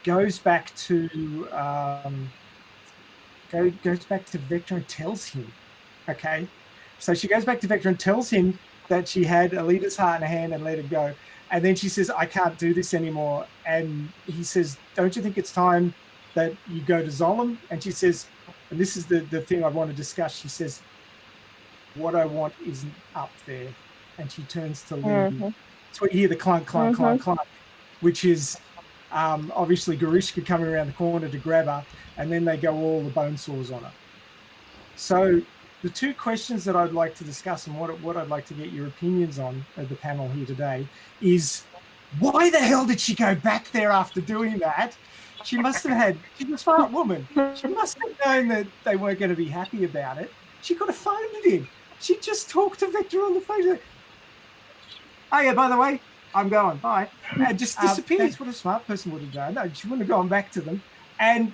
goes back to Vector and tells him. Okay, so she goes back to Vector and tells him that she had Alita's heart in her hand and let it go, and then she says, "I can't do this anymore." And he says, "Don't you think it's time that you go to Zolom?" And she says, and this is the thing I want to discuss. She says, "What I want isn't up there," and she turns to Lindy. Mm-hmm. So you hear the clunk, clunk, clunk, clunk, which is obviously Garishka coming around the corner to grab her, and then they go all the bone saws on her. So the two questions that I'd like to discuss and what I'd like to get your opinions on at the panel here today is, why the hell did she go back there after doing that? She must have had, she's a smart woman. She must have known that they weren't going to be happy about it. She could have phoned it in. She just talked to Vector on the phone. Oh yeah, by the way, I'm going, bye. And just disappears. That's what a smart person would have done. No, she wouldn't have gone back to them. And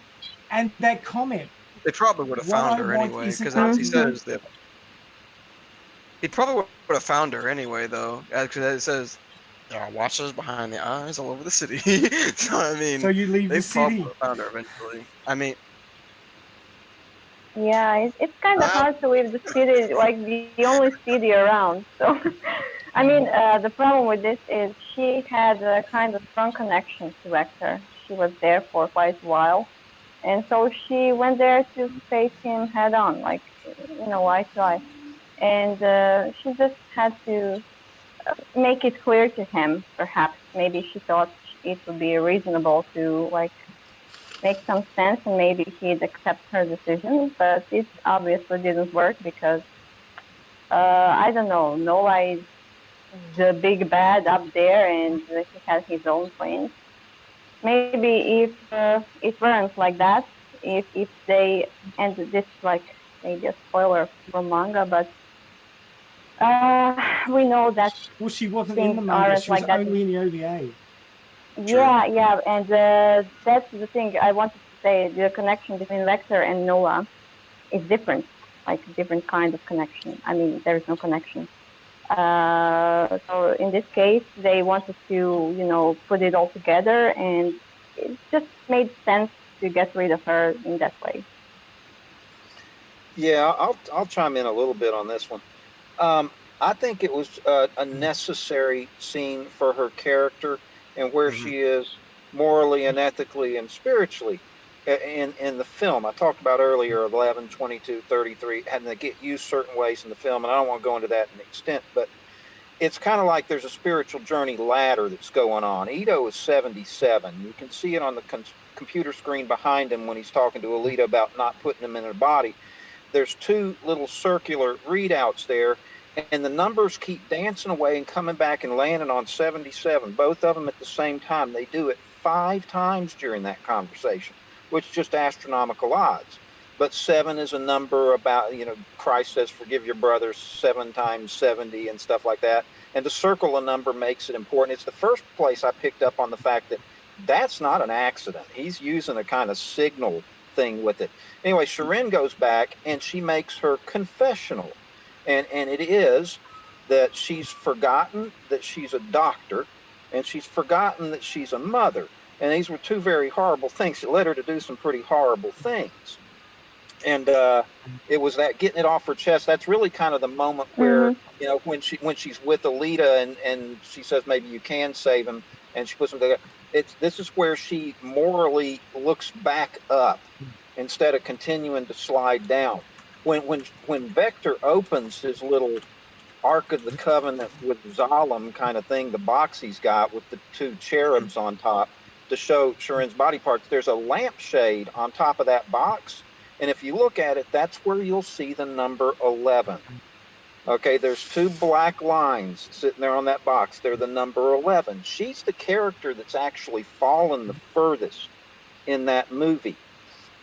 that comment. They probably would have found her anyway, because as he says, he probably would have found her anyway, though, because it says there are watchers behind the eyes all over the city. So I mean, so you leave the city. They probably found her eventually. I mean, yeah, it's kind of hard to leave the city, like the only city around. So, I mean, the problem with this is she had a kind of strong connection to Vector. She was there for quite a while. And so she went there to face him head on, like, eye to eye. And she just had to make it clear to him, perhaps. Maybe she thought it would be reasonable to, make some sense, and maybe he'd accept her decision. But it obviously didn't work because, I don't know, Noah is the big bad up there, and he has his own plans. Maybe if it weren't like that, if they ended this, maybe a spoiler from manga, but we know that. Well, she wasn't in the manga. She was only in the OVA. Yeah, and that's the thing I wanted to say. The connection between Vector and Noah is different, like a different kind of connection. I mean, there is no connection. So in this case, they wanted to, put it all together, and it just made sense to get rid of her in that way. Yeah, I'll chime in a little bit on this one. I think it was a necessary scene for her character and where she is morally and ethically and spiritually in the film. I talked about earlier 11, 22, 33, and they get used certain ways in the film, and I don't want to go into that in extent, but it's kind of like there's a spiritual journey ladder that's going on. Ito is 77. You can see it on the computer screen behind him when he's talking to Alita about not putting him in her body. There's two little circular readouts there, and the numbers keep dancing away and coming back and landing on 77, both of them at the same time. They do it 5 times during that conversation, which is just astronomical odds. But 7 is a number about, Christ says, forgive your brothers 7 times 70 and stuff like that. And to circle a number makes it important. It's the first place I picked up on the fact that that's not an accident. He's using a kind of signal thing with it. Anyway, Shirin goes back and she makes her confessional. And it is that she's forgotten that she's a doctor, and she's forgotten that she's a mother. And these were two very horrible things. It led her to do some pretty horrible things. And it was that getting it off her chest. That's really kind of the moment where, you know, when she's with Alita and she says maybe you can save him, and she puts him together. This is where she morally looks back up instead of continuing to slide down. When Vector opens his little Ark of the Covenant with Zalem kind of thing, the box he's got with the two cherubs on top to show Sharin's body parts, there's a lampshade on top of that box. And if you look at it, that's where you'll see the number 11. Okay, there's two black lines sitting there on that box. They're the number 11. She's the character that's actually fallen the furthest in that movie.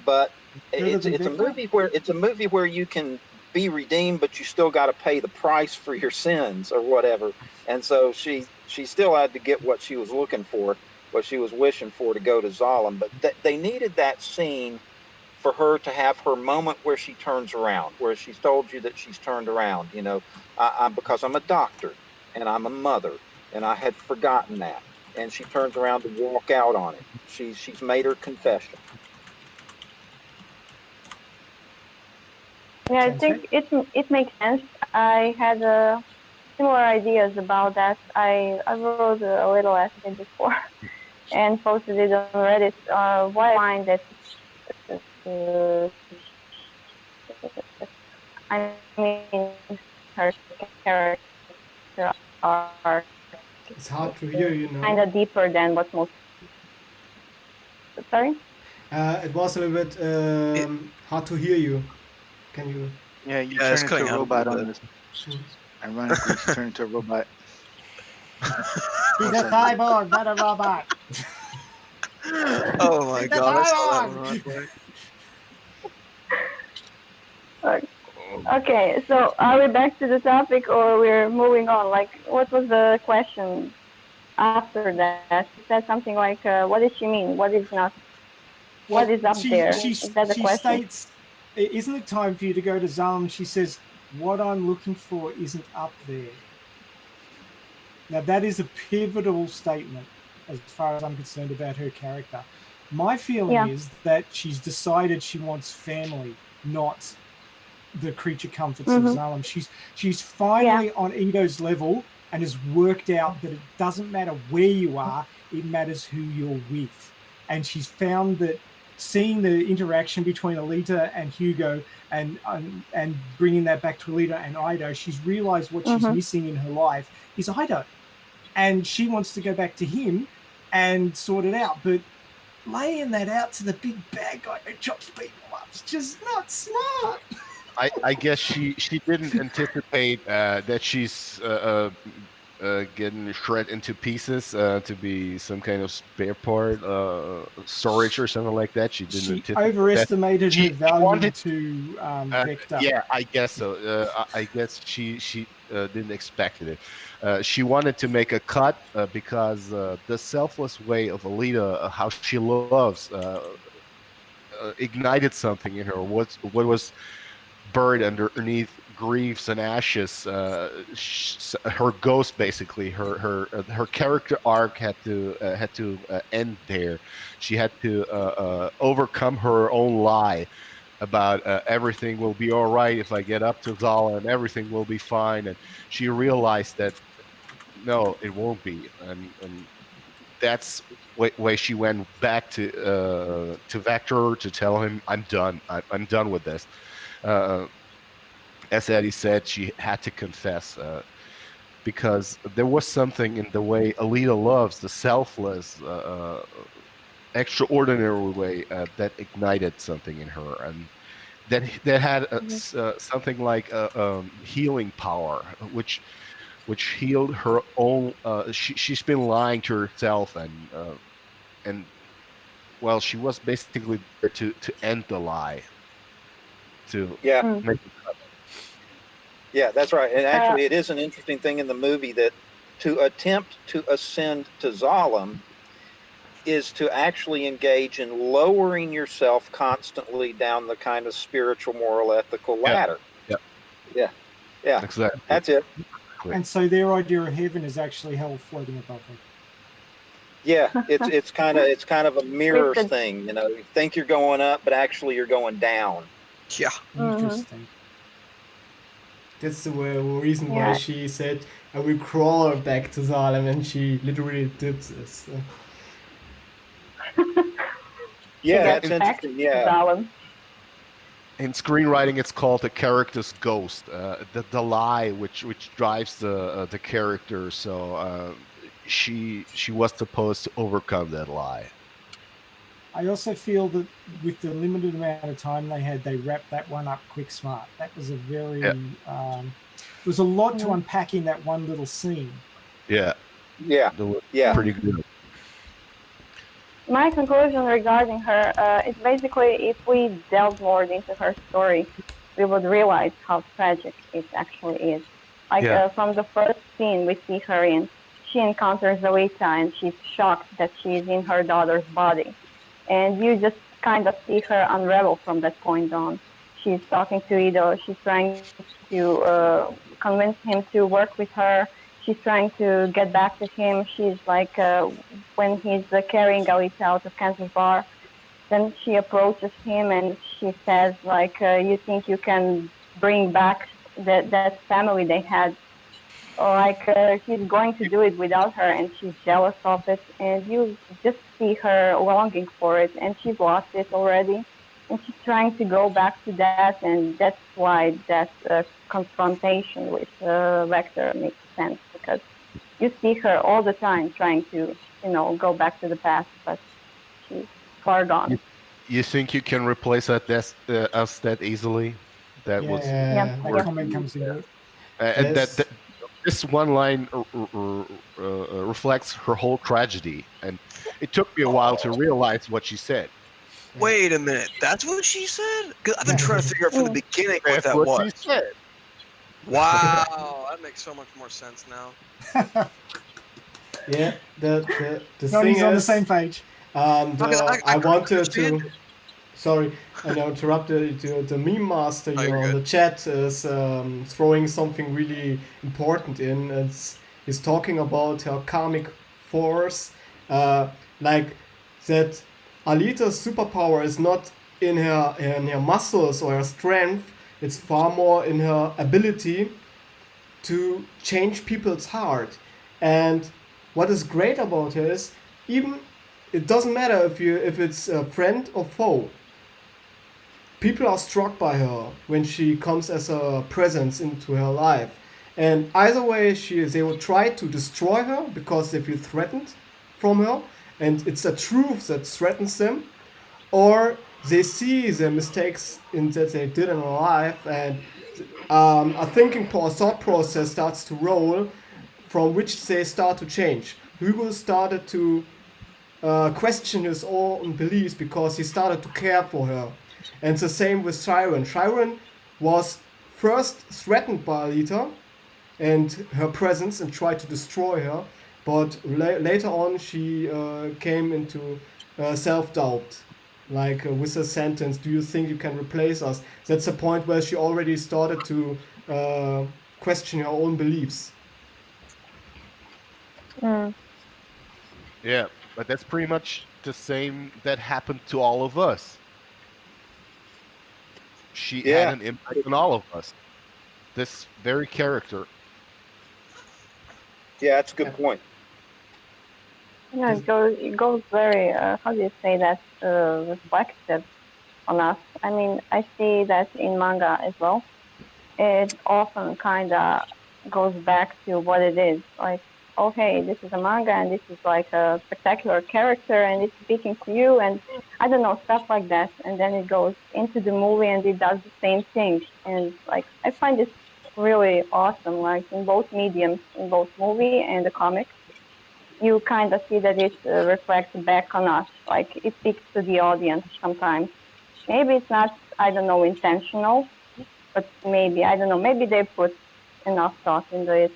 But it's a movie where you can be redeemed, but you still got to pay the price for your sins or whatever. And so she still had to get what she was looking for, what she was wishing for, to go to Zalem. But they needed that scene for her to have her moment where she turns around, where she's told you that she's turned around. You know, because I'm a doctor and I'm a mother, and I had forgotten that. And she turns around to walk out on it. She's made her confession. Yeah, I think it makes sense. I had similar ideas about that. I wrote a little essay before and posted it on Reddit. Why I find that I mean, her character are It's hard to hear you now. kind of deeper than what most. Sorry? It was a little bit hard to hear you. Can you? Yeah, you Yeah, it's turn into cutting a out a robot little on this. Ironically, you turn into a robot. He's a cyborg, not a robot. Oh my god, I saw that one right there. Okay, so are we back to the topic or we're moving on? Like, what was the question after that? She said something like, what does she mean? What is not? Well, what is up there? Is that the she question? states, isn't it time for you to go to Zalem? She says, what I'm looking for isn't up there. Now, that is a pivotal statement as far as I'm concerned about her character. My feeling is that she's decided she wants family, not the creature comforts of Zalem. She's finally on Ito's level and has worked out that it doesn't matter where you are, it matters who you're with. And she's found that seeing the interaction between Alita and Hugo and bringing that back to Alita and Ito, she's realized what she's missing in her life is Ito. And she wants to go back to him and sort it out. But laying that out to the big bad guy who chops people up is just not smart. I guess she didn't anticipate that she's getting shred into pieces to be some kind of spare part storage or something like that. She overestimated her value to Vector. Yeah, I guess so. I guess she didn't expect it. She wanted to make a cut because the selfless way of Alita, how she loves, ignited something in her. What was buried underneath griefs and ashes, her ghost, basically, her character arc had to end there. She had to overcome her own lie about everything will be all right if I get up to Zala and everything will be fine. And she realized that no, it won't be, and that's why she went back to Vector to tell him, I'm done. I'm done with this. As Eddie said, she had to confess because there was something in the way Alita loves, the selfless, extraordinary way that ignited something in her, and that had something like healing power, which healed her own. She's been lying to herself, and well, she was basically there to end the lie. To make it happen. Yeah, that's right. And actually, it is an interesting thing in the movie that to attempt to ascend to Zalem is to actually engage in lowering yourself constantly down the kind of spiritual, moral, ethical ladder. Yeah. Exactly. That's it. And so their idea of heaven is actually hell floating above them. Yeah, it's kind of a mirror Twisted. thing, you know. You think you're going up, but actually you're going down. Yeah. Interesting. That's the reason why Yeah. she said, "I will crawl back to Salem," and she literally did this. Yeah, gets that's back interesting. Yeah, Zalem. In screenwriting, it's called the character's ghost, the lie which drives the character. So she was supposed to overcome that lie. I also feel that with the limited amount of time they had, they wrapped that one up quick smart. That was a very there was a lot to unpack in that one little scene. Yeah, yeah, they were yeah. pretty good. My conclusion regarding her is basically if we delve more into her story, we would realize how tragic it actually is. Like from the first scene we see her in, she encounters Alita and she's shocked that she's in her daughter's body. And you just kind of see her unravel from that point on. She's talking to Ido. She's trying to convince him to work with her. She's trying to get back to him. She's like, when he's carrying Alita out of Kansas bar, then she approaches him and she says, like, you think you can bring back that family they had? Like, he's going to do it without her, and she's jealous of it. And you just see her longing for it, and she's lost it already. And she's trying to go back to that, and that's why that confrontation with Vector makes sense, because you see her all the time trying to, go back to the past, but she's far gone. You think you can replace us that easily? That was that Yeah. comment comes into it. and that this one line reflects her whole tragedy, and it took me a while to realize what she said. Wait a minute, that's what she said? 'Cause I've been trying to figure out from the beginning what That's that what was. she said. Wow, that makes so much more sense now. Yeah, the Johnny's thing on the is, same page. I wanted understand. to. Sorry, I interrupted. The meme master Oh, here you're on good. the chat is throwing something really important in. He's talking about her karmic force, like that. Alita's superpower is not in her muscles or her strength. It's far more in her ability to change people's heart. And what is great about her is even it doesn't matter if it's a friend or foe. People are struck by her when she comes as a presence into her life. And either way, they will try to destroy her because they feel threatened from her, and it's a truth that threatens them, or they see the mistakes that they did in their life, and a thought process starts to roll, from which they start to change. Hugo started to question his own beliefs because he started to care for her. And the same with Chiron. Chiron was first threatened by Alita and her presence and tried to destroy her, but later on she came into self-doubt. Like with the sentence, "Do you think you can replace us?" That's the point where she already started to question her own beliefs. Yeah, but that's pretty much the same that happened to all of us. She had an impact on all of us. This very character. Yeah, that's a good point. Yeah, it goes very, how do you say that, reflective on us. I mean, I see that in manga as well. It often kind of goes back to what it is. Like, okay, this is a manga and this is like a spectacular character and it's speaking to you and I don't know, stuff like that. And then it goes into the movie and it does the same thing. And like, I find it really awesome, like in both mediums, in both movie and the comic. You kind of see that it reflects back on us, like it speaks to the audience sometimes. Maybe it's not, I don't know, intentional, but maybe, I don't know, maybe they put enough thought into it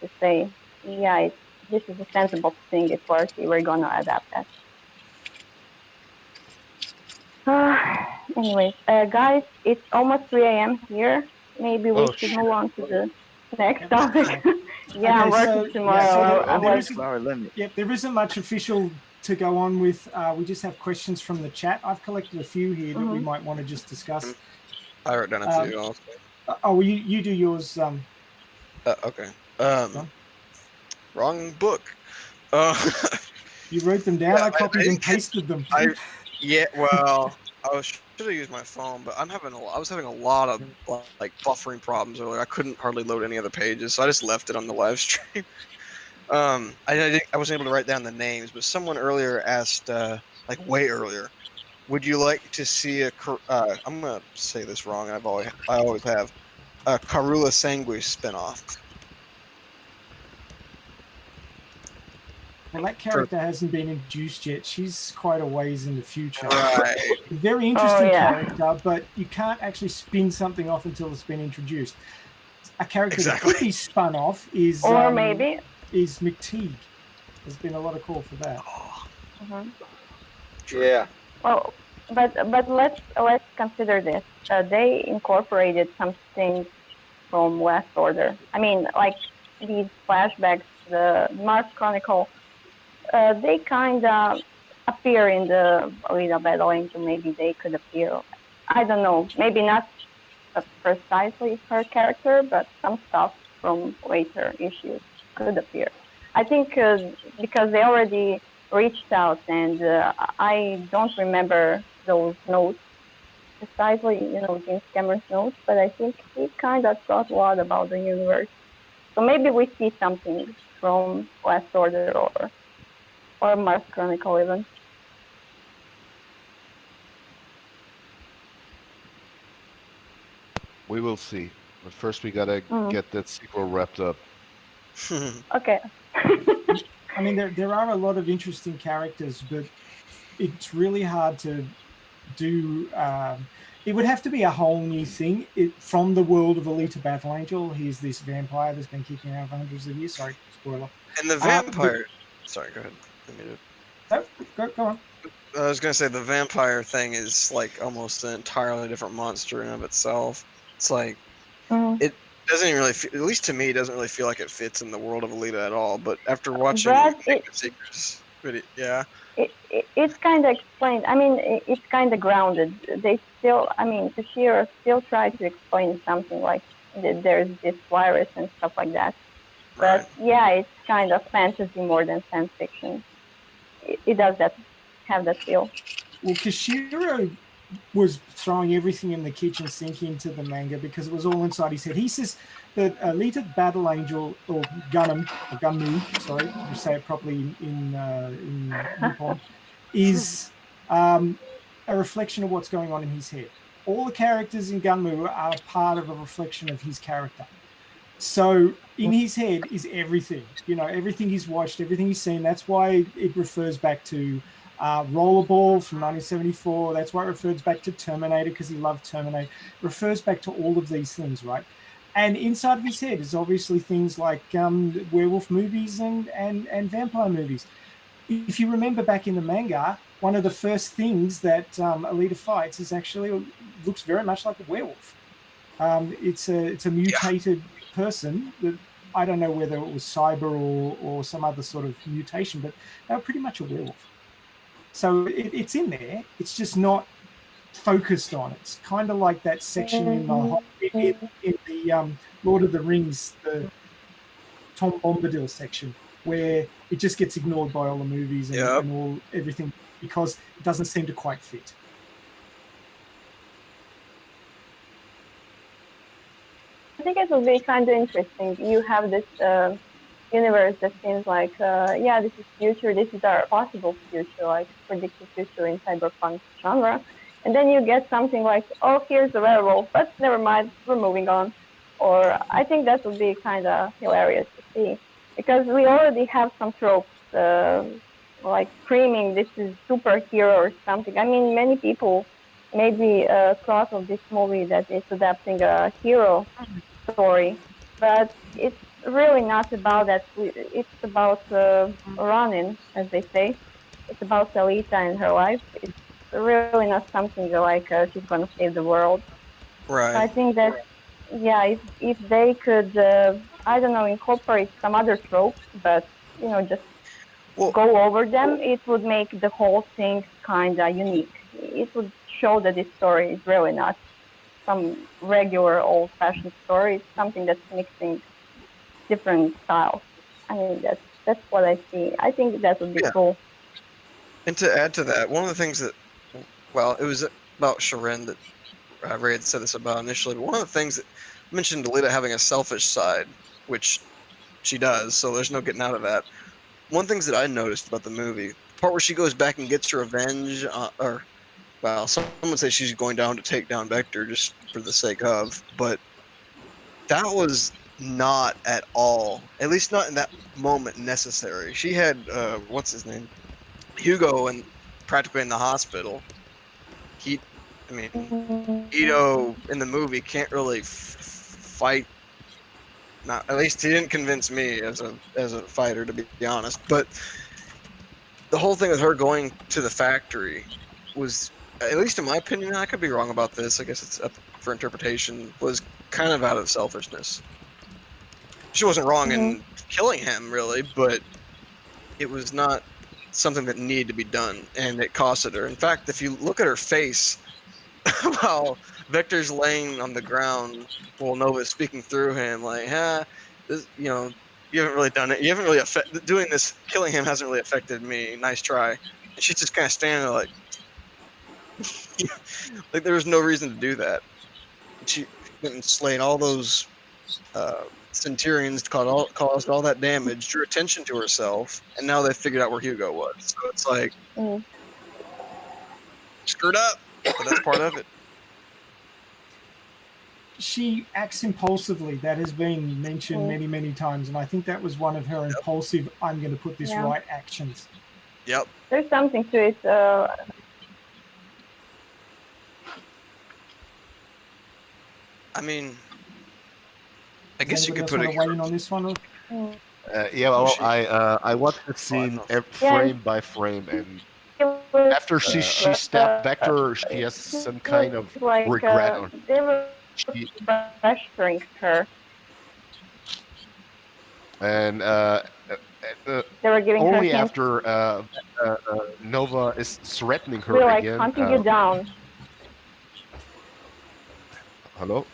to say, yeah, this is a sensible thing, it's worthy, we're going to adapt that. Anyways, guys, it's almost 3 a.m. here. Maybe we should move on to the next topic. Yeah, I'm Okay, working so- tomorrow. so there- I there was is- Flower limit. Yep, there isn't much official to go on with. We just have questions from the chat. I've collected a few here that we might want to just discuss. I wrote down a few also. Oh, you do yours. Okay. John? Wrong book. You wrote them down. Yeah, I copied and didn't get- pasted them. Yeah, well, should have used my phone, but I was having a lot of like buffering problems earlier. I couldn't hardly load any of the pages, so I just left it on the live stream. I wasn't able to write down the names, but someone earlier asked, like way earlier, would you like to see I'm gonna say this wrong. I always have a Karula Sanguis spinoff. Well, that character hasn't been introduced yet. She's quite a ways in the future. Right. Very interesting Oh, yeah. character, but you can't actually spin something off until it's been introduced. A character Exactly. that could be spun off is or maybe. is McTeague. There's been a lot of call for that. Yeah. Well, but let's consider this. They incorporated some things from Last Order. I mean, like these flashbacks, the Mars Chronicle. They kind of appear in the Alita Battle Angel. Maybe they could appear. I don't know. Maybe not precisely her character, but some stuff from later issues could appear. I think because they already reached out, and I don't remember those notes precisely, James Cameron's notes, but I think he kind of thought a lot about the universe. So maybe we see something from Last Order or Mars Chronicle even. We will see. But first, we gotta get that sequel wrapped up. Okay. I mean, there are a lot of interesting characters, but it's really hard to do. It would have to be a whole new thing from the world of Alita Battle Angel. He's this vampire that's been kicking around for hundreds of years. Sorry, spoiler. And the vampire. Sorry, go ahead. Go on. I was gonna say the vampire thing is like almost an entirely different monster in and of itself. It's like it doesn't even really feel, at least to me, it doesn't really feel like it fits in the world of Alita at all. But after watching Secrets, yeah, it's kind of explained. I mean, it's kind of grounded. They still, I mean, Toshiro still tried to explain something like there's this virus and stuff like that. But yeah, it's kind of fantasy more than science fiction. It does have that feel. Well, Kishiro was throwing everything in the kitchen sink into the manga because it was all inside his head. He says that Alita Battle Angel, or Gunmu, sorry, to say it properly in Nippon, is a reflection of what's going on in his head. All the characters in Gunmu are part of a reflection of his character. So in his head is everything, everything he's watched, everything he's seen. That's why it refers back to Rollerball from 1974. That's why it refers back to Terminator, because he loved Terminator. It refers back to all of these things, right? And inside of his head is obviously things like werewolf movies and vampire movies. If you remember back in the manga, one of the first things that Alita fights is actually looks very much like a werewolf. It's a mutated person that I don't know whether it was cyber or some other sort of mutation, but they were pretty much a werewolf. So it's in there. It's just not focused on. It's kind of like that section in the Lord of the Rings, the Tom Bombadil section, where it just gets ignored by all the movies and everything because it doesn't seem to quite fit. I think it will be kind of interesting. You have this universe that seems like, this is future, this is our possible future, like predicted future in cyberpunk genre. And then you get something like, oh, here's the werewolf, but never mind, we're moving on. Or I think that would be kind of hilarious to see. Because we already have some tropes, like screaming, this is superhero or something. I mean, many people maybe thought of this movie that it's adapting a hero story, but it's really not about that. It's about running, as they say. It's about Alita and her life. It's really not something like she's going to save the world. Right. So I think that, if they could I don't know, incorporate some other tropes, but just Well, go over them, it would make the whole thing kind of unique. It would show that this story is really not some regular old-fashioned story. It's something that's mixing different styles. I mean, that's what I see. I think that would be Yeah. cool. and to add to that, one of the things that, well, it was about Sharon that Ray had said this about initially, but one of the things that mentioned Alita having a selfish side, which she does, so there's no getting out of that. One of the things that I noticed about the movie, the part where she goes back and gets her revenge, or, well, some would say she's going down to take down Vector just for the sake of, but that was not at all, at least not in that moment, necessary. She had, what's his name? Hugo, and practically in the hospital. I mean, Ito in the movie can't really fight. Not, at least he didn't convince me as a fighter, to be honest. But the whole thing with her going to the factory was, at least in my opinion, I could be wrong about this. I guess it's up for interpretation. Was kind of out of selfishness. She wasn't wrong in killing him, really, but it was not something that needed to be done, and it costed her. In fact, if you look at her face while Vector's laying on the ground, while Nova's speaking through him, like, this, you haven't really done it. You haven't really doing this. Killing him hasn't really affected me. Nice try. And she's just kind of standing there, like there was no reason to do that. She went and slayed all those Centurions, caused all that damage, drew attention to herself, and now they figured out where Hugo was. So it's like screwed up, but that's part of it. She acts impulsively. That has been mentioned many, many times, and I think that was one of her impulsive, I'm going to put this right actions. Yep. There's something to it. I mean, I guess you could put it weigh in on this one. Yeah, well, I watched the scene frame by frame, and after she stabbed Vector, she has some kind of regret on. They were pressuring her. And they were giving only her after Nova is threatening her we're like again. hunting you down. Hello.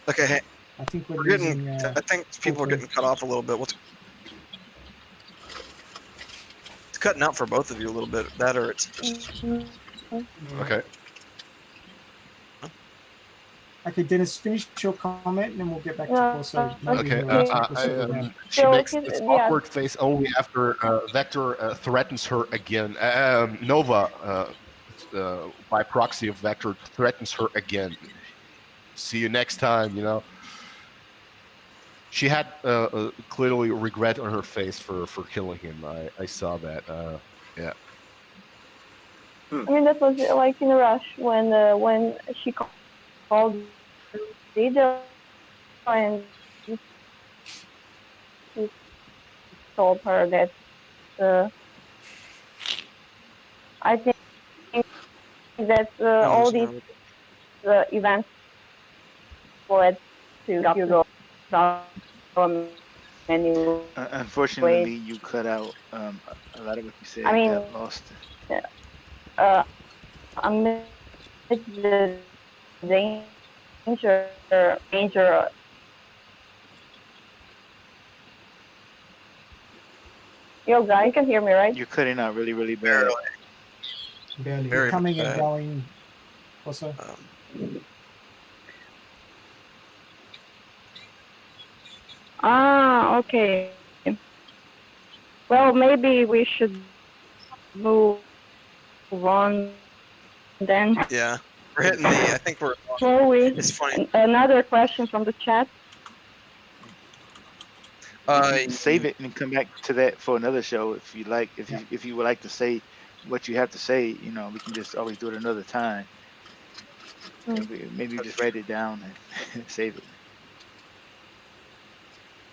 Okay, hey, I think we're getting. using, I think people are getting cut off a little bit. It's cutting out for both of you a little bit. That or it's just okay. Okay, Dennis, finish your comment, and then we'll get back to Corso. Okay, she makes this awkward face only after Vector threatens her again. Nova, by proxy of Vector, threatens her again. See you next time, She had clearly regret on her face for killing him. I saw that. Yeah. I mean, that was like in a rush when she called Lido and he told her that I think that all these events led to Hugo. Unfortunately, you cut out a lot of what you said. I mean, got lost. Amidst the danger. Yo, guys, you can hear me, right? You're cutting out really, really bad. Barely. Very Coming bad. and going. Also. Okay. Well, maybe we should move on then. Yeah, we're hitting the. I think we're. Slowly. It's funny. Another question from the chat. Save it and come back to that for another show if you like. If you would like to say what you have to say, we can just always do it another time. Maybe just write it down and save it.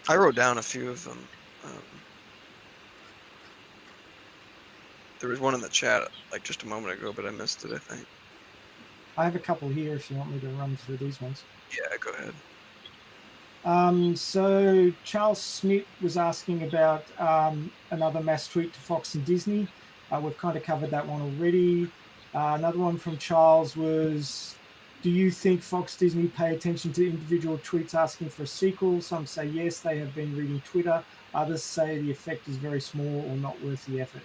I wrote down a few of them. There was one in the chat like just a moment ago, but I missed it, I think. I have a couple here if you want me to run through these ones. Yeah, go ahead. So Charles Smith was asking about another mass tweet to Fox and Disney. We've kind of covered that one already. Another one from Charles was, do you think Fox Disney pay attention to individual tweets asking for a sequel? Some say yes, they have been reading Twitter. Others say the effect is very small or not worth the effort.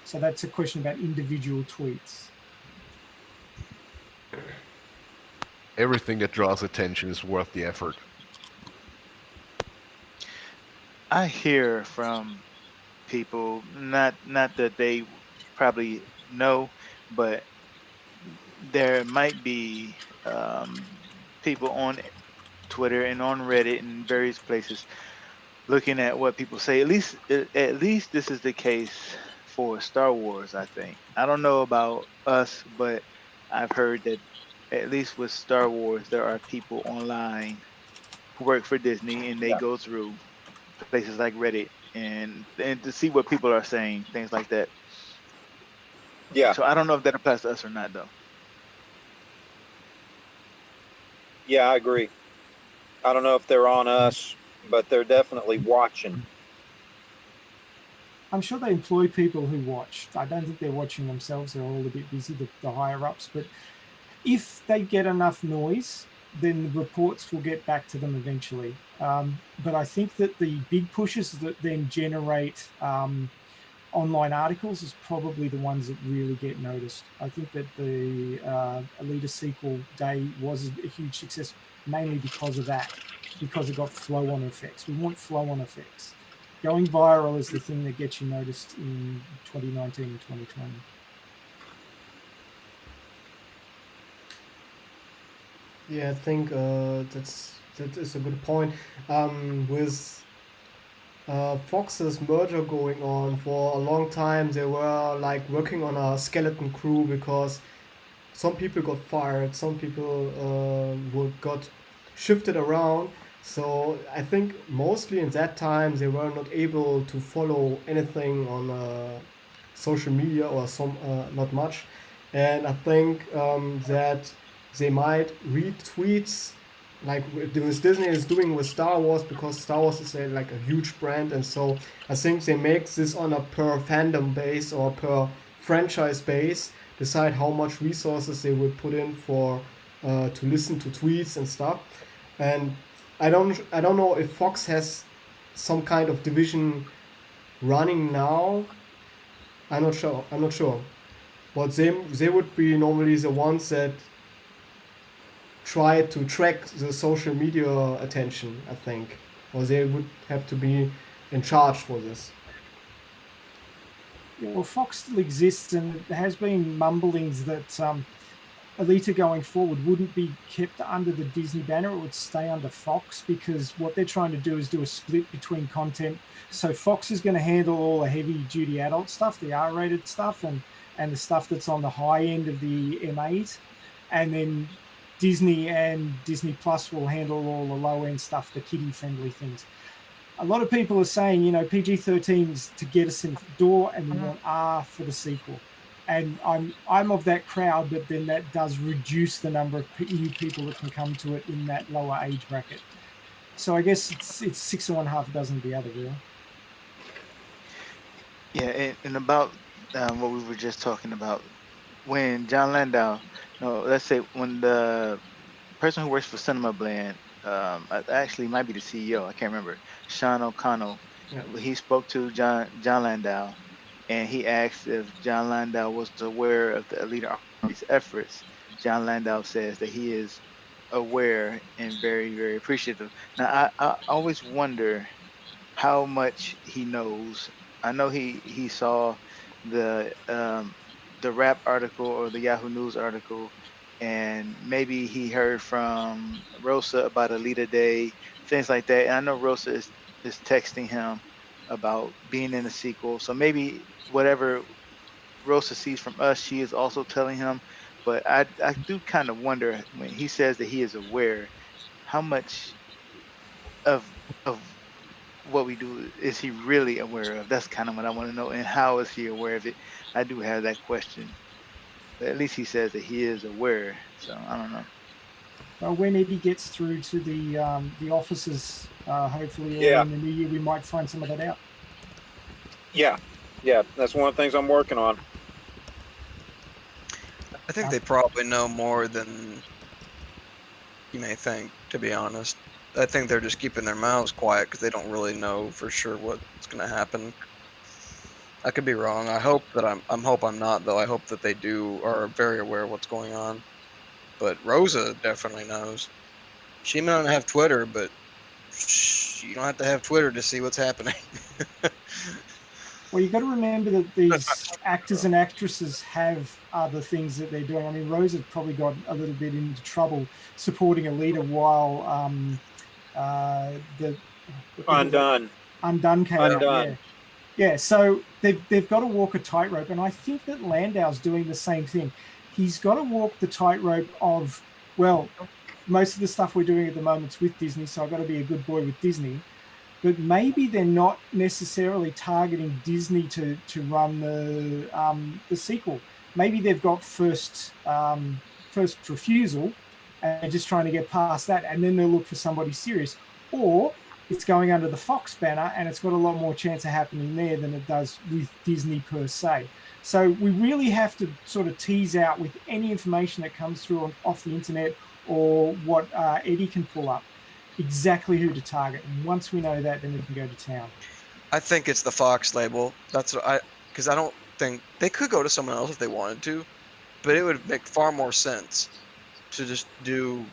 So that's a question about individual tweets. Everything that draws attention is worth the effort. I hear from people, not that they probably know, but there might be people on Twitter and on Reddit and various places looking at what people say. At least this is the case for Star Wars. I think I don't know about us, but I've heard that at least with Star Wars, there are people online who work for Disney and they go through places like Reddit and to see what people are saying, things like that. Yeah, So I don't know if that applies to us or not, though. yeah, I agree. I don't know if they're on us, but they're definitely watching. I'm sure they employ people who watch. I don't think they're watching themselves. They're all a bit busy, the higher ups. But if they get enough noise, then the reports will get back to them eventually. But I think that the big pushes that then generate online articles is probably the ones that really get noticed. I think that the Alita sequel day was a huge success mainly because of that, because it got flow-on effects. We want flow-on effects. Going viral is the thing that gets you noticed in 2019 and 2020. Yeah, I think that is a good point. With Fox's merger going on for a long time, they were like working on a skeleton crew because some people got fired, some people got shifted around. So I think mostly in that time they were not able to follow anything on social media or some not much. And I think that they might read tweets like with Disney is doing with Star Wars, because Star Wars is like a huge brand, and so I think they make this on a per fandom base or per franchise base, decide how much resources they will put in for to listen to tweets and stuff. And I don't know if Fox has some kind of division running now. I'm not sure, but they would be normally the ones that try to track the social media attention, I think, or they would have to be in charge for this. Well, Fox still exists, and there has been mumblings that Alita going forward wouldn't be kept under the Disney banner. It would stay under Fox, because what they're trying to do is do a split between content. So Fox is going to handle all the heavy-duty adult stuff, the R-rated stuff, and the stuff that's on the high end of the M8. And then Disney and Disney Plus will handle all the low-end stuff, the kiddie-friendly things. A lot of people are saying, PG-13 is to get us in the door, and we want R for the sequel. And I'm of that crowd, but then that does reduce the number of new people that can come to it in that lower age bracket. So I guess it's 6 and 1/2 dozen of the other, really. Yeah, and about what we were just talking about, when John Landau, no, let's say when the person who works for Cinema Blend, actually might be the CEO, I can't remember, Sean O'Connell, Yeah. he spoke to John Landau, and he asked if John Landau was aware of the Alita Army's efforts. John Landau says that he is aware and very, very appreciative. Now, I always wonder how much he knows. I know he saw the the Rap article or the Yahoo News article, and maybe he heard from Rosa about Alita Day, things like that. And I know Rosa is texting him about being in the sequel. So maybe whatever Rosa sees from us, she is also telling him. But I do kind of wonder when he says that he is aware, how much of what we do is he really aware of? That's kind of what I want to know. And how is he aware of it? I do have that question. But at least he says that he is aware. So I don't know. when Eddie gets through to the offices, hopefully early Yeah. in the new year, we might find some of that out. Yeah, that's one of the things I'm working on. I think they probably know more than you may think, to be honest. I think they're just keeping their mouths quiet because they don't really know for sure what's going to happen. I could be wrong. I hope that I'm not, though. I hope that they are very aware of what's going on. But Rosa definitely knows. She may not have Twitter, but you don't have to have Twitter to see what's happening. Well, you've got to remember that these actors and actresses have other things that they're doing. I mean, Rosa probably got a little bit into trouble supporting Alita while the Undone came out. Yeah. So they've got to walk a tightrope, and I think that Landau's doing the same thing. He's got to walk the tightrope of, well, most of the stuff we're doing at the moment's with Disney, so I've got to be a good boy with Disney. But maybe they're not necessarily targeting Disney to run the sequel. Maybe they've got first refusal and they're just trying to get past that, and then they'll look for somebody serious. Or it's going under the Fox banner, and it's got a lot more chance of happening there than it does with Disney per se. So we really have to sort of tease out with any information that comes through off the internet or what Eddie can pull up exactly who to target. And once we know that, then we can go to town. I think it's the Fox label. That's what because I don't think they could go to someone else if they wanted to, but it would make far more sense to just do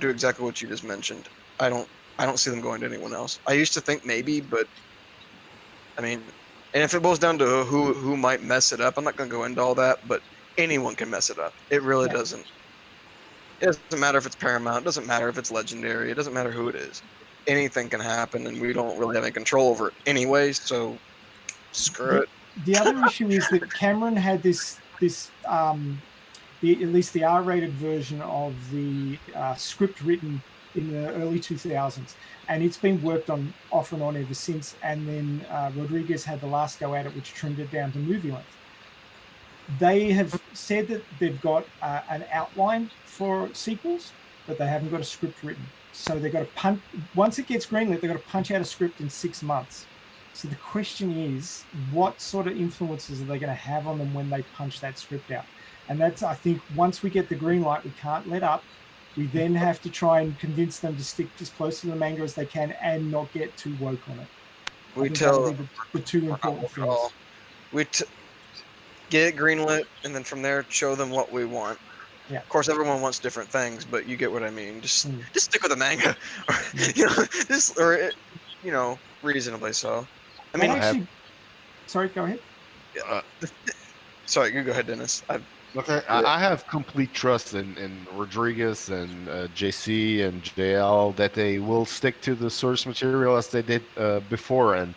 exactly what you just mentioned. I don't see them going to anyone else. I used to think maybe, but I mean, and if it boils down to who might mess it up, I'm not going to go into all that, but anyone can mess it up. It really doesn't. It doesn't matter if it's Paramount. It doesn't matter if it's Legendary. It doesn't matter who it is. Anything can happen, and we don't really have any control over it anyway. So screw it. The other issue is that Cameron had this at least the R-rated version of the script written in the early 2000s, and it's been worked on off and on ever since. And then Rodriguez had the last go at it, which trimmed it down to movie length. They have said that they've got an outline for sequels, but they haven't got a script written. So they've got to punch. Once it gets greenlit, they've got to punch out a script in 6 months. So the question is, what sort of influences are they going to have on them when they punch that script out? And that's, I think, once we get the green light, we can't let up. We then have to try and convince them to stick as close to the manga as they can and not get too woke on it. We tell the two important things. Get it greenlit, and then from there, show them what we want. Yeah. Of course, everyone wants different things, but you get what I mean. Just stick with the manga, or reasonably so. I mean, sorry, go ahead. Sorry, you go ahead, Dennis. I have complete trust in Rodriguez and JC and JL that they will stick to the source material as they did before, and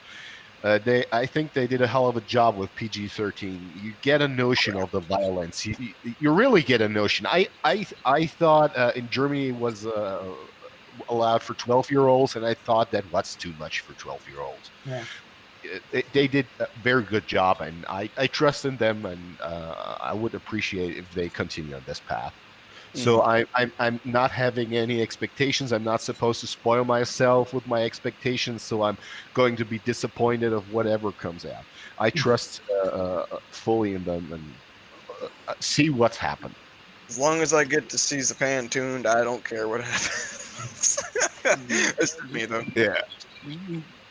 I think they did a hell of a job with PG-13. You get a notion of the violence. You really get a notion. I thought in Germany it was allowed for 12-year-olds, and I thought that what's too much for 12-year-olds. Yeah. They did a very good job, and I trust in them, and I would appreciate if they continue on this path. So I'm not having any expectations. I'm not supposed to spoil myself with my expectations, so I'm going to be disappointed of whatever comes out. I trust fully in them and see what's happened. As long as I get to see Japan tuned, I don't care what happens. It's me, though. Yeah.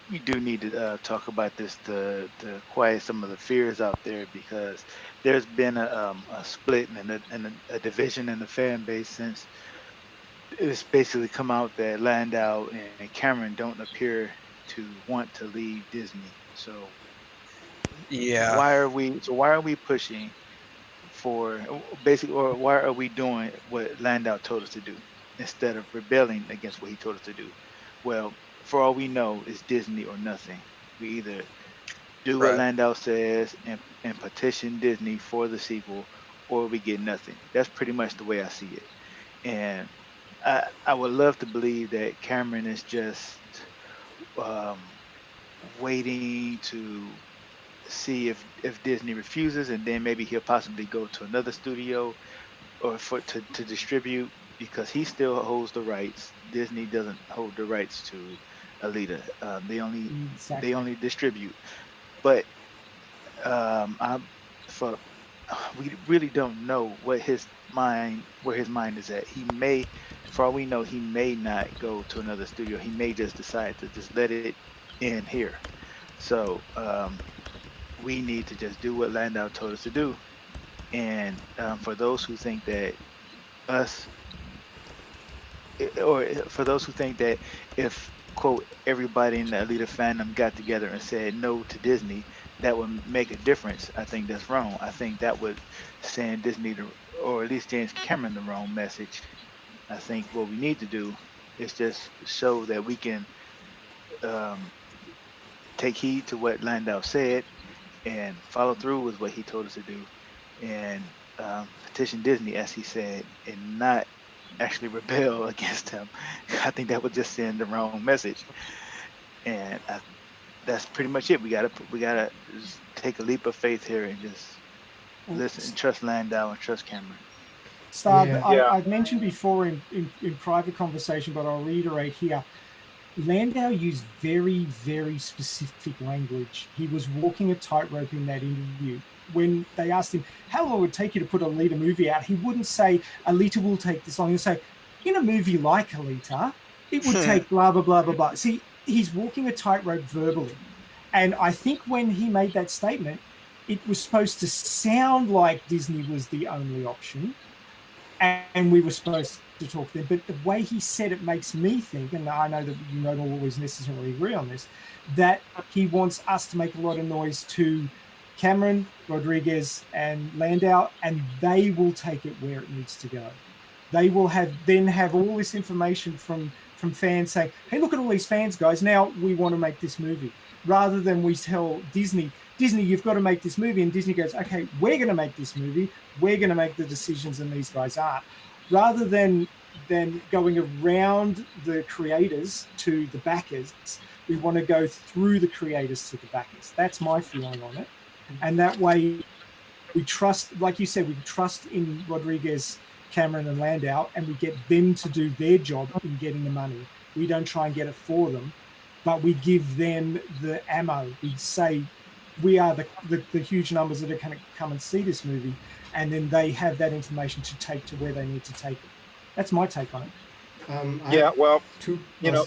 We do need to talk about this to quiet some of the fears out there, because there's been a split and a division in the fan base since it's basically come out that Landau and Cameron don't appear to want to leave Disney. So yeah, why are we pushing for basically, or why are we doing what Landau told us to do instead of rebelling against what he told us to do? Well, for all we know, it's Disney or nothing. We either do what Landau says and petition Disney for the sequel, or we get nothing. That's pretty much the way I see it. And I would love to believe that Cameron is just waiting to see if Disney refuses, and then maybe he'll possibly go to another studio or to distribute. because he still holds the rights. Disney doesn't hold the rights to Alita. They only distribute. But I for we really don't know where his mind is at. He may, for all we know, he may not go to another studio. He may just decide to just let it in here. So we need to just do what Landau told us to do. And for those who think that us, or for those who think that if quote everybody in the Alita fandom got together and said no to Disney, that would make a difference. I think that's wrong. I think that would send Disney to, or at least James Cameron, the wrong message. I think what we need to do is just show that we can um, take heed to what Landau said and follow through with what he told us to do, and petition Disney, as he said, and not actually rebel against him. I think that would just send the wrong message. And that's pretty much it. We gotta just take a leap of faith here and just listen and trust Landau and trust Cameron. Stab, Yeah. I've mentioned before in private conversation, but I'll reiterate here. Landau used very, very specific language. He was walking a tightrope in that interview. When they asked him how long it would take you to put a Alita movie out, he wouldn't say Alita will take this long. He'll say, in a movie like Alita, it would take blah, blah, blah, blah, blah. See, he's walking a tightrope verbally. And I think when he made that statement, it was supposed to sound like Disney was the only option, and we were supposed to talk there. But the way he said it makes me think, and I know that you don't always necessarily agree on this, that he wants us to make a lot of noise to Cameron, Rodriguez, and Landau, and they will take it where it needs to go. They will have all this information from fans saying, hey, look at all these fans, guys. Now we want to make this movie. Rather than we tell Disney, you've got to make this movie. And Disney goes, okay, we're going to make this movie. We're going to make the decisions, and these guys aren't. Rather than going around the creators to the backers, we want to go through the creators to the backers. That's my feeling on it. And that way we trust, like you said, we trust in Rodriguez, Cameron, and Landau, and we get them to do their job in getting the money. We don't try and get it for them, but we give them the ammo. We say we are the huge numbers that are going to come and see this movie, and then they have that information to take to where they need to take it. That's my take on it. Yeah, well, two. you know,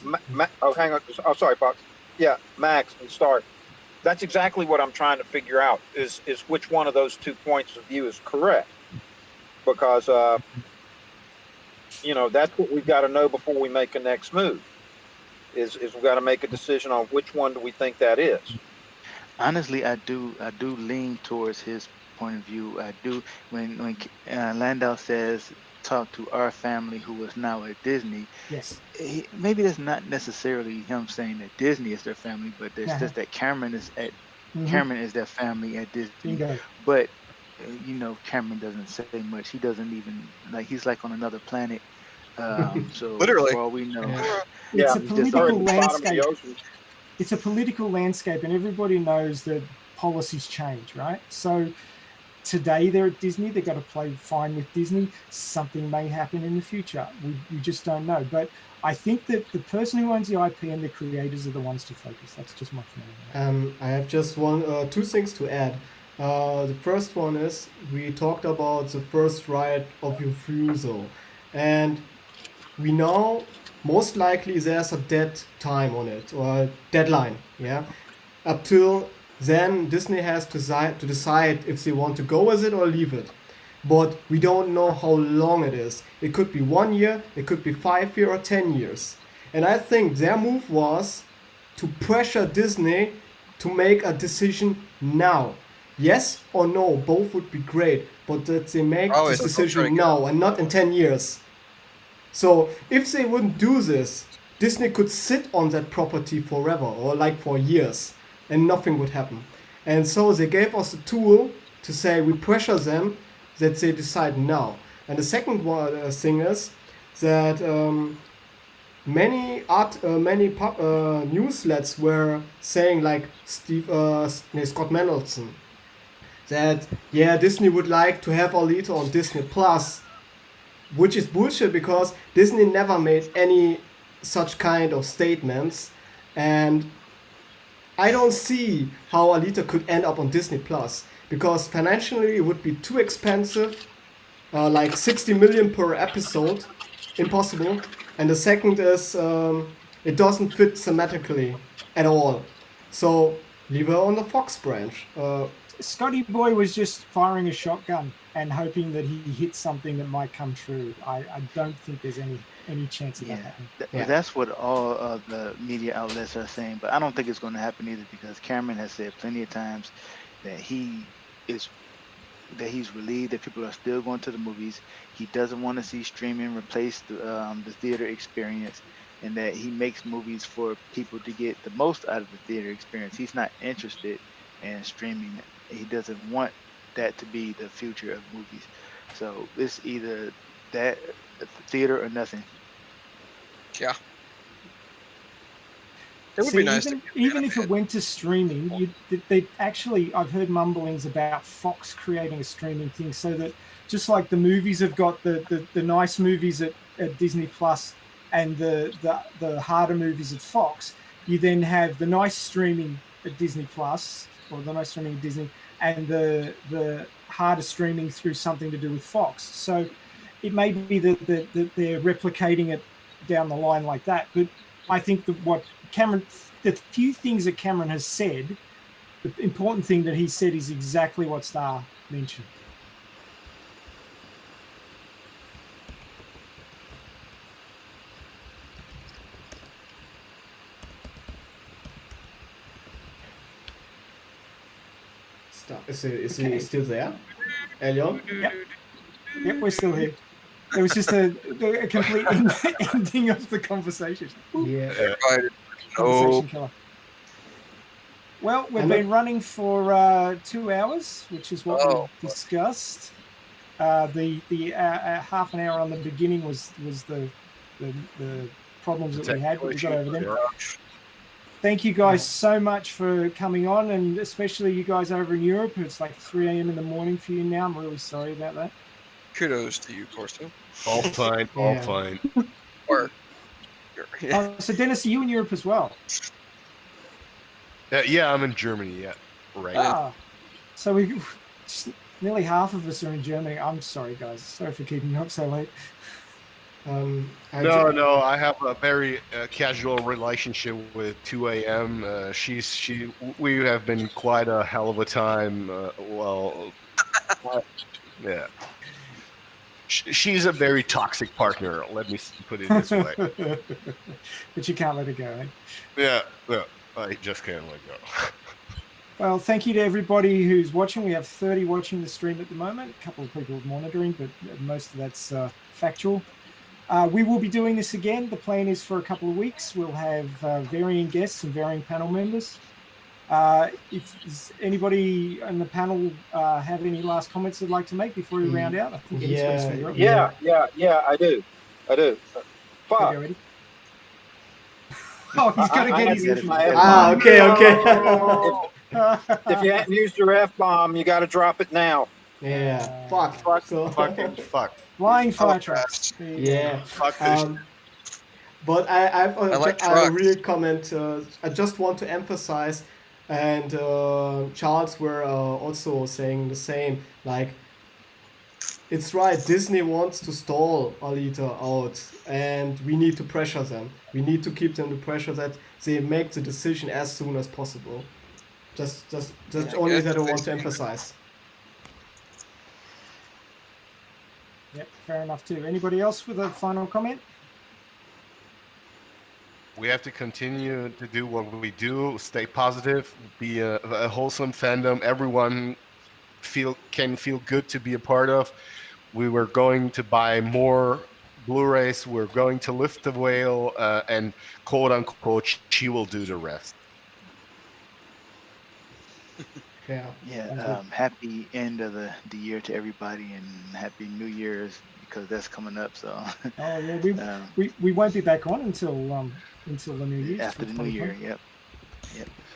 oh, hang on. Oh, sorry, Fox. Yeah, Max and Star. That's exactly what I'm trying to figure out is which one of those 2 points of view is correct. Because, you know, that's what we've got to know before we make a next move. Is we've got to make a decision on which one do we think that is. Honestly, I do lean towards his point of view. I do when Landau says talk to our family who is now at Disney. Yes. Maybe that's not necessarily him saying that Disney is their family, but it's just that Cameron is their family at Disney. Bingo. But you know, Cameron doesn't say much. He doesn't even he's like on another planet. So Literally. for all we know, It's a he's just political on the bottom of the landscape. ocean. It's a political landscape, and everybody knows that policies change, right? So today they're at Disney. They've got to play fine with Disney. Something may happen in the future. We just don't know. But I think that the person who owns the IP and the creators are the ones to focus. That's just my feeling. I have just two things to add. The first one is we talked about the first right of refusal, and we know most likely there's a dead time on it or a deadline. Yeah, up till then Disney has to decide if they want to go with it or leave it. But we don't know how long it is. It could be 1 year, it could be 5 years or 10 years. And I think their move was to pressure Disney to make a decision now. Yes or no, both would be great, but that they make this decision now and not in 10 years. So if they wouldn't do this, Disney could sit on that property forever or like for years and nothing would happen. And so they gave us a tool to say we pressure them that they decide now. And the second thing is that many newslets were saying, like Scott which is bullshit because Disney never made any such kind of statements, and I don't see how Alita could end up on Disney Plus because financially it would be too expensive, like 60 million per episode, impossible. And the second is it doesn't fit thematically at all. So leave her on the Fox branch. Scotty Boy was just firing a shotgun and hoping that he hit something that might come true. I don't think there's any chance of that happening. That's what all of the media outlets are saying, but I don't think it's going to happen either because Cameron has said plenty of times that he's relieved that people are still going to the movies. He doesn't want to see streaming replace the theater experience, and that he makes movies for people to get the most out of the theater experience. He's not interested in streaming. He doesn't want that to be the future of movies. So it's either that theater or nothing. Yeah. It would be nice. Even if it went to streaming, I've heard mumblings about Fox creating a streaming thing so that just like the movies have got the nice movies at Disney Plus and the harder movies at Fox, you then have the nice streaming at Disney Plus or the nice streaming at Disney and the harder streaming through something to do with Fox. So it may be that they're replicating it down the line like that. But I think that the few things that Cameron has said, the important thing that he said is exactly what Star mentioned. Is he still there? Elion? Yep, we're still here. It was just a complete ending of the conversation. Yeah. Conversation killer. Well, we've been running for 2 hours, which is what we discussed. The half an hour on the beginning was the problems that we had. We got over them. Thank you guys so much for coming on, and especially you guys over in Europe. It's like 3 a.m. in the morning for you now. I'm really sorry about that. Kudos to you, Corsto. All fine, all fine. So Dennis, are you in Europe as well? Yeah, I'm in Germany. Yeah, right. So nearly half of us are in Germany. I'm sorry, guys. Sorry for keeping you up so late. No, I have a very casual relationship with 2 a.m. We have been quite a hell of a time. Yeah. She's a very toxic partner. Let me put it this way. But you can't let it go, eh? Yeah, I just can't let go. Well, thank you to everybody who's watching. We have 30 watching the stream at the moment. A couple of people monitoring, but most of that's factual. We will be doing this again. The plan is for a couple of weeks. We'll have varying guests and varying panel members. Does anybody on the panel have any last comments they'd like to make before we round out? I think yeah, I do. Fuck. Okay, oh, he's got to get his... okay. If you hadn't used your F-bomb, you got to drop it now. Yeah. Fuck. Flying fire trucks. Yeah. But I really comment. I just want to emphasize, and Charles were also saying the same. Like, it's right. Disney wants to stall Alita out, and we need to pressure them. We need to keep them the pressure that they make the decision as soon as possible. Just only that I want to emphasize. Yep, fair enough too. Anybody else with a final comment? We have to continue to do what we do, stay positive, be a wholesome fandom. Everyone can feel good to be a part of. We were going to buy more Blu-rays. We're going to lift the whale, and quote unquote, she will do the rest. Happy end of the year to everybody, and happy New Year's because that's coming up. So. We won't be back on until the New Year. After the New Year, yep.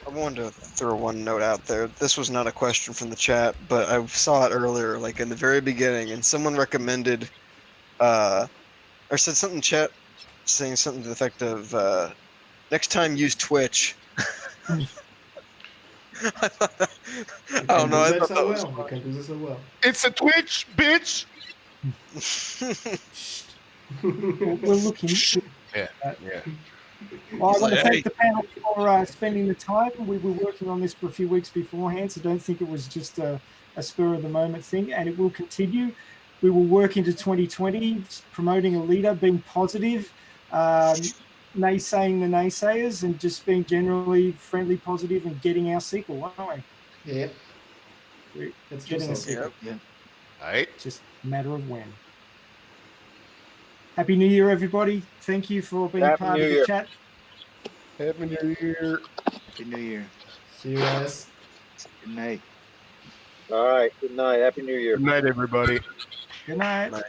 I wanted to throw one note out there. This was not a question from the chat, but I saw it earlier, like in the very beginning, and someone recommended or said something in chat, saying something to the effect of, next time use Twitch. You I can don't know. do I that thought so that was well. You can do this so well. It's a Twitch, bitch. We'll look into Yeah, that. yeah. Well, I He's want to like, thank hey. the panel for spending the time. We were working on this for a few weeks beforehand, so don't think it was just a spur of the moment thing, and it will continue. We will work into 2020, promoting Alita, being positive, naysaying the naysayers, and just being generally friendly, positive, and getting our sequel, aren't Yeah. we? We're Let's do getting a something. sequel. Yeah. All right. Just a matter of when. Happy New Year, everybody. Thank you for being Happy part New of the Year. chat. Happy New Year. Happy New Year. See you guys. Good night. All right. Good night. Happy New Year. Good night, everybody. Good night. Night.